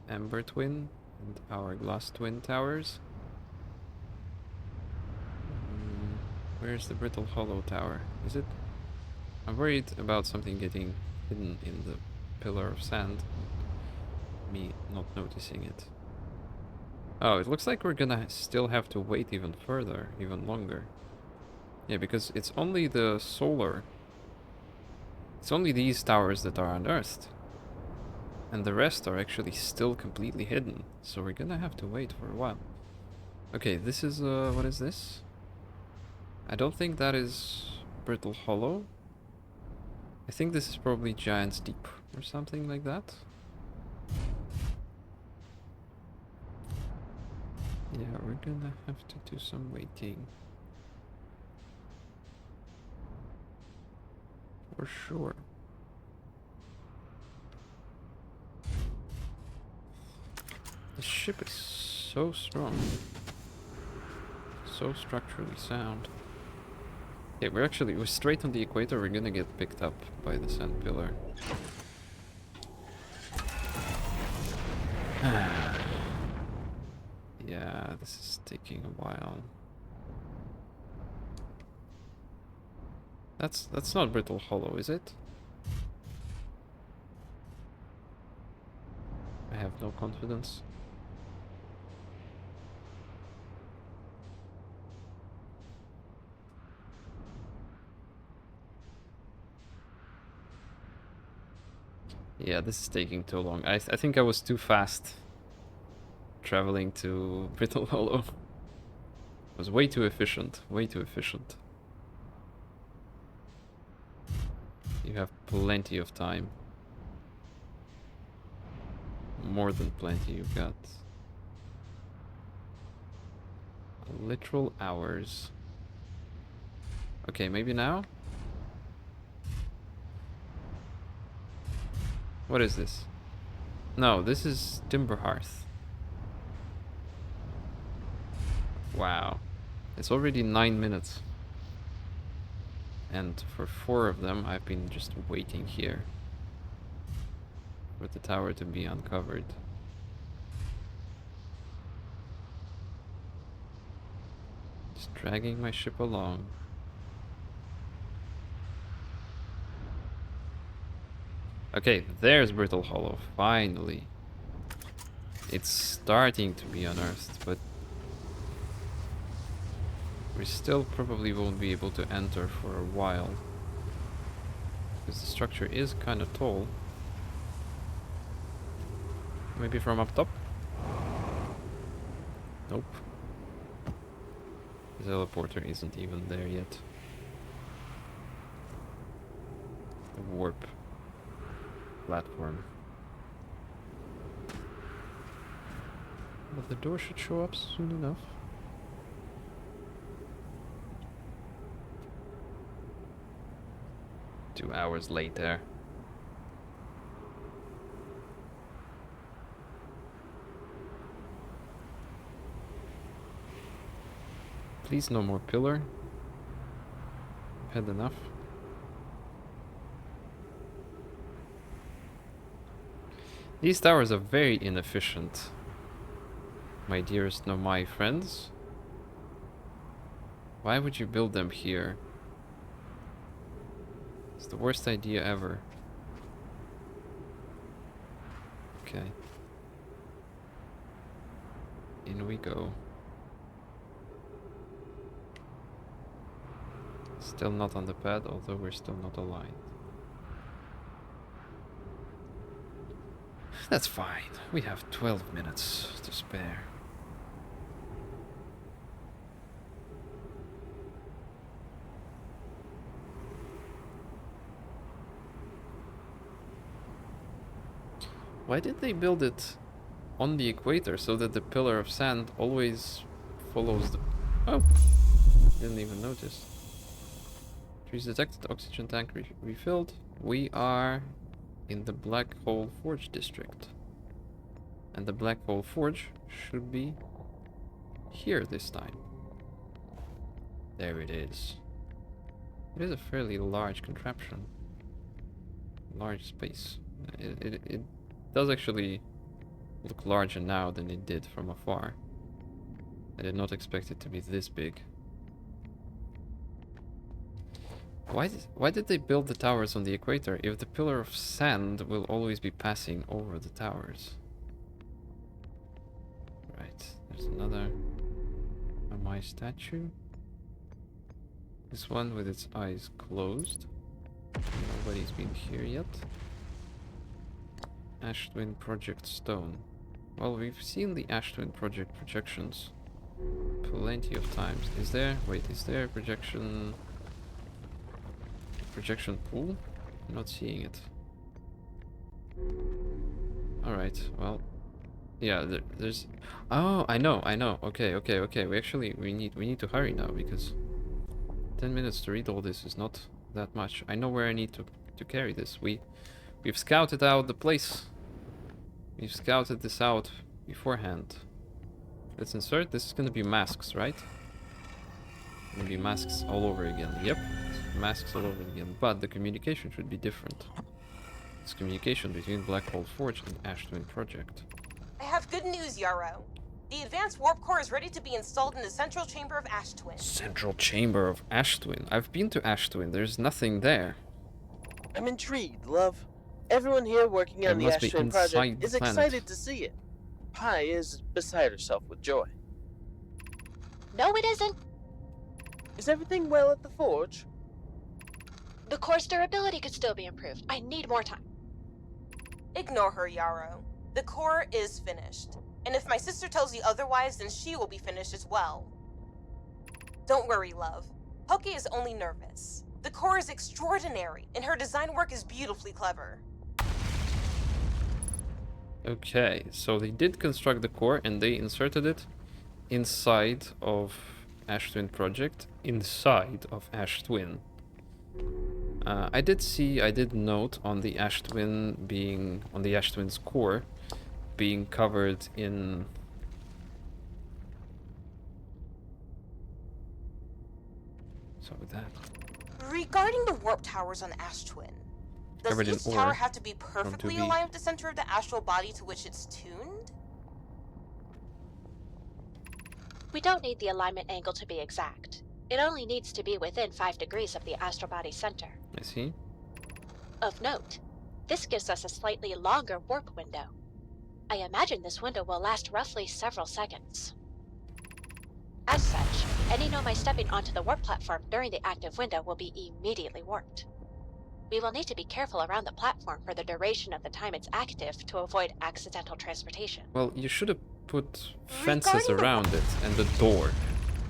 Ember twin and Hourglass twin towers. Where's the Brittle Hollow tower? Is it? I'm worried about something getting hidden in the pillar of sand. Me not noticing it. Oh, it looks like we're gonna still have to wait even further, even longer. Yeah, because it's only the solar. It's only these towers that are unearthed. And the rest are actually still completely hidden. So we're gonna have to wait for a while. Okay, this is, what is this? I don't think that is Brittle Hollow. I think this is probably Giant's Deep or something like that. Yeah, we're gonna have to do some waiting. For sure. The ship is so strong. So structurally sound. Okay, we're straight on the equator. We're gonna get picked up by the sand pillar. Yeah, this is taking a while. That's not Brittle Hollow, is it? I have no confidence. Yeah, this is taking too long. I think I was too fast traveling to Brittle Hollow. It was way too efficient, way too efficient. You have plenty of time. More than plenty you've got. Literal hours. Okay, maybe now? What is this? No, this is Timber Hearth. Wow. It's already 9 minutes. And for 4 of them, I've been just waiting here for the tower to be uncovered. Just dragging my ship along. Okay, there's Brittle Hollow, finally. It's starting to be unearthed, but we still probably won't be able to enter for a while. Because the structure is kind of tall. Maybe from up top? Nope. The teleporter isn't even there yet. The warp platform. But the door should show up soon enough. Two hours later. Please no more pillar. I've had enough. These towers are very inefficient, my dearest Nomai friends. Why would you build them here? It's the worst idea ever. Okay. In we go. Still not on the pad, although we're still not aligned. That's fine. We have 12 minutes to spare. Why did they build it on the equator so that the pillar of sand always follows the... Oh! Didn't even notice. Trees detected, oxygen tank refilled. We are in the Black Hole Forge district. And the Black Hole Forge should be here this time. There it is. It is a fairly large contraption. Large space. It does actually look larger now than it did from afar. I did not expect it to be this big. Why did they build the towers on the equator if the pillar of sand will always be passing over the towers? Right, there's another Amai statue. This one with its eyes closed. Nobody's been here yet. Ash Twin Project Stone. Well, we've seen the Ash Twin Project projections plenty of times. Is there a projection pool? I'm not seeing it. Alright, well. Yeah, there's... Oh, I know. Okay. We need to hurry now because 10 minutes to read all this is not that much. I know where I need to carry this. We've scouted out the place. We've scouted this out beforehand. Let's insert. This is gonna be masks, right? Gonna be masks all over again. Yep, masks all over again. But the communication should be different. It's communication between Black Hole Forge and Ash Twin Project. I have good news, Yarrow. The advanced warp core is ready to be installed in the central chamber of Ash Twin. Central chamber of Ash Twin. I've been to Ash Twin. There's nothing there. I'm intrigued, love. Everyone here working on the Ash Twin project is excited to see it. Pi is beside herself with joy. No, it isn't. Is everything well at the forge? The core's durability could still be improved. I need more time. Ignore her, Yarrow. The core is finished. And if my sister tells you otherwise, then she will be finished as well. Don't worry, love. Poke is only nervous. The core is extraordinary, and her design work is beautifully clever. Okay, so they did construct the core and they inserted it inside of Ash Twin Project, inside of Ash Twin. I did note on the Ash Twin's core being covered in that. Regarding the warp towers on Ash Twin, does each tower have to be perfectly aligned with the center of the astral body to which it's tuned? We don't need the alignment angle to be exact. It only needs to be within 5 degrees of the astral body center. I see. Of note, this gives us a slightly longer warp window. I imagine this window will last roughly several seconds. As such, any Nomai stepping onto the warp platform during the active window will be immediately warped. We will need to be careful around the platform for the duration of the time it's active to avoid accidental transportation. Well, you should have put fences around it and the door.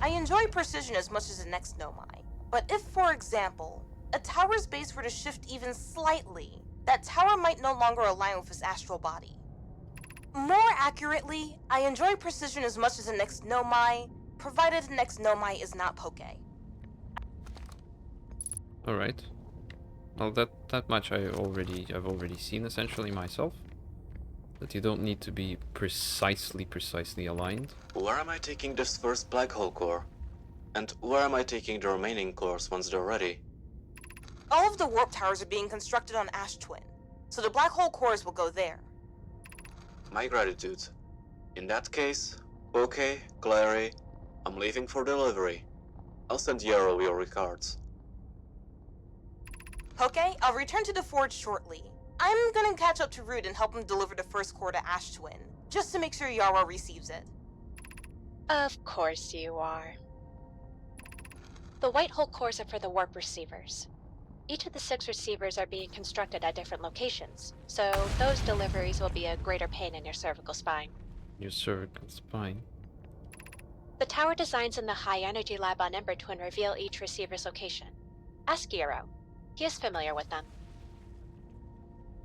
I enjoy precision as much as the next Nomai, but if, for example, a tower's base were to shift even slightly, that tower might no longer align with its astral body. More accurately, I enjoy precision as much as the next Nomai, provided the next Nomai is not Poke. Alright. Well, that much I've already seen essentially myself. That you don't need to be precisely aligned. Where am I taking this first black hole core? And where am I taking the remaining cores once they're ready? All of the warp towers are being constructed on Ash Twin, so the black hole cores will go there. my gratitude. In that case, okay, Clary, I'm leaving for delivery. I'll send Yarrow your regards. Okay, I'll return to the forge shortly. I'm gonna catch up to Rude and help him deliver the first core to Ash Twin, just to make sure Yarrow receives it. Of course you are. The white hole cores are for the warp receivers. Each of the 6 receivers are being constructed at different locations, so those deliveries will be a greater pain in your cervical spine. Your cervical spine. The tower designs in the high energy lab on Ember Twin reveal each receiver's location. Ask Yarrow. He is familiar with them.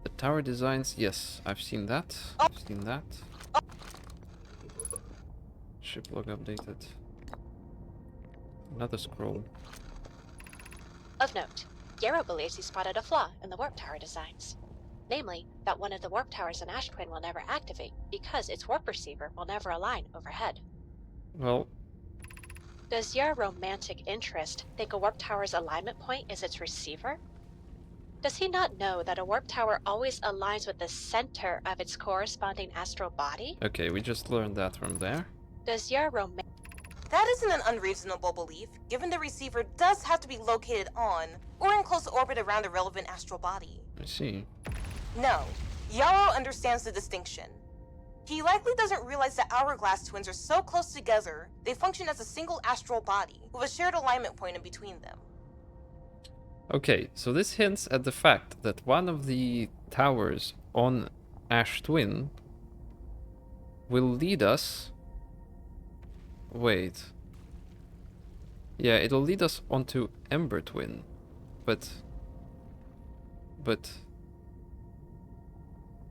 The tower designs, yes, I've seen that. I've seen that. Ship log updated. Another scroll. Of note, Yarrow believes he spotted a flaw in the warp tower designs. Namely, that one of the warp towers in Ash Twin will never activate because its warp receiver will never align overhead. Well, does your romantic interest think a warp tower's alignment point is its receiver? Does he not know that a warp tower always aligns with the center of its corresponding astral body? okay, we just learned that from there. Does your That isn't an unreasonable belief, given the receiver does have to be located on, or in close orbit around a relevant astral body. I see. No, Yarrow understands the distinction. He likely doesn't realize that Hourglass twins are so close together, they function as a single astral body, with a shared alignment point in between them. Okay, so this hints at the fact that one of the towers on Ash Twin will lead us... Wait. Yeah, it'll lead us onto Ember Twin. But...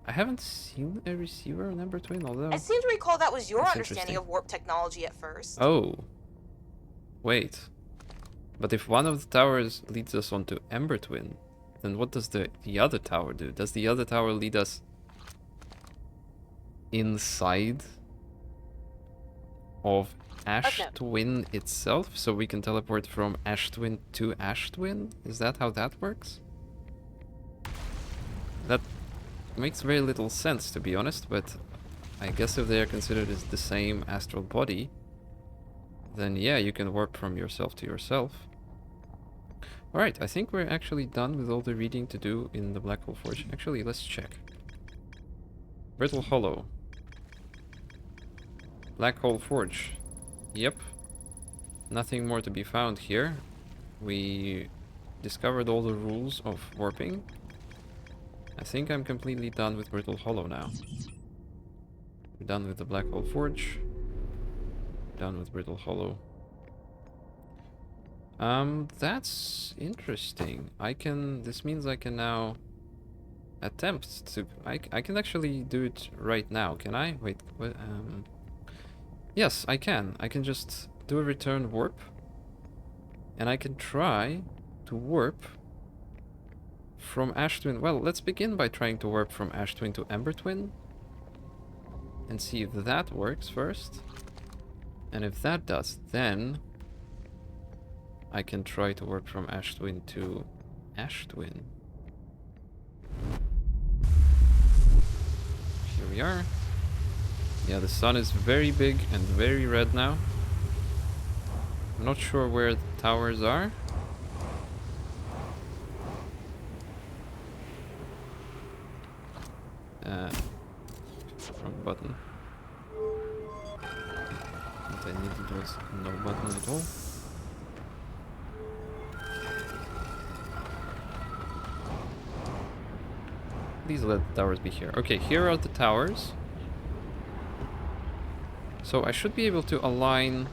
I haven't seen a receiver on Ember Twin, although... I seem to recall that was your That's understanding interesting. of warp technology at first. Oh. Wait. But if one of the towers leads us onto Ember Twin, then what does the other tower do? Does the other tower lead us inside of Ash Twin itself, so we can teleport from Ash Twin to Ash Twin? Is that how that works? That makes very little sense, to be honest, but I guess if they are considered as the same astral body, then yeah, you can warp from yourself to yourself. Alright, I think we're actually done with all the reading to do in the Black Hole Forge. Actually, let's check. Brittle Hollow. Black Hole Forge. Yep. Nothing more to be found here. We discovered all the rules of warping. I think I'm completely done with Brittle Hollow now. We're done with the Black Hole Forge. Done with Brittle Hollow. That's interesting. This means I can now attempt to... I can actually do it right now, can I? Wait, what, yes, I can. I can just do a return warp. And I can try to warp from Ash Twin. Well, let's begin by trying to warp from Ash Twin to Ember Twin. And see if that works first. And if that does, then I can try to warp from Ash Twin to Ash Twin. Here we are. Yeah, the sun is very big and very red now. I'm not sure where the towers are. Wrong button. What I needed was no button at all. Please let the towers be here. Okay, here are the towers. So I should be able to align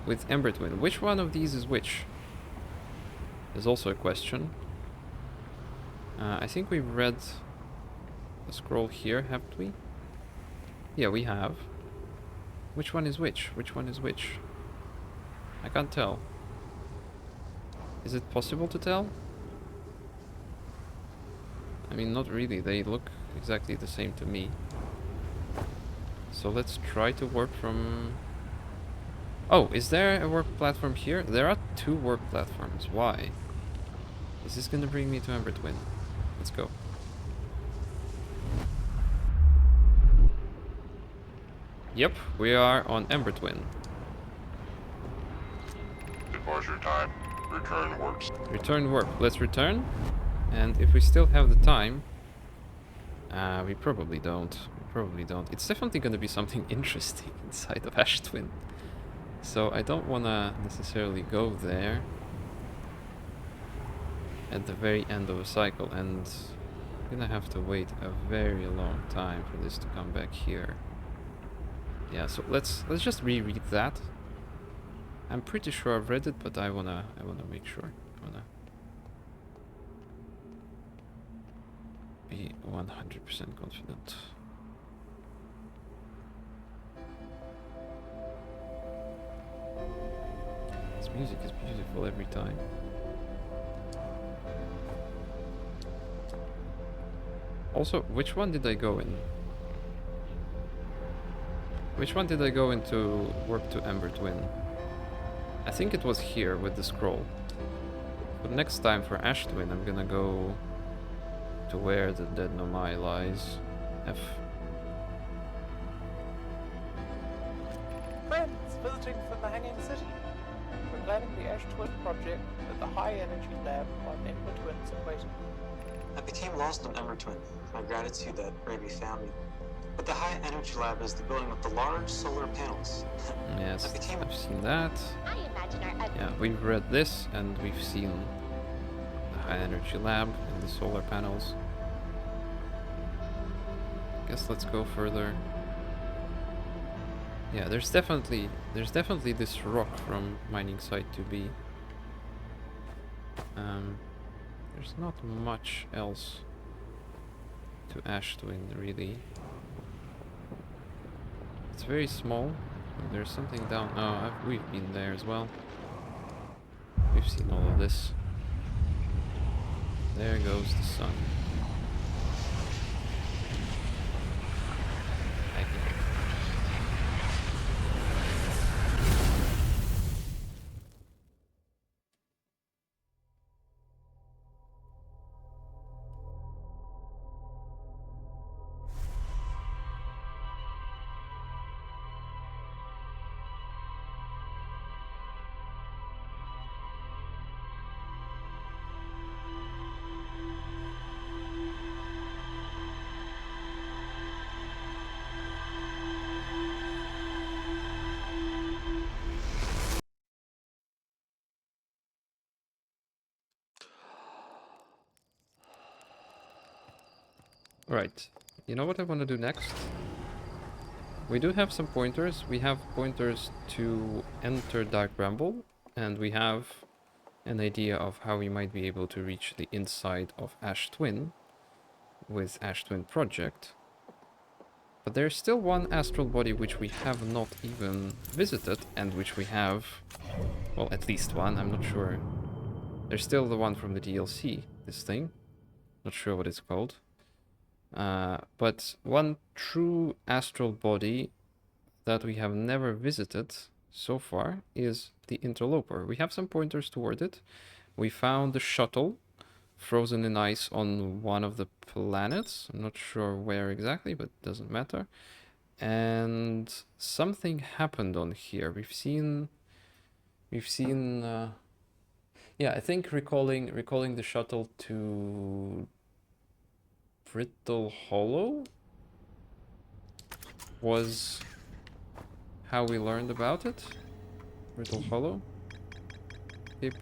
with Ember Twin. Which one of these is which? Is also a question. I think we read the scroll here, haven't we? Yeah, we have. Which one is which? Which one is which? I can't tell. Is it possible to tell? I mean, not really. They look exactly the same to me. So let's try to warp from... Oh, is there a warp platform here? There are 2 warp platforms. Why? Is this gonna bring me to Ember Twin? Let's go. Yep, we are on Ember Twin. Departure time. Return warp. Return warp. Let's return. And if we still have the time... we probably don't. We probably don't. It's definitely going to be something interesting inside of Ash Twin. So I don't want to necessarily go there at the very end of a cycle, and I'm gonna have to wait a very long time for this to come back here. Yeah, so let's just reread that. I'm pretty sure I've read it, but I wanna make sure. I wanna be 100% confident. This music is beautiful every time. Also, which one did I go in? Which one did I go into warp to Ember Twin? I think it was here with the scroll. But next time for Ash Twin, I'm gonna go to where the dead Nomai lies. F. Friends visiting from the Hanging City. We're planning the Ash Twin project at the High Energy Lab on Ember Twin's equator. I became lost on Ember Twin. My gratitude that Raby found me. But the High Energy Lab is the building with the large solar panels. Yes, I've seen that. I imagine our Yeah, we've read this and we've seen the High Energy Lab and the solar panels. Guess let's go further. Yeah, there's definitely this rock from mining site 2B. There's not much else to Ash Twin, really. It's very small. There's something down. Oh, we've been there as well. We've seen all of this. There goes the sun. Thank you. Right. You know what I want to do next? We do have some pointers. We have pointers to enter Dark Bramble, and we have an idea of how we might be able to reach the inside of Ash Twin with Ash Twin Project. But there's still one astral body which we have not even visited, and which we have, well, at least one, I'm not sure. There's still the one from the DLC, this thing. Not sure what it's called. But one true astral body that we have never visited so far is the Interloper. We have some pointers toward it. We found the shuttle frozen in ice on one of the planets. I'm not sure where exactly, but it doesn't matter. And something happened on here. We've seen yeah, I think recalling the shuttle to Brittle Hollow was how we learned about it. Brittle Hollow.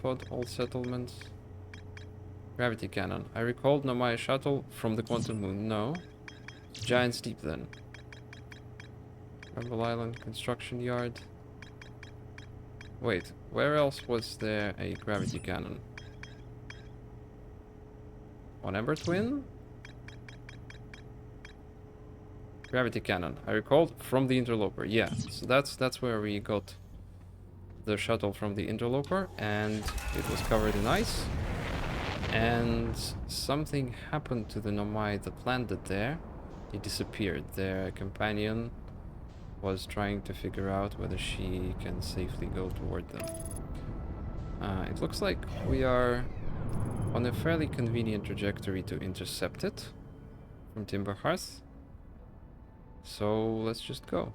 Pod, all settlements. Gravity cannon. I recalled Nomai shuttle from the Quantum Moon. No. Giant's Deep then. Rumble Island construction yard. Wait, where else was there a gravity cannon? On Ember Twin? Gravity cannon. I recalled from the Interloper. Yeah, so that's where we got the shuttle from the Interloper, and it was covered in ice. And something happened to the Nomai that landed there. He disappeared. Their companion was trying to figure out whether she can safely go toward them. It looks like we are on a fairly convenient trajectory to intercept it from Timber Hearth. So let's just go.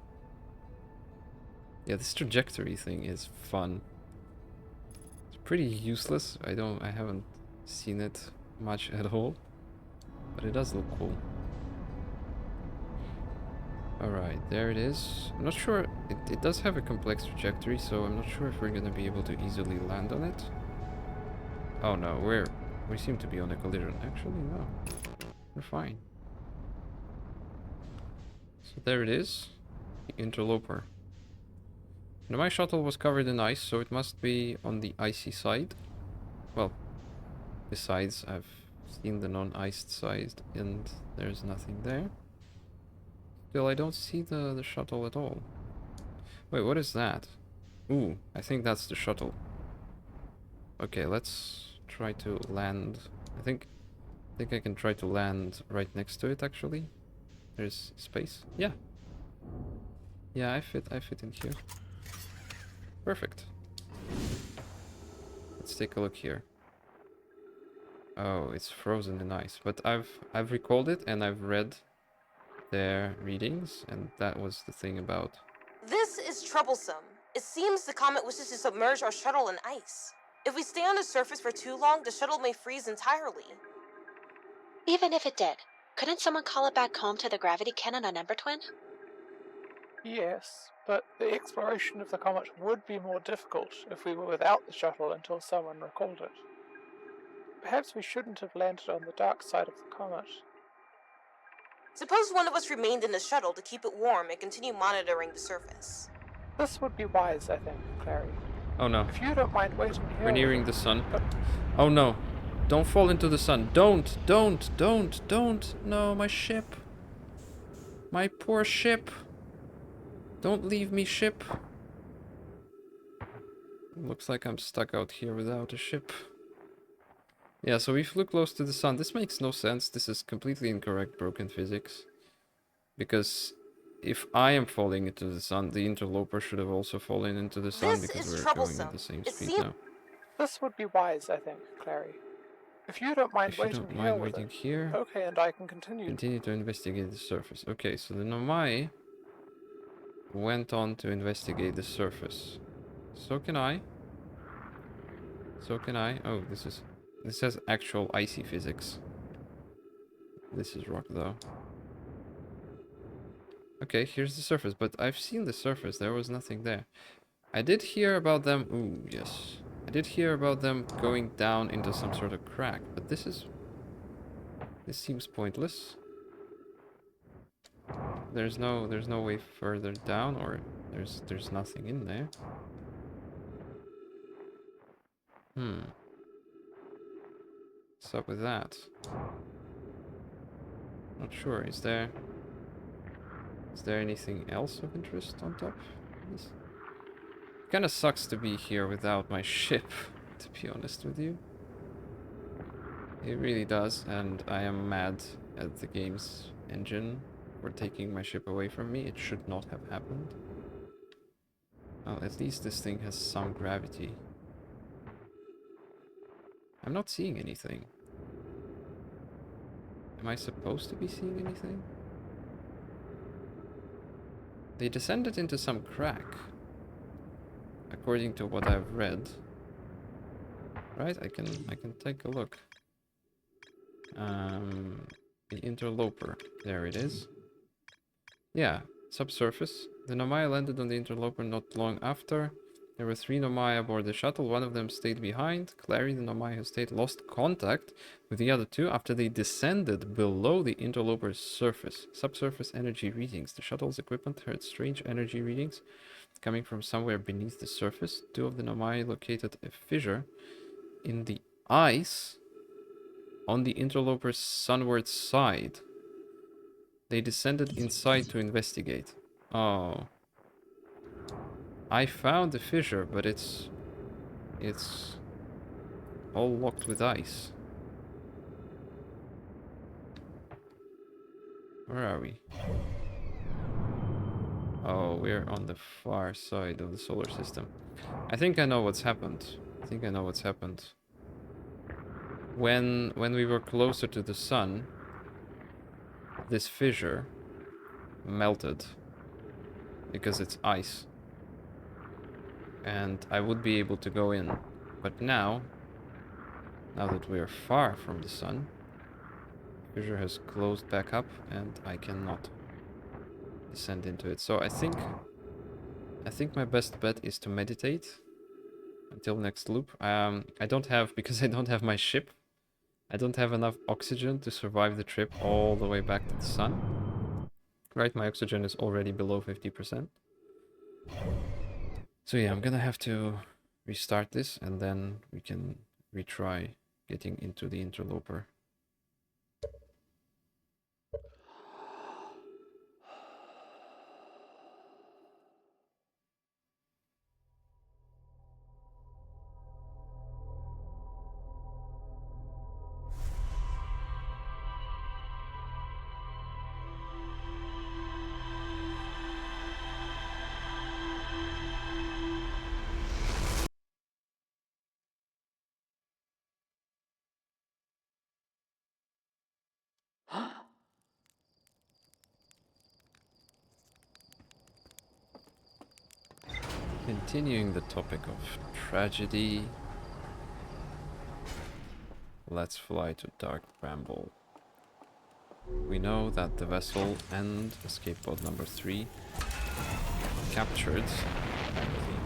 Yeah, this trajectory thing is fun. It's pretty useless. I haven't seen it much at all, but it does look cool. Alright, there it is. I'm not sure, it does have a complex trajectory, so I'm not sure if we're gonna be able to easily land on it. Oh no, we seem to be on a collision. Actually, no. We're fine. So there it is. The interloper. Now my shuttle was covered in ice, so it must be on the icy side. Well, besides, I've seen the non-iced side, and there's nothing there. Still, I don't see the shuttle at all. Wait, what is that? Ooh, I think that's the shuttle. Okay, let's try to land. I think I can try to land right next to it, actually. There's space. Yeah. Yeah, I fit in here. Perfect. Let's take a look here. Oh, it's frozen in ice. But I've recalled it and I've read their readings, and that was the thing about. This is troublesome. It seems the comet wishes to submerge our shuttle in ice. If we stay on the surface for too long, the shuttle may freeze entirely. Even if it did, couldn't someone call it back home to the gravity cannon on Ember Twin? Yes, but the exploration of the comet would be more difficult if we were without the shuttle until someone recalled it. Perhaps we shouldn't have landed on the dark side of the comet. Suppose one of us remained in the shuttle to keep it warm and continue monitoring the surface. This would be wise, I think, Clary. Oh no. If you don't mind waiting here... We're nearing the sun. Oh no. Don't fall into the sun. Don't. No, my ship. My poor ship. Don't leave me, ship. Looks like I'm stuck out here without a ship. Yeah, so we flew close to the sun. This makes no sense. This is completely incorrect broken physics. Because if I am falling into the sun, the interloper should have also fallen into the sun, because we're going at the same speed now. This would be wise, I think, Clary. If you don't mind waiting here, okay, and I can continue. Continue to investigate the surface. Okay, so the Nomai went on to investigate the surface. So can I. Oh, this has actual icy physics. This is rock, though. Okay, here's the surface, but I've seen the surface. There was nothing there. I did hear about them... Ooh, yes. I did hear about them going down into some sort of crack, but this seems pointless. There's no way further down, or there's nothing in there. What's up with that? Not sure. Is there anything else of interest on top? Kinda sucks to be here without my ship, to be honest with you. It really does, and I am mad at the game's engine for taking my ship away from me. It should not have happened. Well, at least this thing has some gravity. I'm not seeing anything. Am I supposed to be seeing anything? They descended into some crack, according to what I've read. Right? I can take a look. The interloper. There it is. Yeah, subsurface. The Nomai landed on the interloper not long after. There were 3 Nomai aboard the shuttle. One of them stayed behind. Clary, the Nomai who stayed, lost contact with the other 2 after they descended below the interloper's surface. Subsurface energy readings. The shuttle's equipment heard strange energy readings coming from somewhere beneath the surface. 2 of the Nomai located a fissure in the ice on the interloper's sunward side. They descended inside to investigate. Oh. I found the fissure, but it's all locked with ice. Where are we? Oh, we're on the far side of the solar system. I think I know what's happened. When we were closer to the sun, this fissure melted because it's ice. and I would be able to go in. But now that we are far from the sun, fissure has closed back up and I cannot descend into it. So I think my best bet is to meditate until next loop. I don't have, because I don't have my ship, I don't have enough oxygen to survive the trip all the way back to the sun. Right, my oxygen is already below 50%. So yeah, I'm gonna have to restart this and then we can retry getting into the interloper. Continuing the topic of tragedy, let's fly to Dark Bramble. We know that the vessel and escape pod number 3 captured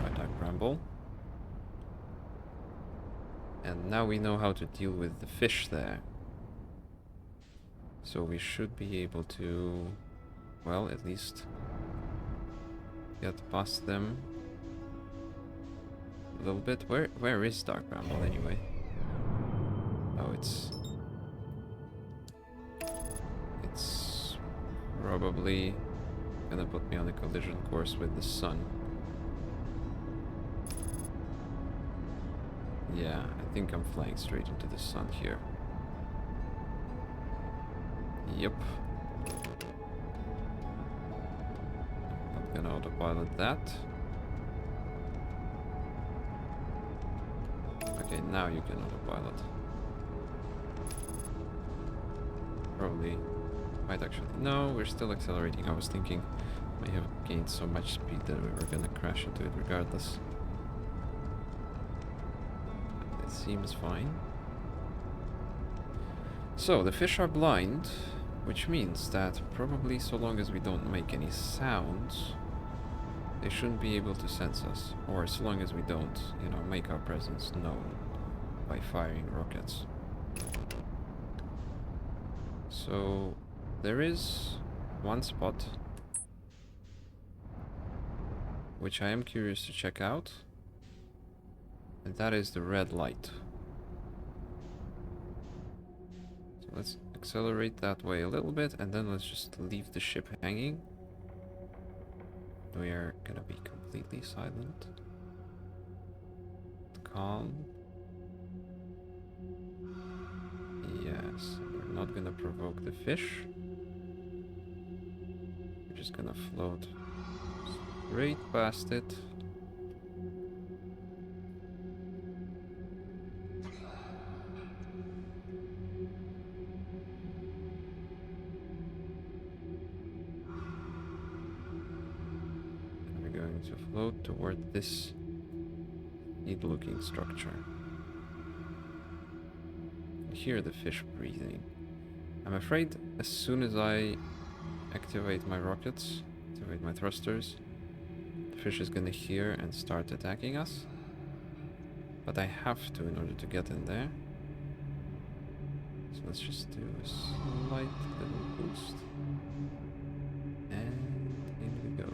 by Dark Bramble. And now we know how to deal with the fish there. So we should be able to, well, at least get past them a little bit. Where is Dark Bramble anyway? Oh, it's probably gonna put me on a collision course with the sun. Yeah, I think I'm flying straight into the sun here. Yep. Not gonna autopilot that. Okay, now you can autopilot. Probably might actually. No, we're still accelerating. I was thinking may have gained so much speed that we were gonna crash into it regardless. It seems fine. So the fish are blind, which means that probably so long as we don't make any sounds, they shouldn't be able to sense us. Or so long as we don't, you know, make our presence known by firing rockets. So there is one spot which I am curious to check out, and that is the red light. So let's accelerate that way a little bit, and then let's just leave the ship hanging. We are gonna be completely silent, calm. Yes, we're not gonna provoke the fish. We're just gonna float straight past it. And we're going to float toward this neat-looking structure. Hear the fish breathing. I'm afraid as soon as I activate my rockets, activate my thrusters, the fish is gonna hear and start attacking us. But I have to in order to get in there. So let's just do a slight little boost. And in we go.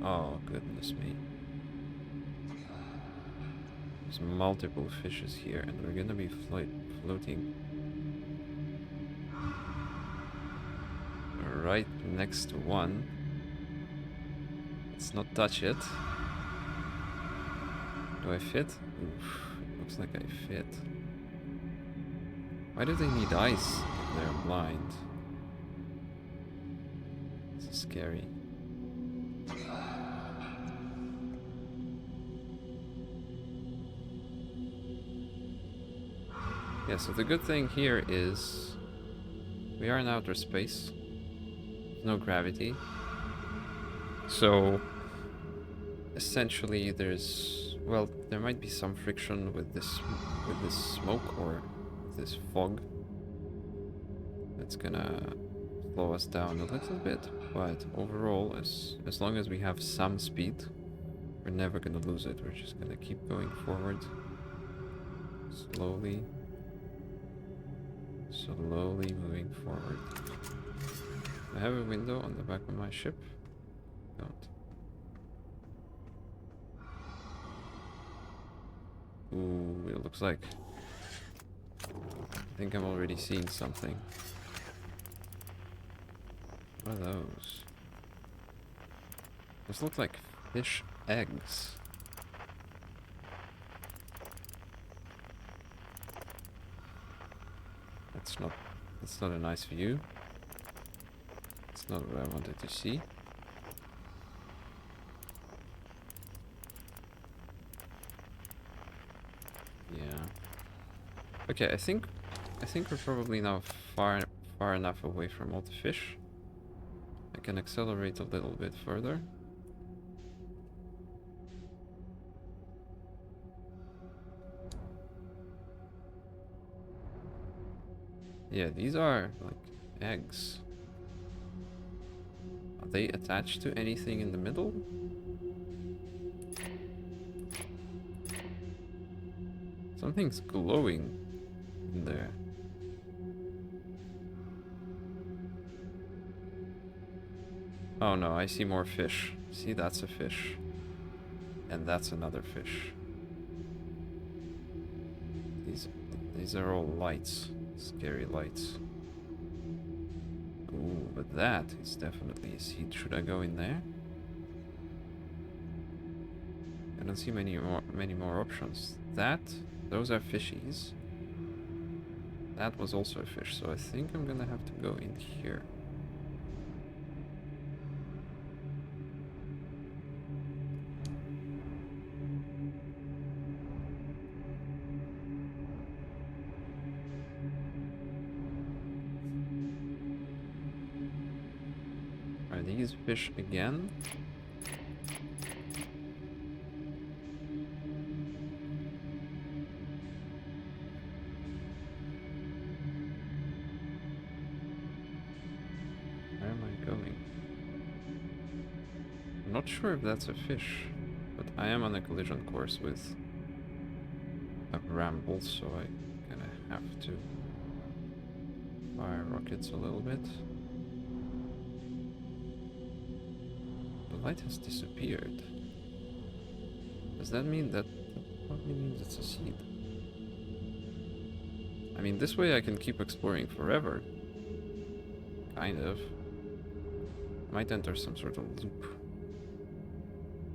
Oh, goodness me. There's multiple fishes here, and we're gonna be floating right next to one. Let's not touch it. Do I fit? Oof, it looks like I fit. Why do they need ice if they're blind? This is scary. Yeah, so the good thing here is we are in outer space. No gravity. So essentially there's, well, there might be some friction with this smoke or this fog. It's gonna slow us down a little bit, but overall, as long as we have some speed, we're never gonna lose it. We're just gonna keep going forward. Slowly moving forward. I have a window on the back of my ship. Don't. Ooh, it looks like... I think I'm already seeing something. What are those? Those look like fish eggs. That's not a nice view. It's not what I wanted to see. Yeah. Okay, I think we're probably now far enough away from all the fish. I can accelerate a little bit further. Yeah, these are like eggs. Are they attached to anything in the middle? Something's glowing in there. Oh no, I see more fish. See, that's a fish. And that's another fish. These are all lights. Scary lights. Ooh, but that is definitely a seed. Should I go in there? I don't see many more options. Those are fishies. That was also a fish, so I think I'm gonna have to go in here. Are these fish again? Where am I going? I'm not sure if that's a fish, but I am on a collision course with a ramble, so I kinda have to fire rockets a little bit. The light has disappeared. Does that mean that probably means it's a seed? I mean, this way I can keep exploring forever. Kind of. Might enter some sort of loop.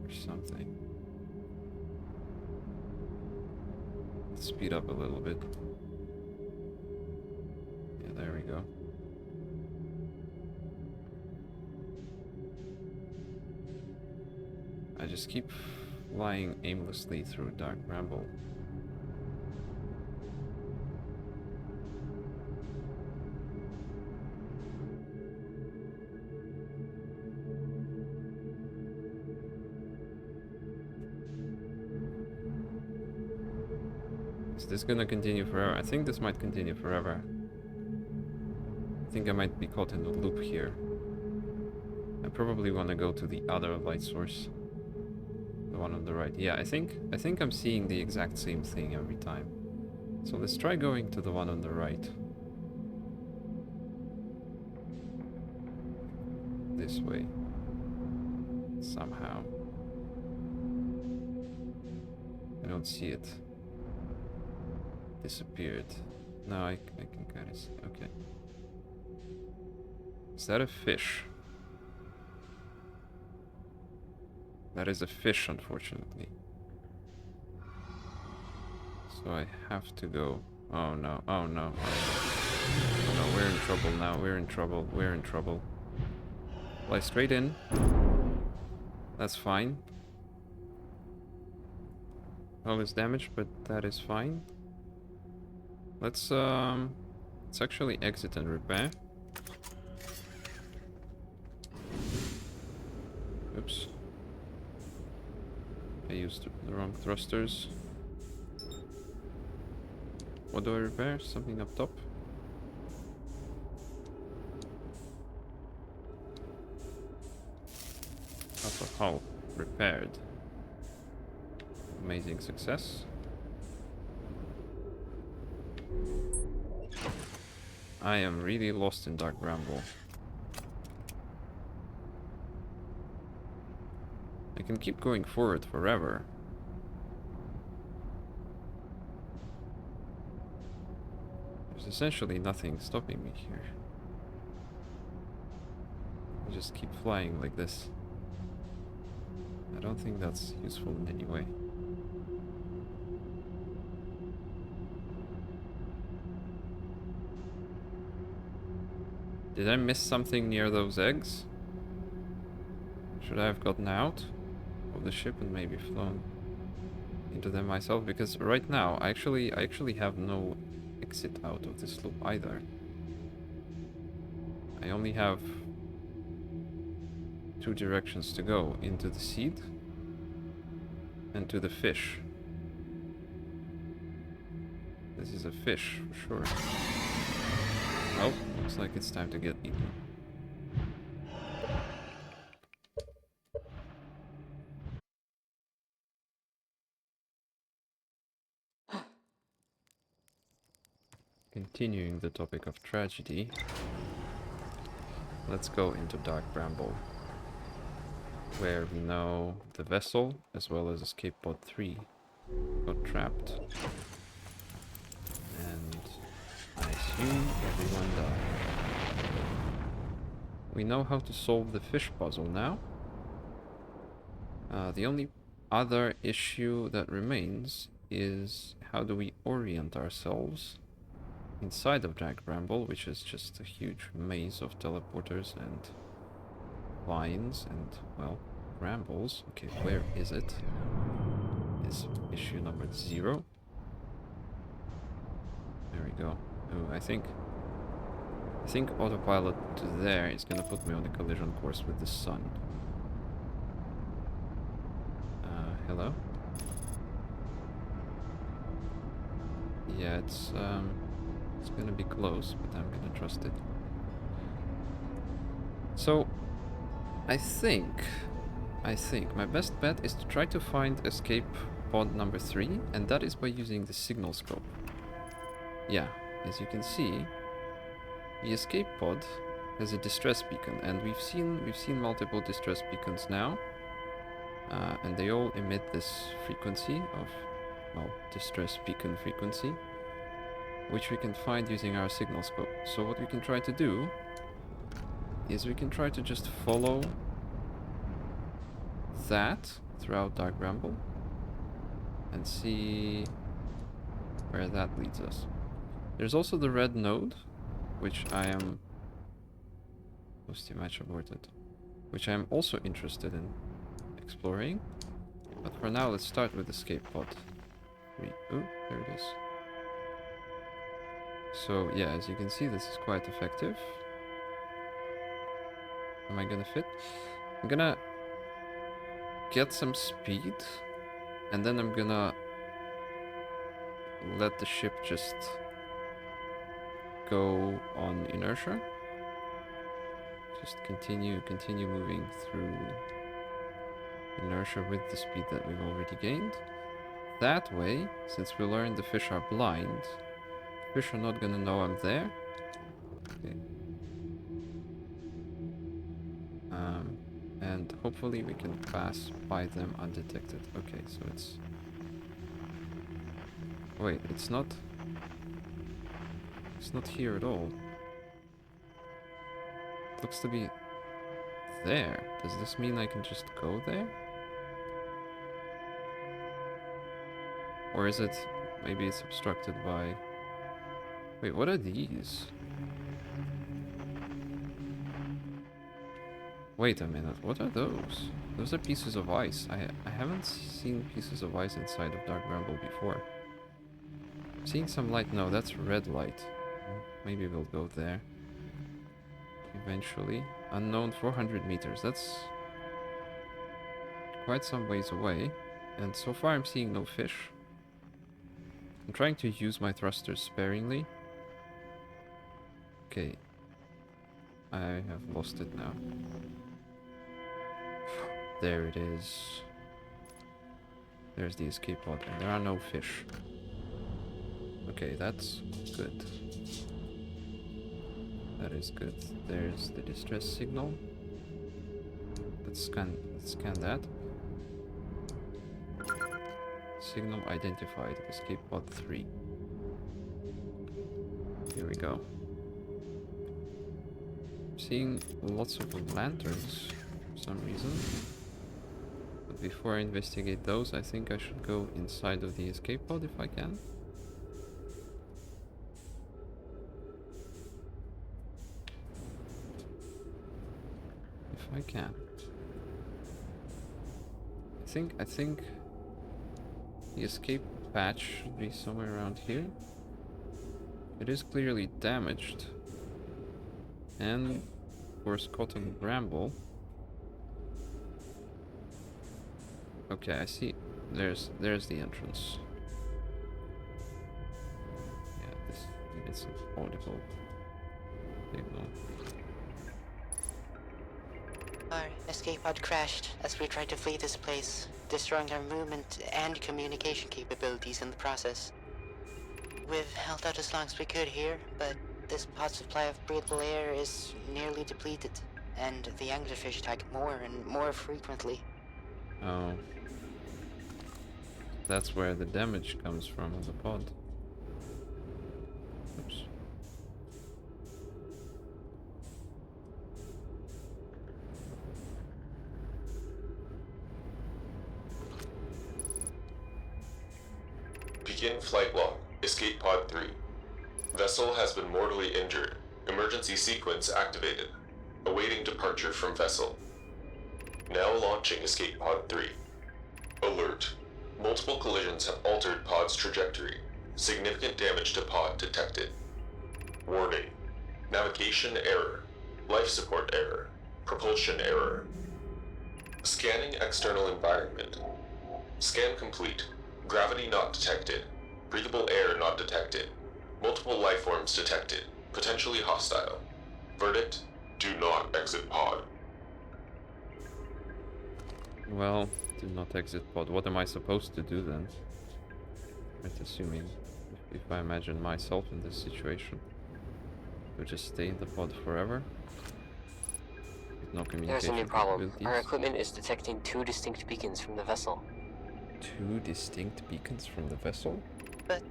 Or something. Let's speed up a little bit. Yeah, there we go. I just keep flying aimlessly through dark ramble. Is this gonna continue forever? I think this might continue forever. I think I might be caught in a loop here. I probably want to go to the other light source. The one on the right. Yeah, I think I'm seeing the exact same thing every time. So let's try going to the one on the right. This way. Somehow. I don't see it. Disappeared. No, I can kind of see. Okay. Is that a fish? That is a fish, unfortunately. So I have to go. Oh no, oh no, oh no, we're in trouble now, we're in trouble, we're in trouble. Fly straight in. That's fine. All is damaged, but that is fine. Let's actually exit and repair. Oops. I used the wrong thrusters. What do I repair? Something up top? Upper hull repaired. Amazing success. I am really lost in Dark Bramble. I can keep going forward forever. There's essentially nothing stopping me here. I just keep flying like this. I don't think that's useful in any way. Did I miss something near those eggs? Should I have gotten out of the ship and maybe flown into them myself? Because right now, I actually have no exit out of this loop either. I only have 2 directions to go, into the seed and to the fish. This is a fish for sure. Oh, looks like it's time to get eaten. Continuing the topic of tragedy, let's go into Dark Bramble, where we know the vessel, as well as Escape Pod 3, got trapped. And I assume everyone died. We know how to solve the fish puzzle now. The only other issue that remains is how do we orient ourselves inside of Dark Bramble, which is just a huge maze of teleporters and vines and, well, brambles. Okay, where is it? Is issue number 0. There we go. Oh, I think autopilot to there is gonna put me on a collision course with the sun. Hello? Yeah, it's gonna be close, but I'm gonna trust it. So, I think my best bet is to try to find escape pod number 3, and that is by using the signal scope. Yeah, as you can see, the escape pod has a distress beacon, and we've seen multiple distress beacons now, and they all emit this frequency of, well, distress beacon frequency, which we can find using our signal scope. So what we can try to do is we can try to just follow that throughout Dark Bramble and see where that leads us. There's also the red node, which I am... Hosting match aborted. Which I am also interested in exploring. But for now, let's start with escape pod 3. Oh, there it is. So yeah, as you can see, this is quite effective. Am I gonna fit? I'm gonna get some speed, and then I'm gonna let the ship just go on inertia. Just continue moving through inertia with the speed that we've already gained. That way, since we learned the fish are blind, fish are not gonna know I'm there. Okay. And hopefully we can pass by them undetected. Okay, so it's... Wait, it's not here at all. It looks to be there. Does this mean I can just go there? Or is it... maybe it's obstructed by... Wait, what are these? Wait a minute, what are those? Those are pieces of ice. I haven't seen pieces of ice inside of Dark Bramble before. Seeing some light? No, that's red light. Maybe we'll go there. Eventually. Unknown 400 meters. That's quite some ways away, and so far I'm seeing no fish. I'm trying to use my thrusters sparingly. Okay. I have lost it now. There it is. There's the escape pod, and there are no fish. Okay, that's good. That is good. There's the distress signal. Let's scan that. Signal identified. Escape pod 3. Here we go. Seeing lots of lanterns for some reason. But before I investigate those, I think I should go inside of the escape pod if I can. If I can. I think the escape patch should be somewhere around here. It is clearly damaged. And of course caught in bramble. Okay, I see. There's the entrance. Yeah, this is an audible signal. Our escape pod crashed as we tried to flee this place, destroying our movement and communication capabilities in the process. We've held out as long as we could here, but this pod's supply of breathable air is nearly depleted, and the anglerfish attack more and more frequently. Oh. That's where the damage comes from on the pod. Oops. Begin flight log. Escape pod 3. Vessel has been mortally injured. Emergency sequence activated. Awaiting departure from vessel. Now launching escape pod 3. Alert. Multiple collisions have altered pod's trajectory. Significant damage to pod detected. Warning. Navigation error. Life support error. Propulsion error. Scanning external environment. Scan complete. Gravity not detected. Breathable air not detected. Multiple life forms detected. Potentially hostile. Verdict: do not exit pod. Well, do not exit pod. What am I supposed to do then? I'm assuming, if I imagine myself in this situation, to just stay in the pod forever? With no communication There's a new problem. capabilities? Our equipment is detecting 2 distinct beacons from the vessel. 2 distinct beacons from the vessel? But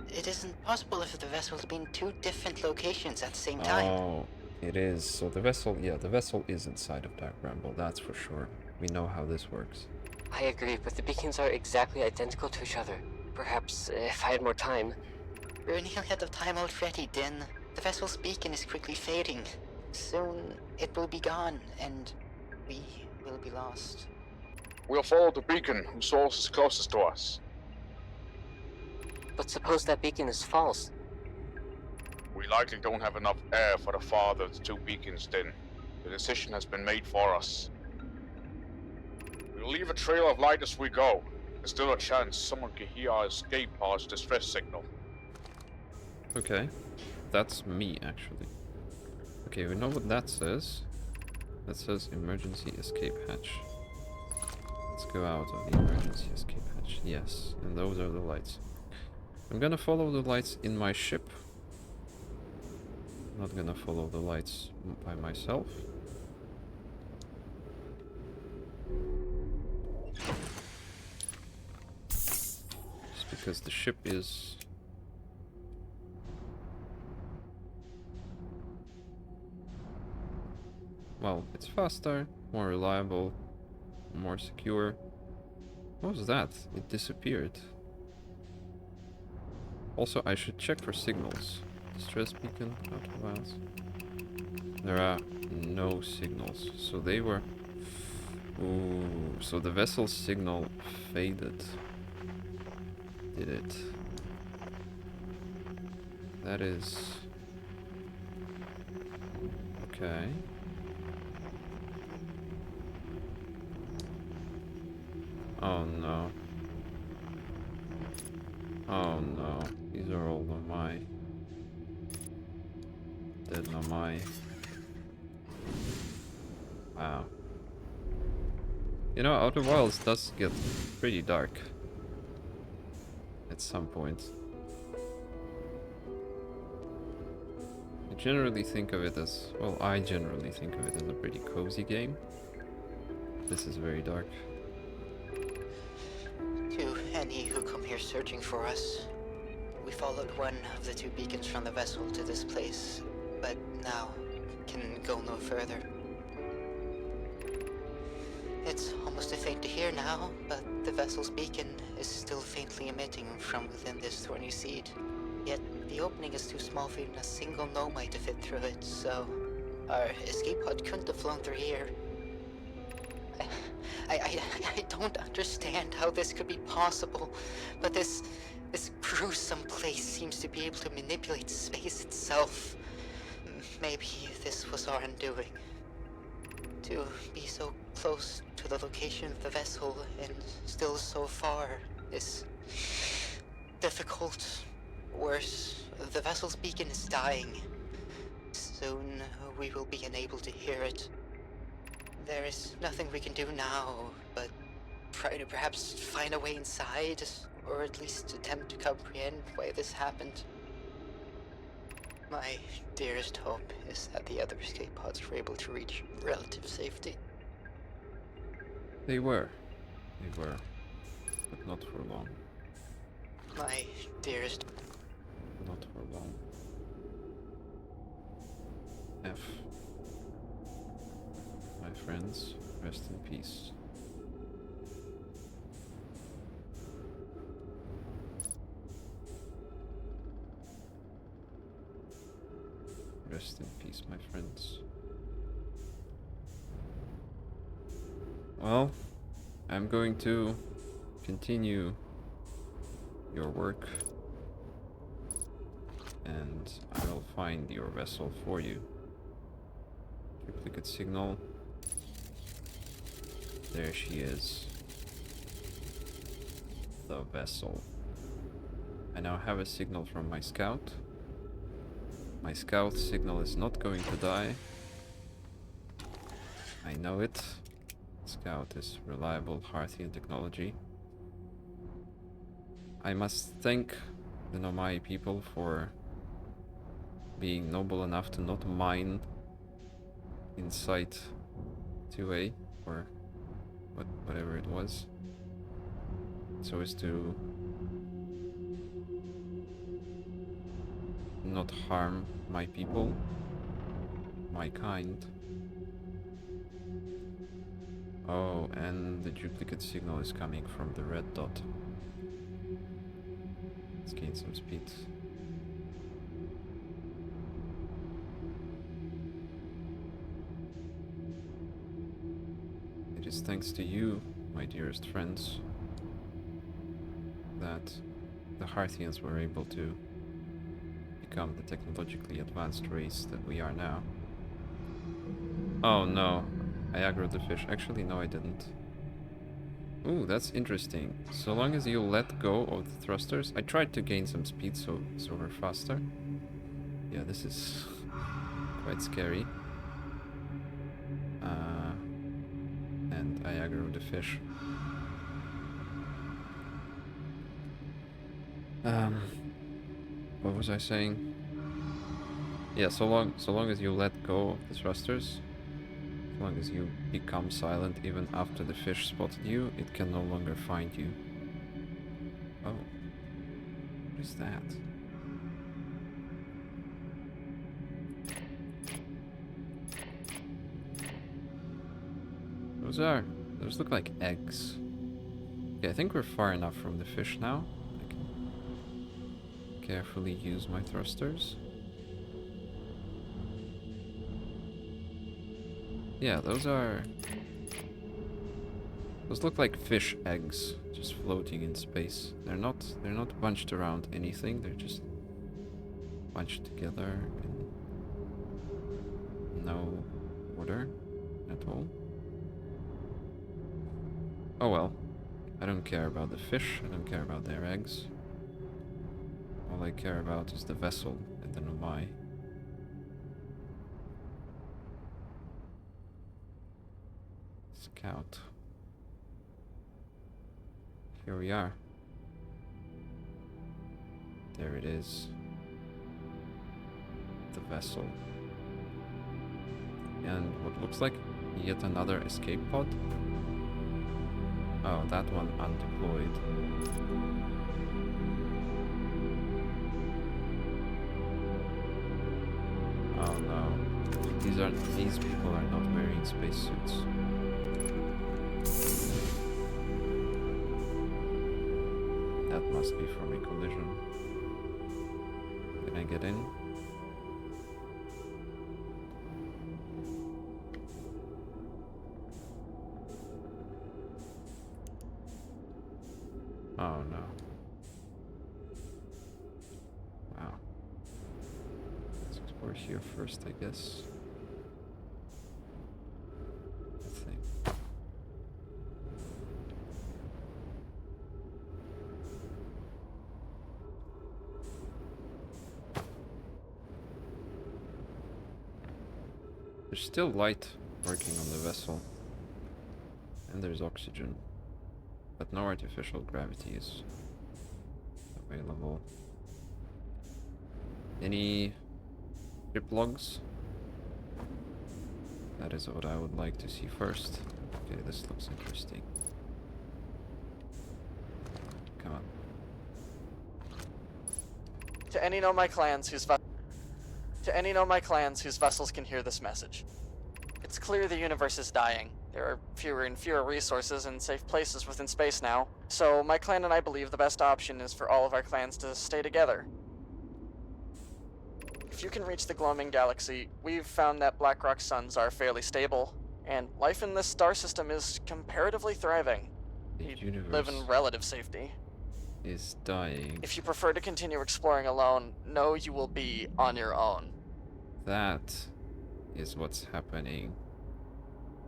it isn't possible if the vessel's been 2 different locations at the same time. Oh, it is. So the vessel, yeah, the vessel is inside of Dark Bramble, that's for sure. We know how this works. I agree, but the beacons are exactly identical to each other. Perhaps, if I had more time... We're nearly out of time already, Din. The vessel's beacon is quickly fading. Soon, it will be gone, and we will be lost. We'll follow the beacon whose source is closest to us. But suppose that beacon is false? We likely don't have enough air for the farthest 2 beacons, Din. The decision has been made for us. We'll leave a trail of light as we go. There's still a chance someone could hear our escape pod's distress signal. Okay, that's me actually. Okay, we know what that says. That says emergency escape hatch. Let's go out of the emergency escape hatch. Yes, and those are the lights. I'm gonna follow the lights in my ship. I'm not gonna follow the lights by myself. Just because the ship is... well, it's faster, more reliable, more secure. What was that? It disappeared. Also, I should check for signals. Distress beacon, out of bounds. There are no signals, so they were... ooh, so the vessel's signal faded. Did it? That is... okay. Oh no. Oh no. These are all Nomai. Dead Nomai. Wow. You know, Outer Wilds does get pretty dark. At some point. I generally think of it as... Well, I generally think of it as a pretty cozy game. This is very dark. To any who come here searching for us, we followed one of the 2 beacons from the vessel to this place, but now can go no further. It's almost a faint to hear now, but the vessel's beacon is still faintly emitting from within this thorny seed. Yet the opening is too small for even a single Nomai to fit through it, so our escape pod couldn't have flown through here. I don't understand how this could be possible, but this gruesome place seems to be able to manipulate space itself. Maybe this was our undoing. To be so close to the location of the vessel and still so far is difficult. Worse, the vessel's beacon is dying. Soon we will be unable to hear it. There is nothing we can do now, but try to perhaps find a way inside, or at least attempt to comprehend why this happened. My dearest hope is that the other escape pods were able to reach relative safety. They were. But not for long. My dearest... Not for long. F. My friends, rest in peace. Rest in peace, my friends. Well, I'm going to continue your work, and I will find your vessel for you. Duplicate signal. There she is. The vessel. I now have a signal from my scout. My scout signal is not going to die. I know it. Scout is reliable Harthian technology. I must thank the Nomai people for being noble enough to not mine in Site 2A, or whatever it was, so as to not harm my people, my kind. Oh, and the duplicate signal is coming from the red dot. Let's gain some speed. It is thanks to you, my dearest friends, that the Harthians were able to become the technologically advanced race that we are now. Oh no, I aggroed the fish. Actually, no, I didn't. Ooh, that's interesting. So long as you let go of the thrusters. I tried to gain some speed so we're faster. Yeah, this is quite scary. And I aggroed the fish. What was I saying? Yeah, so long as you let go of the thrusters, as long as you become silent even after the fish spotted you, it can no longer find you. Oh. What is that? Those look like eggs. Okay, I think we're far enough from the fish now. I can carefully use my thrusters. Yeah, those look like fish eggs, just floating in space. They're not bunched around anything, they're just bunched together in no order at all. Oh well. I don't care about the fish, I don't care about their eggs. All I care about is the vessel and the Nomai. Scout. Here we are. There it is. The vessel. And what looks like yet another escape pod. Oh, that one undeployed. Oh no. These people are not wearing spacesuits. That must be from a collision. Can I get in? Oh no. Wow. Let's explore here first, I guess. Let's see. There's still light working on the vessel. And there's oxygen. But no artificial gravity is available. Any trip logs? That is what I would like to see first. Okay, this looks interesting. Come on. To any Nomai clans whose vessels can hear this message. It's clear the universe is dying. There are fewer and fewer resources and safe places within space now, so my clan and I believe the best option is for all of our clans to stay together. If you can reach the Gloaming Galaxy, we've found that Blackrock suns are fairly stable, and life in this star system is comparatively thriving. You live in relative safety. Is dying. If you prefer to continue exploring alone, know you will be on your own. That is what's happening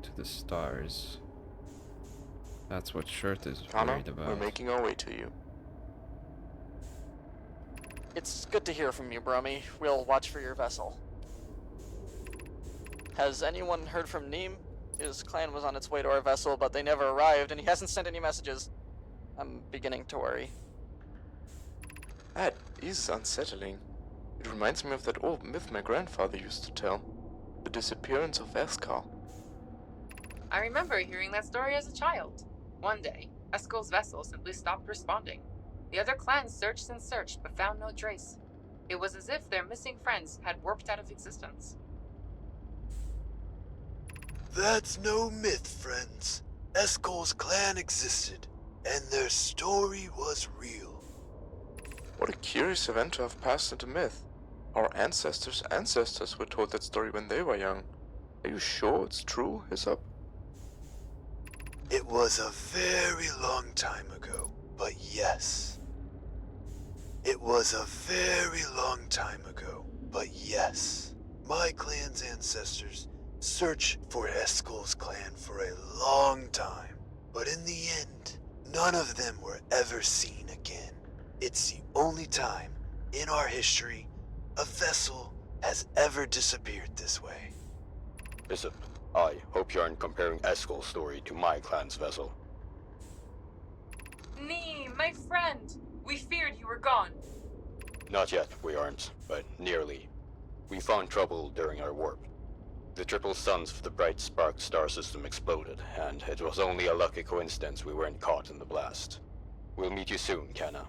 to the stars. That's what Shirt is worried about. We're making our way to you. It's good to hear from you, Bromy. We'll watch for your vessel. Has anyone heard from Neem? His clan was on its way to our vessel, but they never arrived, and he hasn't sent any messages. I'm beginning to worry. That is unsettling. It reminds me of that old myth my grandfather used to tell. The disappearance of Eskal. I remember hearing that story as a child. One day, Eskel's vessel simply stopped responding. The other clans searched and searched, but found no trace. It was as if their missing friends had warped out of existence. That's no myth, friends. Eskel's clan existed, and their story was real. What a curious event to have passed into myth. Our ancestors' ancestors were told that story when they were young. Are you sure it's true, Hyssop? It was a very long time ago, but yes. It was a very long time ago, but yes. My clan's ancestors searched for Eskel's clan for a long time, but in the end, none of them were ever seen again. It's the only time in our history a vessel has ever disappeared this way. Bishop, I hope you aren't comparing Eskel's story to my clan's vessel. Nee, my friend! We feared you were gone. Not yet, we aren't, but nearly. We found trouble during our warp. The triple suns of the bright spark star system exploded, and it was only a lucky coincidence we weren't caught in the blast. We'll meet you soon, Kana.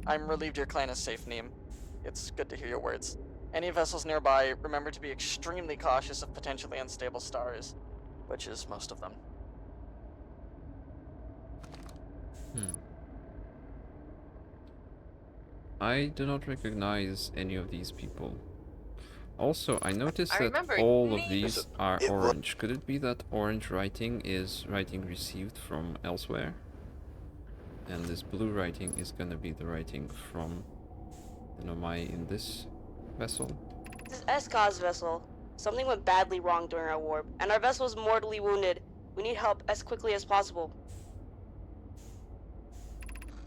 I'm relieved your clan is safe, Neem. It's good to hear your words. Any vessels nearby, remember to be extremely cautious of potentially unstable stars, which is most of them. I do not recognize any of these people. Also, I noticed I that remember all of me. these are orange. Could it be that orange writing is writing received from elsewhere? And this blue writing is gonna be the writing from the Nomai in this vessel? This is Eskal's vessel. Something went badly wrong during our warp, and our vessel is mortally wounded. We need help as quickly as possible.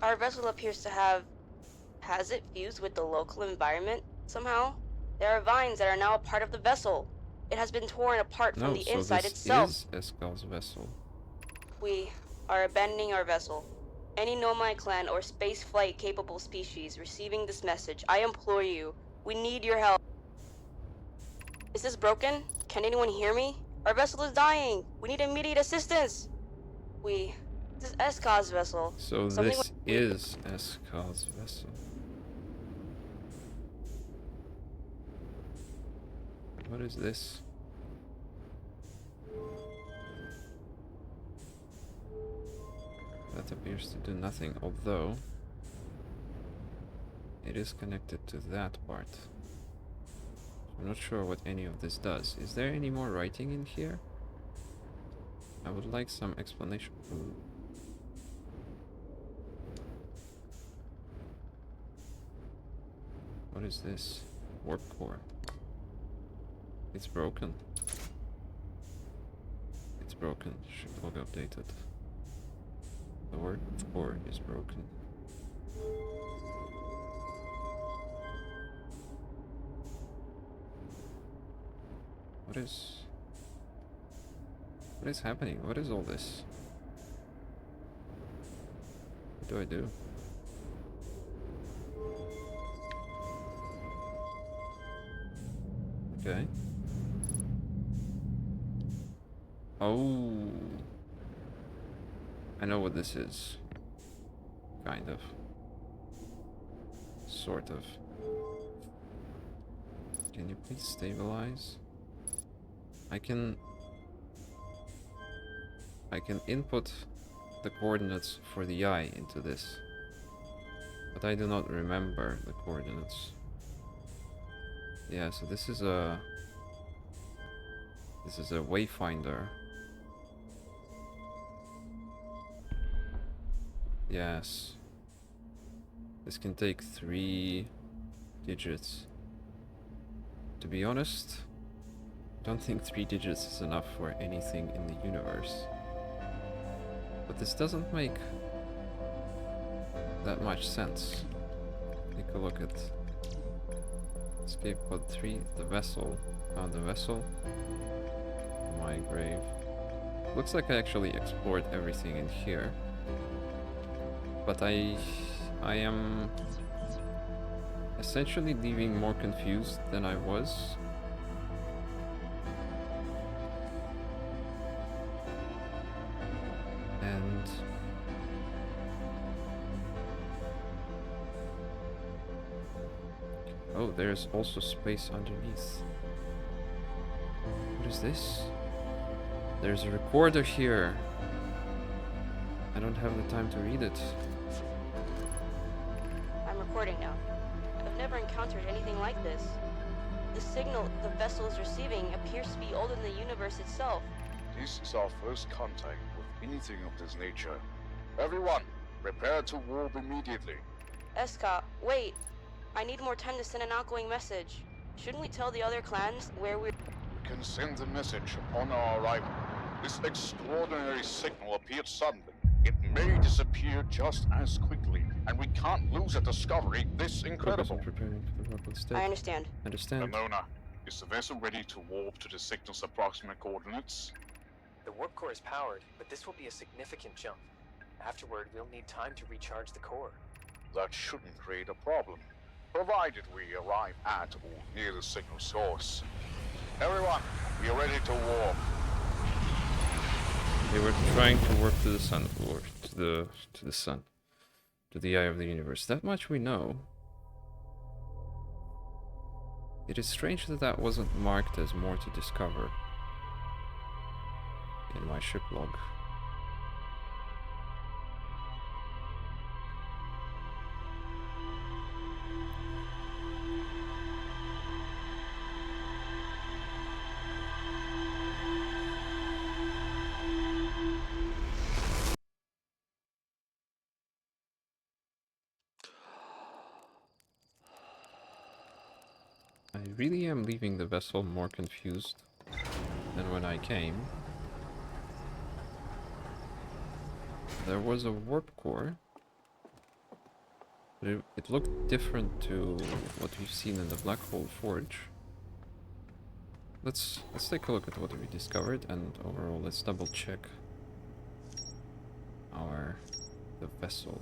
Our vessel appears to have... Has it fused with the local environment somehow? There are vines that are now a part of the vessel. It has been torn apart from No, the so inside this itself. is Eskal's vessel. We are abandoning our vessel. Any Nomai clan or space flight capable species receiving this message, I implore you, we need your help. Is this broken? Can anyone hear me? Our vessel is dying. We need immediate assistance. This is Eskal's vessel. So this is Eskal's vessel. What is this? That appears to do nothing, although it is connected to that part. I'm not sure what any of this does. Is there any more writing in here? I would like some explanation. Ooh. What is this? Warp core. It's broken. It's broken. Should log updated. The warp core is broken. What is happening? What is all this? What do I do? Okay. Oh. I know what this is. Kind of. Sort of. Can you please stabilize? I can input the coordinates for the eye into this, but I do not remember the coordinates. Yeah, so this is a wayfinder. Yes. This can take 3 digits. To be honest, I don't think 3 digits is enough for anything in the universe. But this doesn't make that much sense. Take a look at Escape Pod 3, the vessel. Found the vessel. My grave. Looks like I actually explored everything in here. But I am essentially leaving more confused than I was. And oh, there's also space underneath. What is this? There's a recorder here. I don't have the time to read it. I'm recording now. I've never encountered anything like this. The signal the vessel is receiving appears to be older than the universe itself. This is our first contact with anything of this nature. Everyone, prepare to warp immediately. Eska, wait. I need more time to send an outgoing message. Shouldn't we tell the other clans where we're... We can send the message upon our arrival. This extraordinary signal appeared suddenly. It may disappear just as quickly, and we can't lose a discovery this incredible. I understand. Understand. Ramona, is the vessel ready to warp to the signal's approximate coordinates? The warp core is powered, but this will be a significant jump. Afterward, we'll need time to recharge the core. That shouldn't create a problem, provided we arrive at or near the signal source. Everyone, we are ready to warp. They were trying to warp to the sun, or to the sun, to the eye of the universe. That much we know. It is strange that that wasn't marked as more to discover in my ship log. I really am leaving the vessel more confused than when I came. There was a warp core. But it looked different to what we've seen in the Black Hole Forge. Let's take a look at what we discovered, and overall let's double check the vessel.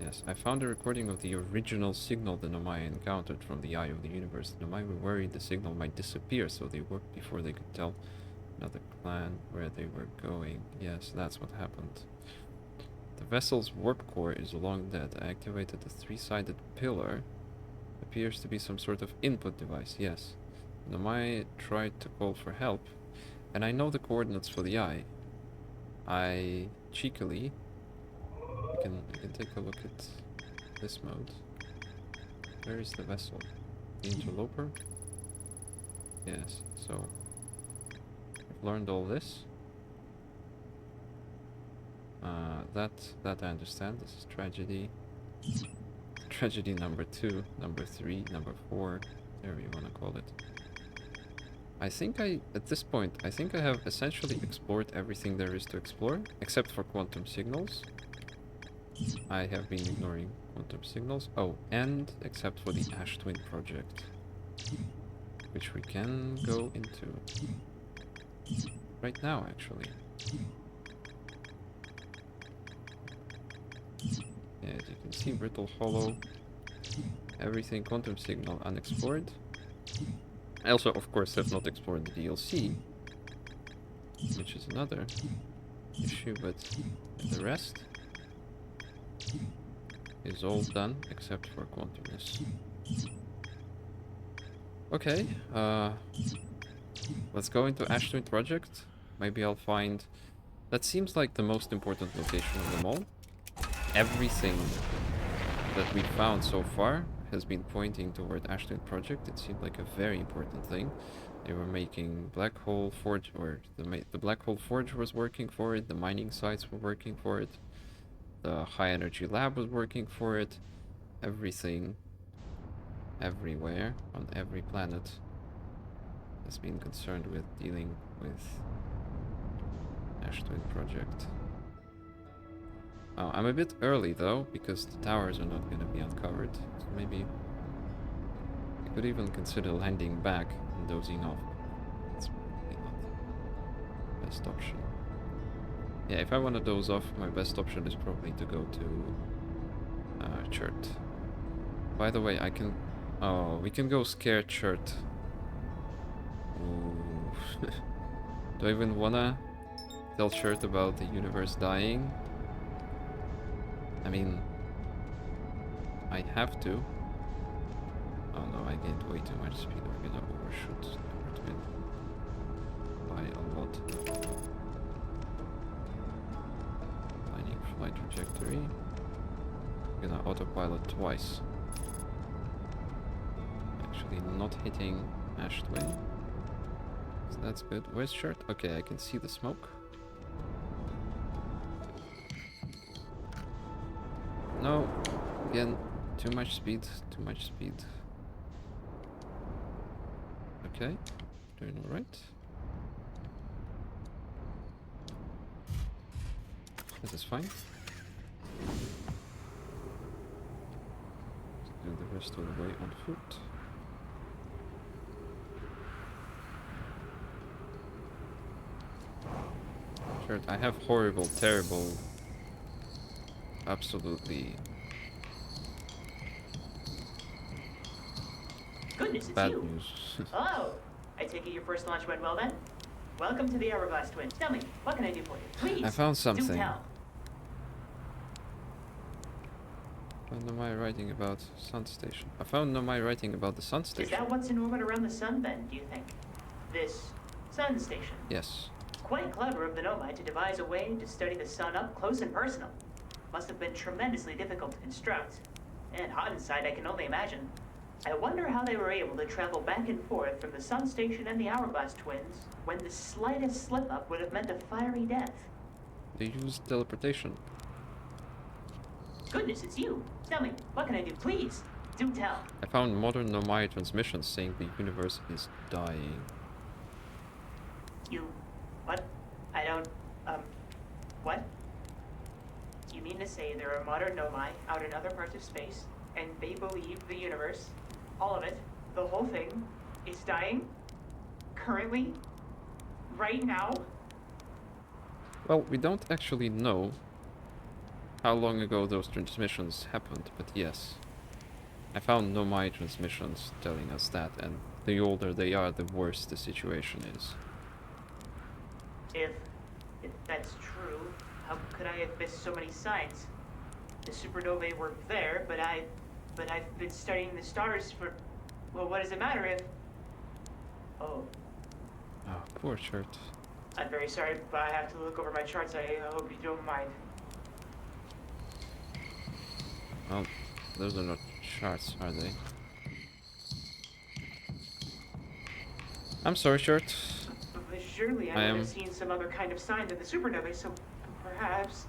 Yes, I found a recording of the original signal the Nomai encountered from the eye of the universe. The Nomai were worried the signal might disappear, so they worked before they could tell another clan where they were going. Yes, that's what happened. The vessel's warp core is long dead. I activated the three-sided pillar. Appears to be some sort of input device, yes. The Nomai tried to call for help, and I know the coordinates for the eye. I cheekily... We can take a look at this mode. Where is the vessel? The interloper? Yes, so I've learned all this. That I understand. This is tragedy. Tragedy number 2, number 3, number 4, whatever you want to call it. At this point, I think I have essentially explored everything there is to explore, except for quantum signals. I have been ignoring quantum signals. Oh, and except for the Ash Twin project, which we can go into right now, actually. Yeah, as you can see, Brittle Hollow, everything quantum signal unexplored. I also, of course, have not explored the DLC, which is another issue, but the rest is all done except for quantumness. Okay, let's go into Ash Twin project. Maybe I'll find... That seems like the most important location of them all. Everything that we found so far has been pointing toward Ash Twin project. It seemed like a very important thing. They were making Black Hole Forge, or the Black Hole Forge was working for it, the mining sites were working for it, the high energy lab was working for it. Everything, everywhere, on every planet has been concerned with dealing with Ash Twin project. Oh, I'm a bit early though, because the towers are not going to be uncovered. So maybe I could even consider landing back and dozing off. That's probably not the best option. Yeah, if I want to doze off, my best option is probably to go to Chert. By the way, I can... Oh, we can go scare Chert. Ooh. Do I even wanna tell Chert about the universe dying? I mean, I have to. Oh no, I gained way too much speed. We're gonna overshoot Ever Twin by a lot. Finding flight trajectory. We're gonna autopilot twice. Actually not hitting Ash Twin. So that's good. Where's Shirt? Okay, I can see the smoke. No, again, too much speed, too much speed. Okay, doing alright. This is fine. Do the rest of the way on foot. Sure, I have horrible, terrible, absolutely Goodness, it's bad you. news. Hello. I take it your first launch went well then? Welcome to the Hourglass Twins. Tell me, what can I do for you? Please. I found Do something. tell. Found Nomai writing about Sun Station. I found Nomai writing about the Sun Is Station. that what's in orbit around the sun then, do you think? This sun station? Yes. Quite clever of the Nomai to devise a way to study the sun up close and personal. Must have been tremendously difficult to construct. And hot inside, I can only imagine. I wonder how they were able to travel back and forth from the sun station and the Hourglass Twins when the slightest slip-up would have meant a fiery death. They use teleportation. Goodness, it's you. Tell me, what can I do? Please, do tell. I found modern Nomai transmissions saying the universe is dying. You... what? I don't... what? mean to say there are modern Nomai out in other parts of space, and they believe the universe, all of it, the whole thing, is dying? Currently? Right now? Well, we don't actually know how long ago those transmissions happened, but yes. I found Nomai transmissions telling us that, and the older they are, the worse the situation is. If that's true, how could I have missed so many signs? The supernovae were there, but I've been studying the stars for... Well, what does it matter if... Oh, Oh, poor shirt. I'm very sorry, but I have to look over my charts. I hope you don't mind. Well, those are not charts, are they? I'm sorry, shirt. But surely I would have seen some other kind of sign than the supernovae, so perhaps...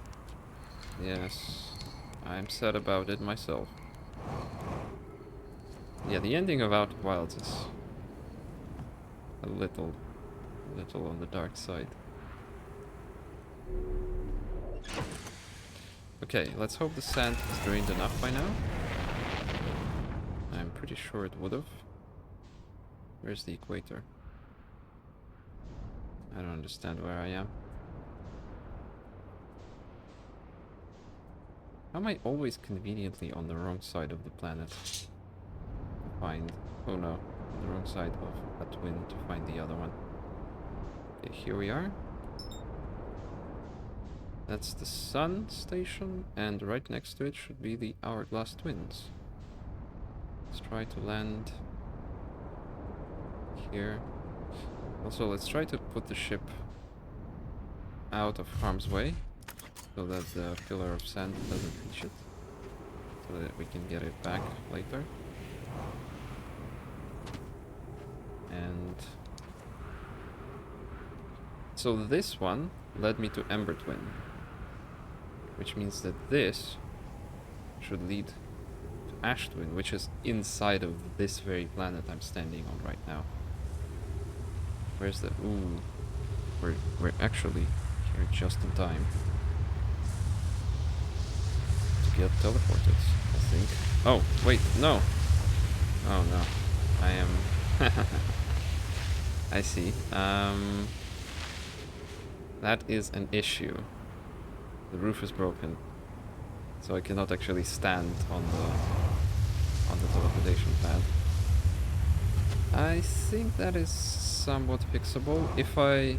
Yes, I'm sad about it myself. Yeah, the ending of Outer Wilds is a little on the dark side. Okay, let's hope the sand has drained enough by now. I'm pretty sure it would have. Where's the equator? I don't understand where I am. How am I always conveniently on the wrong side of the planet? Find... Oh no, on the wrong side of a twin to find the other one. Okay, here we are. That's the sun station, and right next to it should be the Hourglass twins. Let's try to land here. Also, let's try to put the ship out of harm's way, so that the pillar of sand doesn't reach it, so that we can get it back later. And so this one led me to Ember Twin, which means that this should lead to Ash Twin, which is inside of this very planet I'm standing on right now. Where's the... Ooh, we're actually here just in time to get teleported, I think. Oh, wait, no. Oh no, I am... I see. That is an issue. The roof is broken, so I cannot actually stand on the teleportation pad. I think that is somewhat fixable if I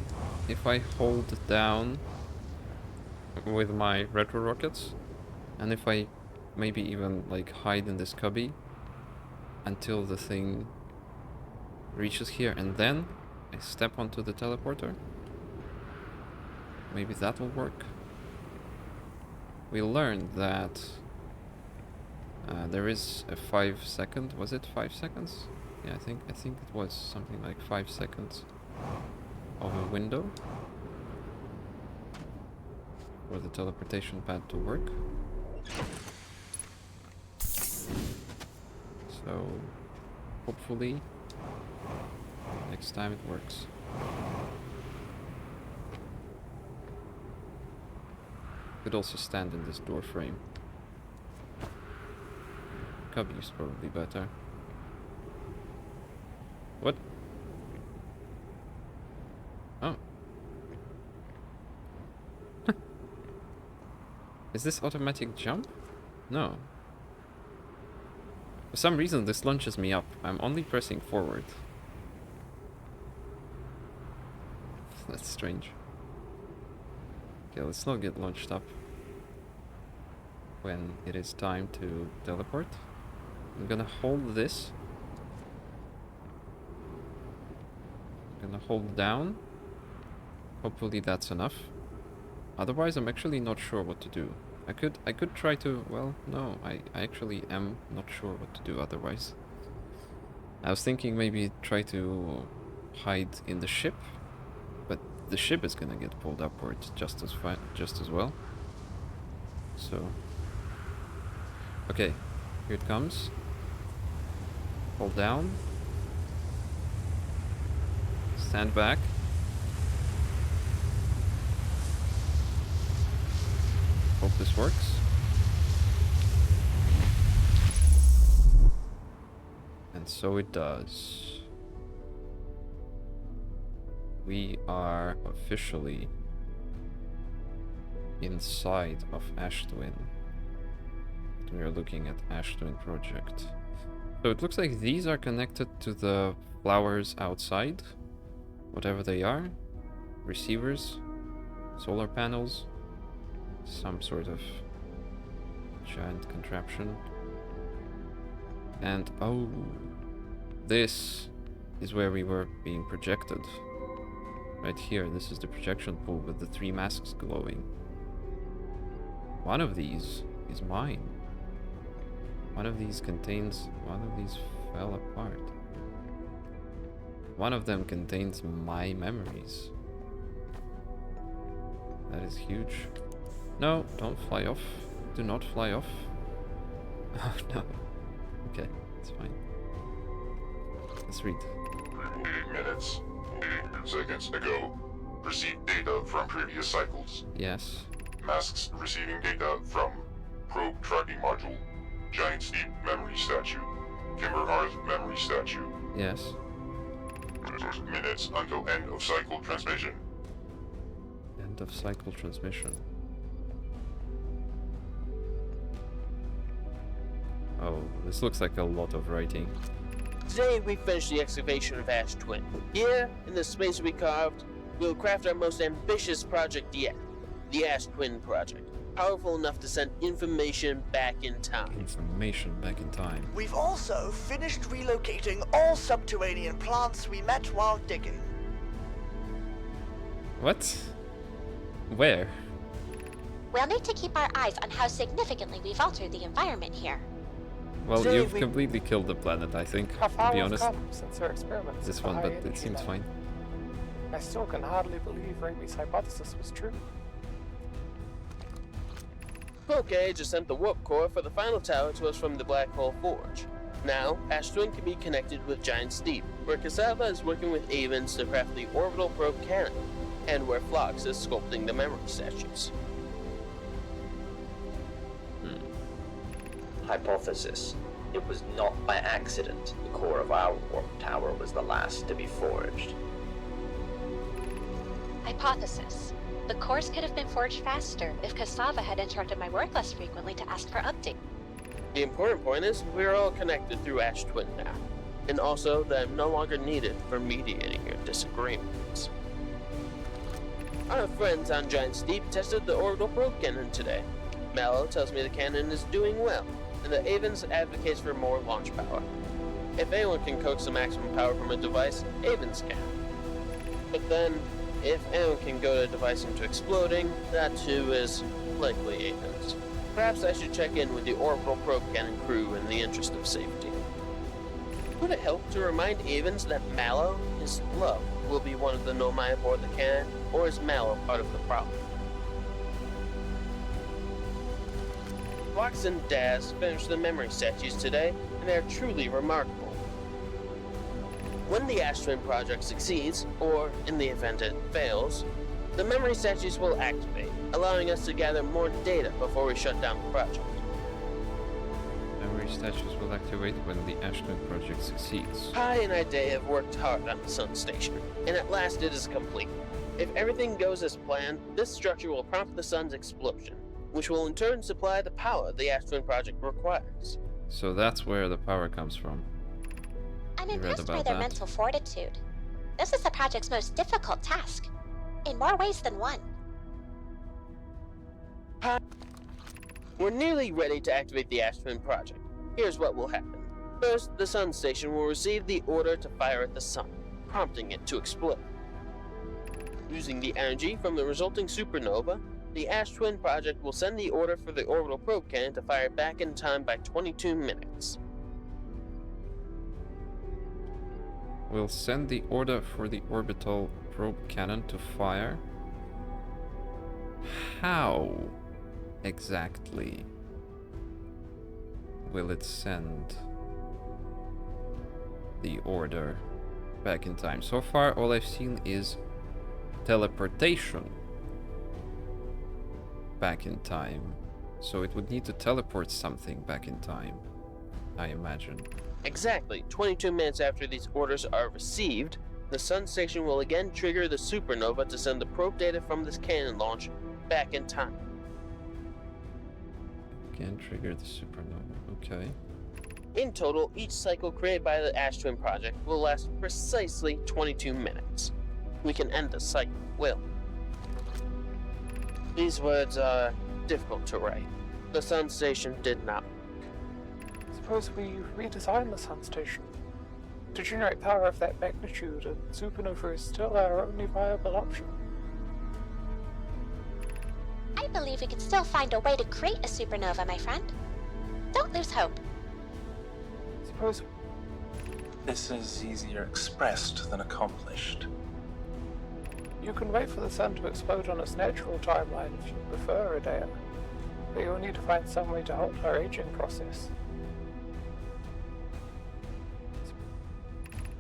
hold down with my retro rockets, and if I maybe even like hide in this cubby until the thing reaches here, and then I step onto the teleporter. Maybe that will work. We learned that there is a 5 second, was it 5 seconds? Yeah, I think it was something like 5 seconds of a window for the teleportation pad to work. So hopefully next time it works. Could also stand in this door frame. Cubby is probably better. What? Oh. Is this automatic jump? No. For some reason this launches me up. I'm only pressing forward. That's strange. Okay, let's not get launched up when it is time to teleport. I'm gonna hold this. I'm gonna hold down. Hopefully that's enough. Otherwise I'm actually not sure what to do. I could try to... Well, no, I actually am not sure what to do otherwise. I was thinking maybe try to hide in the ship, but the ship is gonna get pulled upwards just as well. So, okay, here it comes. Hold down. Stand back. Hope this works. So it does. We are officially inside of Ashtwin. We are looking at Ashtwin project. So it looks like these are connected to the flowers outside, whatever they are. Receivers, solar panels, some sort of giant contraption. And oh, this is where we were being projected. Right here, this is the projection pool with the 3 masks glowing. One of these is mine. One of these fell apart. One of them contains my memories. That is huge. No, don't fly off. Do not fly off. Oh no. Okay, it's fine. Let's read. 8 minutes, 8 seconds ago. Received data from previous cycles. Yes. Masks receiving data from probe tracking module. Giant Steep memory statue. Kimberhar's memory statue. Yes. Minutes until end of cycle transmission. End of cycle transmission. Oh, this looks like a lot of writing. Today we finished the excavation of Ash Twin. Here, in the space we carved, we'll craft our most ambitious project yet. The Ash Twin project. Powerful enough to send information back in time. Information back in time. We've also finished relocating all subterranean plants we met while digging. What? Where? We'll need to keep our eyes on how significantly we've altered the environment here. Well, Today you've completely killed the planet, I think, How far to be we've honest. come since our experiments. This with the one, high but it energy seems lab. fine. I still can hardly believe Raimi's hypothesis was true. Okay, just sent the warp core for the final tower to us from the Black Hole Forge. Now, Ash Twin can be connected with Giant Steep, where Cassava is working with Avens to craft the orbital probe cannon, and where Phlox is sculpting the memory statues. Hypothesis. It was not by accident the core of our warp tower was the last to be forged. Hypothesis. The cores could have been forged faster if Cassava had interrupted my work less frequently to ask for updates. The important point is, we're all connected through Ash Twin now, and also that I'm no longer needed for mediating your disagreements. Our friends on Giant Steep tested the orbital probe cannon today. Mallow tells me the cannon is doing well, and that Avens advocates for more launch power. If anyone can coax the maximum power from a device, Avens can. But then, if anyone can go to a device into exploding, that too is likely Avens. Perhaps I should check in with the orbital probe cannon crew in the interest of safety. Would it help to remind Avens that Mallow, his love, will be one of the Nomai aboard the cannon, or is Mallow part of the problem? Fox and Daz finished the memory statues today, and they are truly remarkable. When the Ash Twin project succeeds, or in the event it fails, the memory statues will activate, allowing us to gather more data before we shut down the project. Memory statues will activate when the Ashtwin project succeeds. Pi and Ide have worked hard on the Sun Station, and at last it is complete. If everything goes as planned, this structure will prompt the Sun's explosion, which will in turn supply the power the Ash Twin project requires. So that's where the power comes from. I'm You read impressed by about their that? mental fortitude. This is the project's most difficult task, in more ways than one. We're nearly ready to activate the Ash Twin project. Here's what will happen. First, the Sun Station will receive the order to fire at the Sun, prompting it to explode. Using the energy from the resulting supernova, the Ash Twin project will send the order for the orbital probe cannon to fire back in time by 22 minutes. We'll send the order for the orbital probe cannon to fire. How exactly will it send the order back in time? So far, all I've seen is teleportation back in time. So it would need to teleport something back in time. I imagine. Exactly 22 minutes after these orders are received, the Sun Station will again trigger the supernova to send the probe data from this cannon launch back in time. Can trigger the supernova. Okay. In total, each cycle created by the Ash Twin Project will last precisely 22 minutes. We can end the cycle at will. These words are difficult to write. The Sun Station did not. Suppose we redesign the Sun Station. To generate power of that magnitude, a supernova is still our only viable option. I believe we can still find a way to create a supernova, my friend. Don't lose hope. Suppose this is easier expressed than accomplished. you can wait for the sun to explode on its natural timeline if you prefer, Adea. But you'll need to find some way to halt our aging process.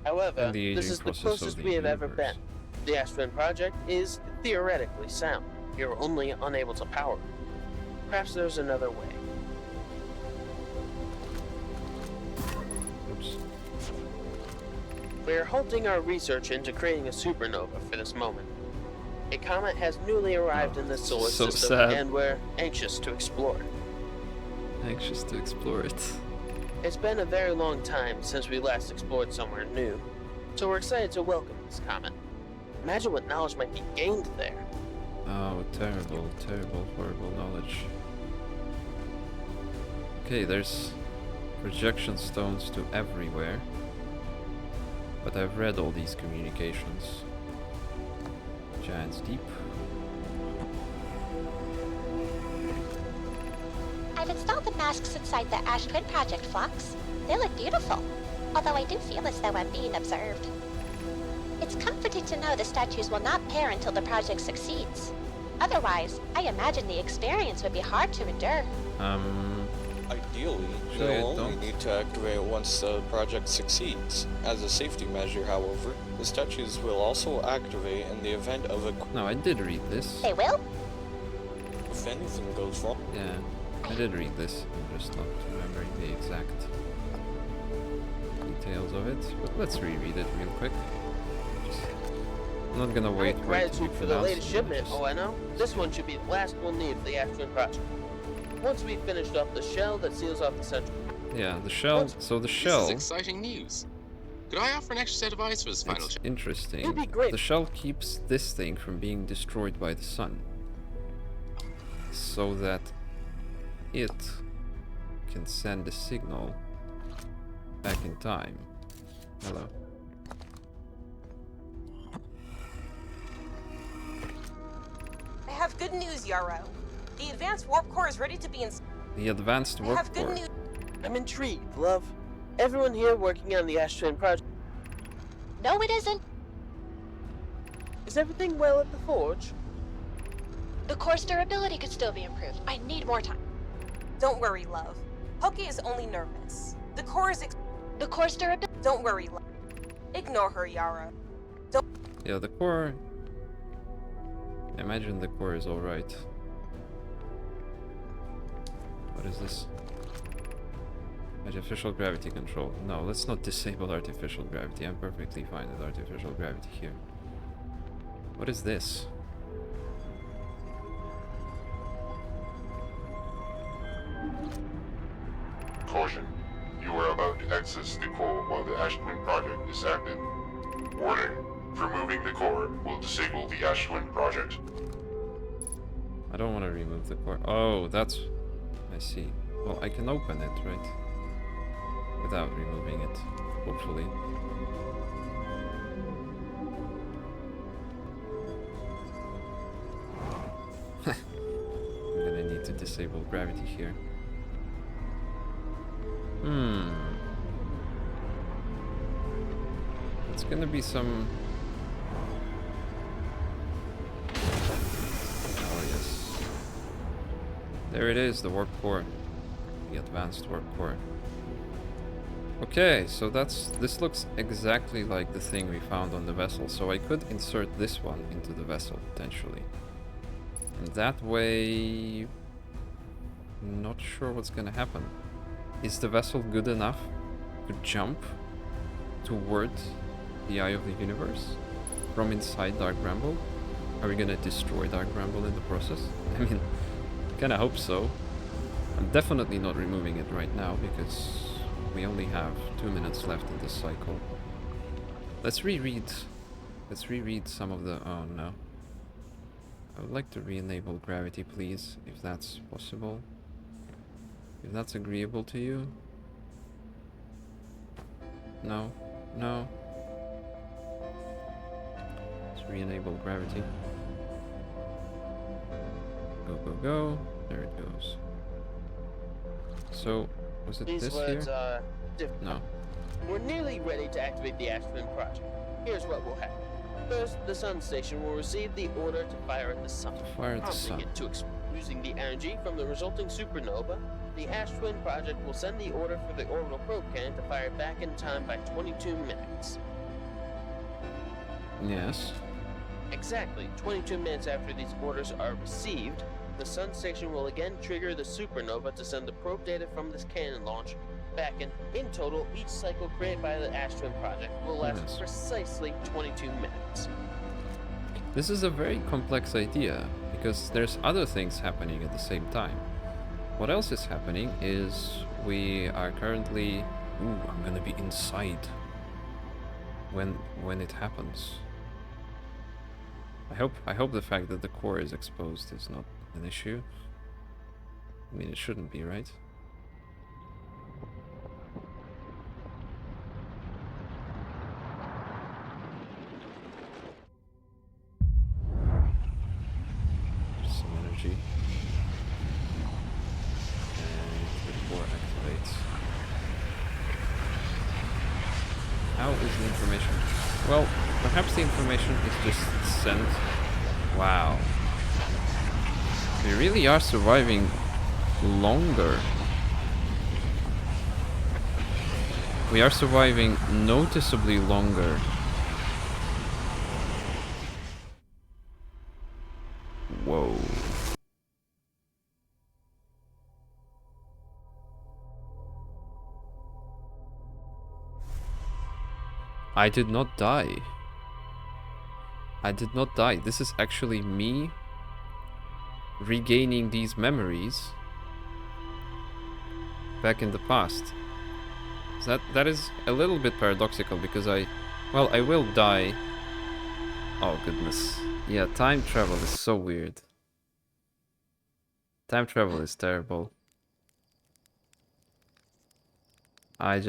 However, the this aging is the process closest of we the have ever universe. been. The Ash Twin Project is theoretically sound. You're only unable to power it. Perhaps there's another way. Oops. We're halting our research into creating a supernova for this moment. A comet has newly arrived in the solar so system, sad. and we're anxious to explore it. Anxious to explore it. It's been a very long time since we last explored somewhere new, so we're excited to welcome this comet. Imagine what knowledge might be gained there. Oh, terrible, terrible, horrible knowledge. Okay, there's projection stones to everywhere. But I've read all these communications. Giant's Deep. I've installed the masks inside the Ash Twin Project, Phlox. They look beautiful, although I do feel as though I'm being observed. It's comforting to know the statues will not pair until the project succeeds. Otherwise, I imagine the experience would be hard to endure. Ideally, Sure, they'll only don't. need to activate once the project succeeds. As a safety measure, however, the statues will also activate in the event of a... No, I did read this. They will? If anything goes wrong. Yeah, I did read this. I'm just not remembering the exact details of it. But let's reread it real quick. I'm not gonna wait for it to be Gratitude for the pronounced. latest shipment, Just- oh I know. This one should be the last we'll need for the Ash Twin Project. Once we've finished off the shell that seals off the central... Yeah, the shell. So the shell. This is exciting news. Could I offer an extra set of eyes for this final It's check? interesting. It'd be great. The shell keeps this thing from being destroyed by the sun, so that it can send a signal back in time. Hello. I have good news, Yarrow. The advanced warp core is ready to be installed. The advanced I warp have good core. news. I'm intrigued, love. Everyone here working on the Ash Twin Project. No, it isn't. Is everything well at the forge? The core's durability could still be improved. I need more time. Don't worry, love. Poke is only nervous. The core is The core's durability. Don't worry, love. Ignore her, Yarrow. Yeah, the core. I imagine the core is alright. What is this? Artificial gravity control. No, let's not disable artificial gravity. I'm perfectly fine with artificial gravity here. What is this? Caution. You are about to access the core while the Ash Twin Project is active. Warning. Removing the core will disable the Ash Twin Project. I don't want to remove the core. Oh, that's... I see. Well, I can open it, right? Without removing it, hopefully. I'm gonna need to disable gravity here. It's gonna be some... Oh yes. There it is, the warp core. The advanced warp core. Okay, so this looks exactly like the thing we found on the vessel, so I could insert this one into the vessel, potentially. And that way... Not sure what's gonna happen. Is the vessel good enough to jump toward the eye of the universe from inside Dark Bramble? Are we gonna destroy Dark Bramble in the process? I mean, kinda hope so. I'm definitely not removing it right now because we only have 2 minutes left in this cycle. Let's reread some of the... oh no. I would like to re-enable gravity, please, if that's possible. If that's agreeable to you. No, no. Let's re-enable gravity. Go, go, go. There it goes. So, was it These this words here? are different. No. We're nearly ready to activate the Ashton project. Here's what will happen. First, the sun station will receive the order to fire at the sun, Fire at the prompting sun. it to explode. Using the energy from the resulting supernova, the Ash Twin project will send the order for the orbital probe cannon to fire back in time by 22 minutes. Yes. Exactly 22 minutes after these orders are received, the sun station will again trigger the supernova to send the probe data from this cannon launch back in. In total, each cycle created by the Ash Twin project will last Yes. precisely 22 minutes. This is a very complex idea, because there's other things happening at the same time. What else is happening is we are currently... ooh, I'm gonna be inside when it happens. I hope the fact that the core is exposed is not an issue. I mean, it shouldn't be, right? Some energy. And the core activates. How is the information? Well, perhaps the information is just sent. Wow. We really are surviving longer. We are surviving noticeably longer. Whoa. I did not die. I did not die. This is actually me regaining these memories back in the past. That is a little bit paradoxical because I will die. Oh goodness. Yeah, time travel is so weird. Time travel is terrible. I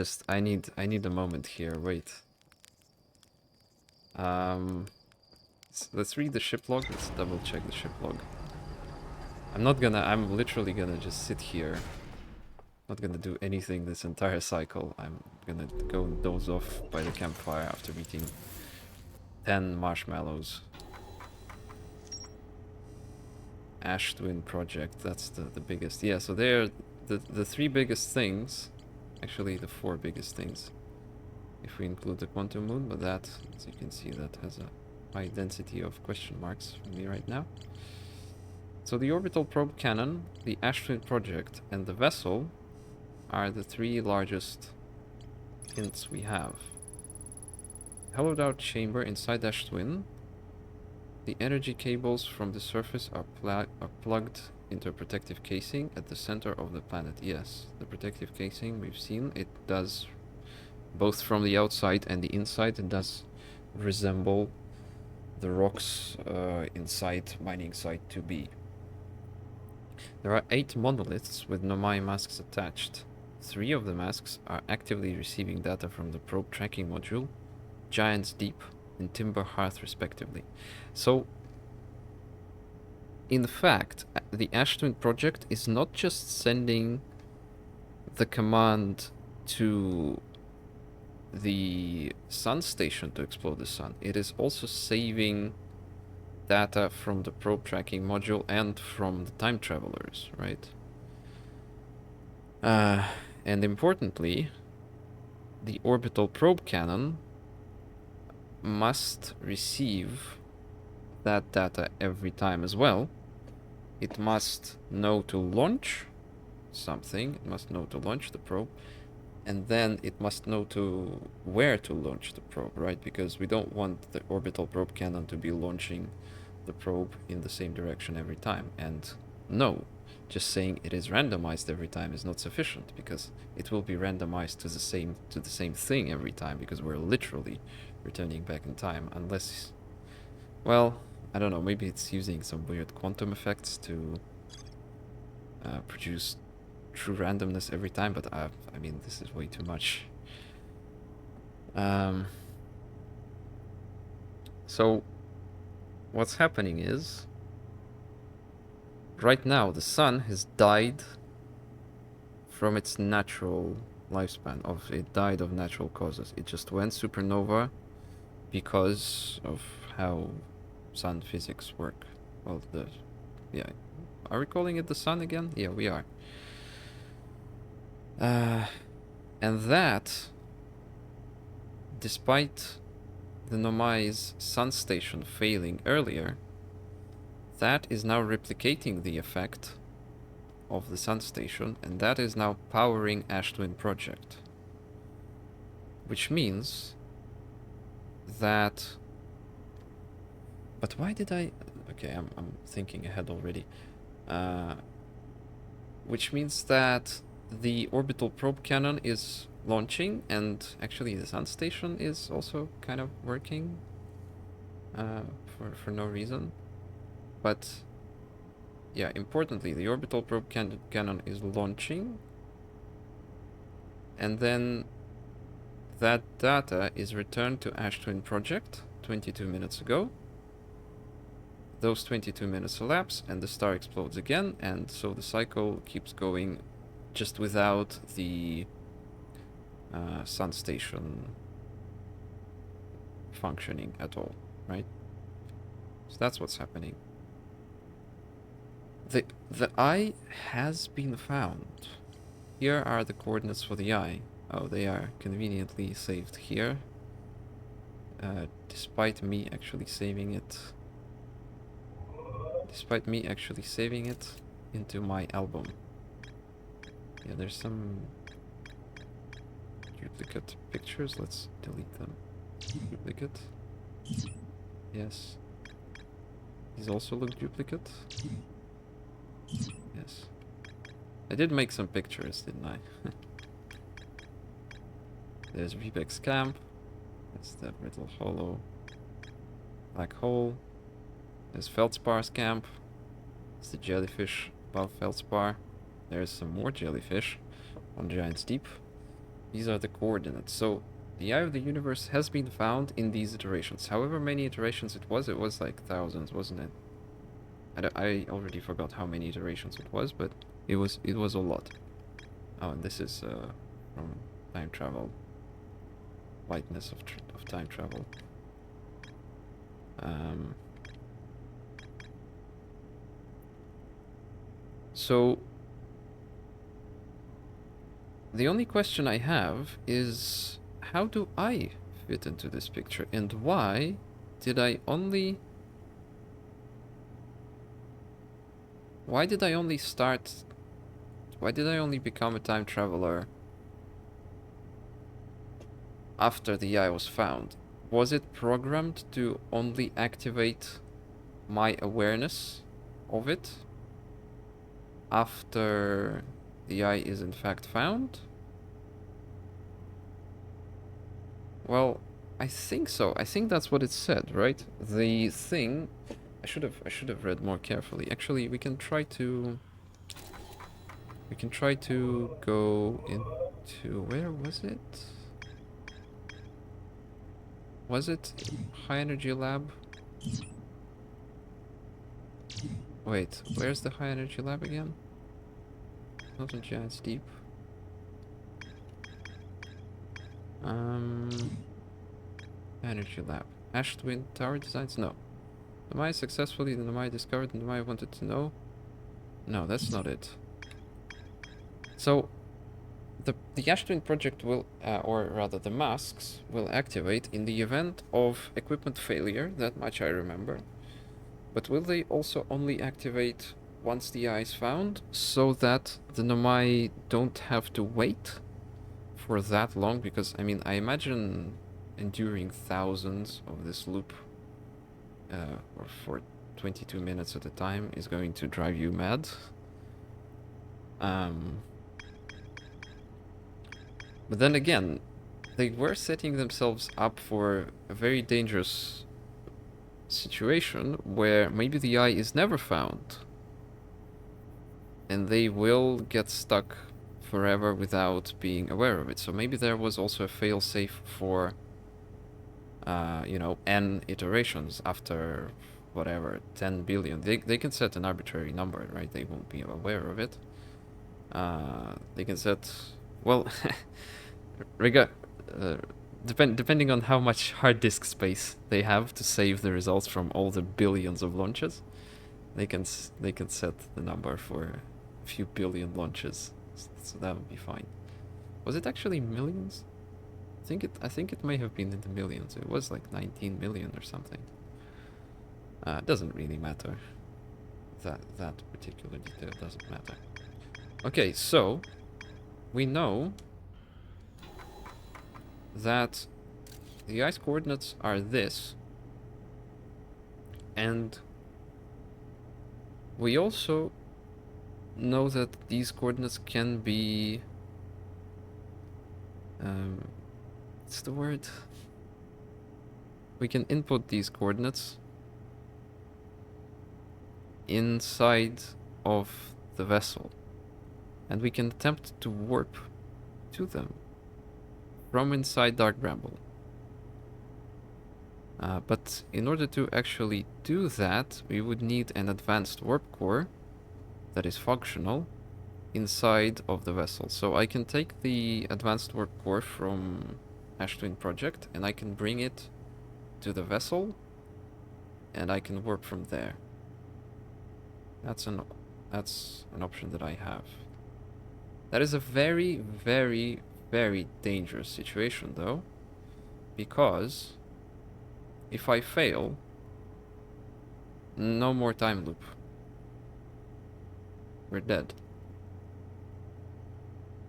need a moment here. Wait. Let's read the ship log. Let's double check the ship log. I'm literally gonna just sit here. Not gonna do anything this entire cycle. I'm gonna go and doze off by the campfire after eating 10 marshmallows. Ash Twin project, that's the biggest. Yeah, so they're the 3 biggest things. Actually, the 4 biggest things. If we include the quantum moon, but that, as you can see, that has a high density of question marks for me right now. So the orbital probe cannon, the Ash Twin project, and the vessel are the 3 largest hints we have. Hollowed out chamber inside Ash Twin. The energy cables from the surface are plugged into a protective casing at the center of the planet. Yes, the protective casing, we've seen, it does, both from the outside and the inside, it does resemble the rocks inside mining site 2B. There are 8 monoliths with Nomai masks attached. 3 of the masks are actively receiving data from the probe tracking module, Giant's Deep and Timber Hearth respectively. So, in fact, the Ash Twin project is not just sending the command to the sun station to explode the sun, it is also saving data from the probe tracking module and from the time travelers, right? And importantly, the orbital probe cannon must receive that data every time as well. It must know to launch something. It must know to launch the probe. And then it must know to where to launch the probe, right? Because we don't want the orbital probe cannon to be launching the probe in the same direction every time. And no, just saying it is randomized every time is not sufficient, because it will be randomized to the same thing every time, because we're literally returning back in time, unless, well, I don't know, maybe it's using some weird quantum effects to produce true randomness every time, but I mean, this is way too much. So what's happening is, right now the sun has died from its natural lifespan. It died of natural causes. It just went supernova because of how sun physics work. Well, yeah, are we calling it the sun again? Yeah, we are. And that, despite the Nomai's sun station failing earlier, that is now replicating the effect of the sun station, and that is now powering Ash Twin Project. Which means that... But why did I... Okay, I'm thinking ahead already. Which means that the orbital probe cannon is launching, and actually the sun station is also kind of working for no reason. But yeah, importantly, the orbital probe cannon is launching, and then that data is returned to Ash Twin Project 22 minutes ago. Those 22 minutes elapse and the star explodes again, and so the cycle keeps going just without the sun station functioning at all, right? So that's what's happening. The eye has been found. Here are the coordinates for the eye. Oh, they are conveniently saved here. Despite me actually saving it into my album. Yeah, there's some duplicate pictures. Let's delete them. Duplicate. Yes. These also look duplicate. Yes. I did make some pictures, didn't I? There's Vbeck's camp. That's that little hollow black hole. There's Feldspar's camp. It's the jellyfish above Feldspar. There's some more jellyfish on Giant's Deep. These are the coordinates. So the Eye of the Universe has been found in these iterations. However many iterations it was like thousands, wasn't it? I already forgot how many iterations it was, but it was a lot. Oh, and this is from time travel. Lightness of time travel. So the only question I have is, how do I fit into this picture, and why did I only become a time traveler after the eye was found? Was it programmed to only activate my awareness of it after the eye is in fact found? Well, I think so. I think that's what it said, right? The thing... I should have read more carefully. Actually, we can try to go into... Where was it? Was it High Energy Lab? Wait, where's the High Energy Lab again? Not in Giant's Deep. Energy Lab. Ash Twin Tower Designs? No. Nomai successfully, the Nomai discovered, the Nomai wanted to know. No, that's not it. So, the Ash Twin project will, or rather the masks, will activate in the event of equipment failure, that much I remember. But will they also only activate once the eye is found, so that the Nomai don't have to wait for that long, because, I mean, I imagine enduring thousands of this loop or for 22 minutes at a time is going to drive you mad. But then again, they were setting themselves up for a very dangerous situation where maybe the eye is never found and they will get stuck forever without being aware of it. So maybe there was also a failsafe for you know, n iterations after whatever 10 billion. They can set an arbitrary number, right? They won't be aware of it. They can set, well, depending on how much hard disk space they have to save the results from all the billions of launches, they can set the number for a few billion launches, so that would be fine. Was it actually millions? I think it may have been in the millions. It was like 19 million or something. It doesn't really matter. That particular detail doesn't matter. Okay, so we know that the ice coordinates are this, and we also know that these coordinates can be what's the word? We can input these coordinates inside of the vessel, and we can attempt to warp to them from inside Dark Bramble. But in order to actually do that, we would need an advanced warp core that is functional inside of the vessel. So I can take the advanced warp core from Ash Twin Project and I can bring it to the vessel and I can warp from there. That's an option that I have. That is a very, very, very dangerous situation though, because if I fail, no more time loop. We're dead.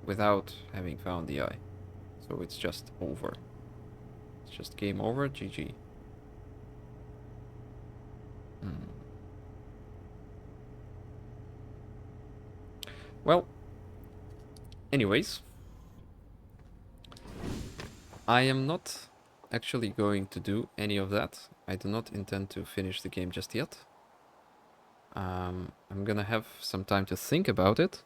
Without having found the eye. So it's just over. It's just game over, GG. Well, anyways, I am not actually going to do any of that. I do not intend to finish the game just yet. I'm gonna have some time to think about it.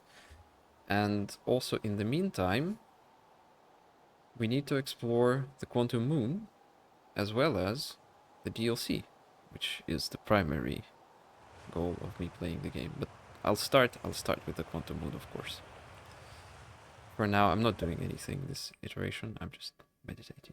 And also in the meantime, we need to explore the Quantum Moon as well as the DLC, which is the primary goal of me playing the game. But I'll start with the Quantum Moon, of course. For now, I'm not doing anything this iteration, I'm just meditating.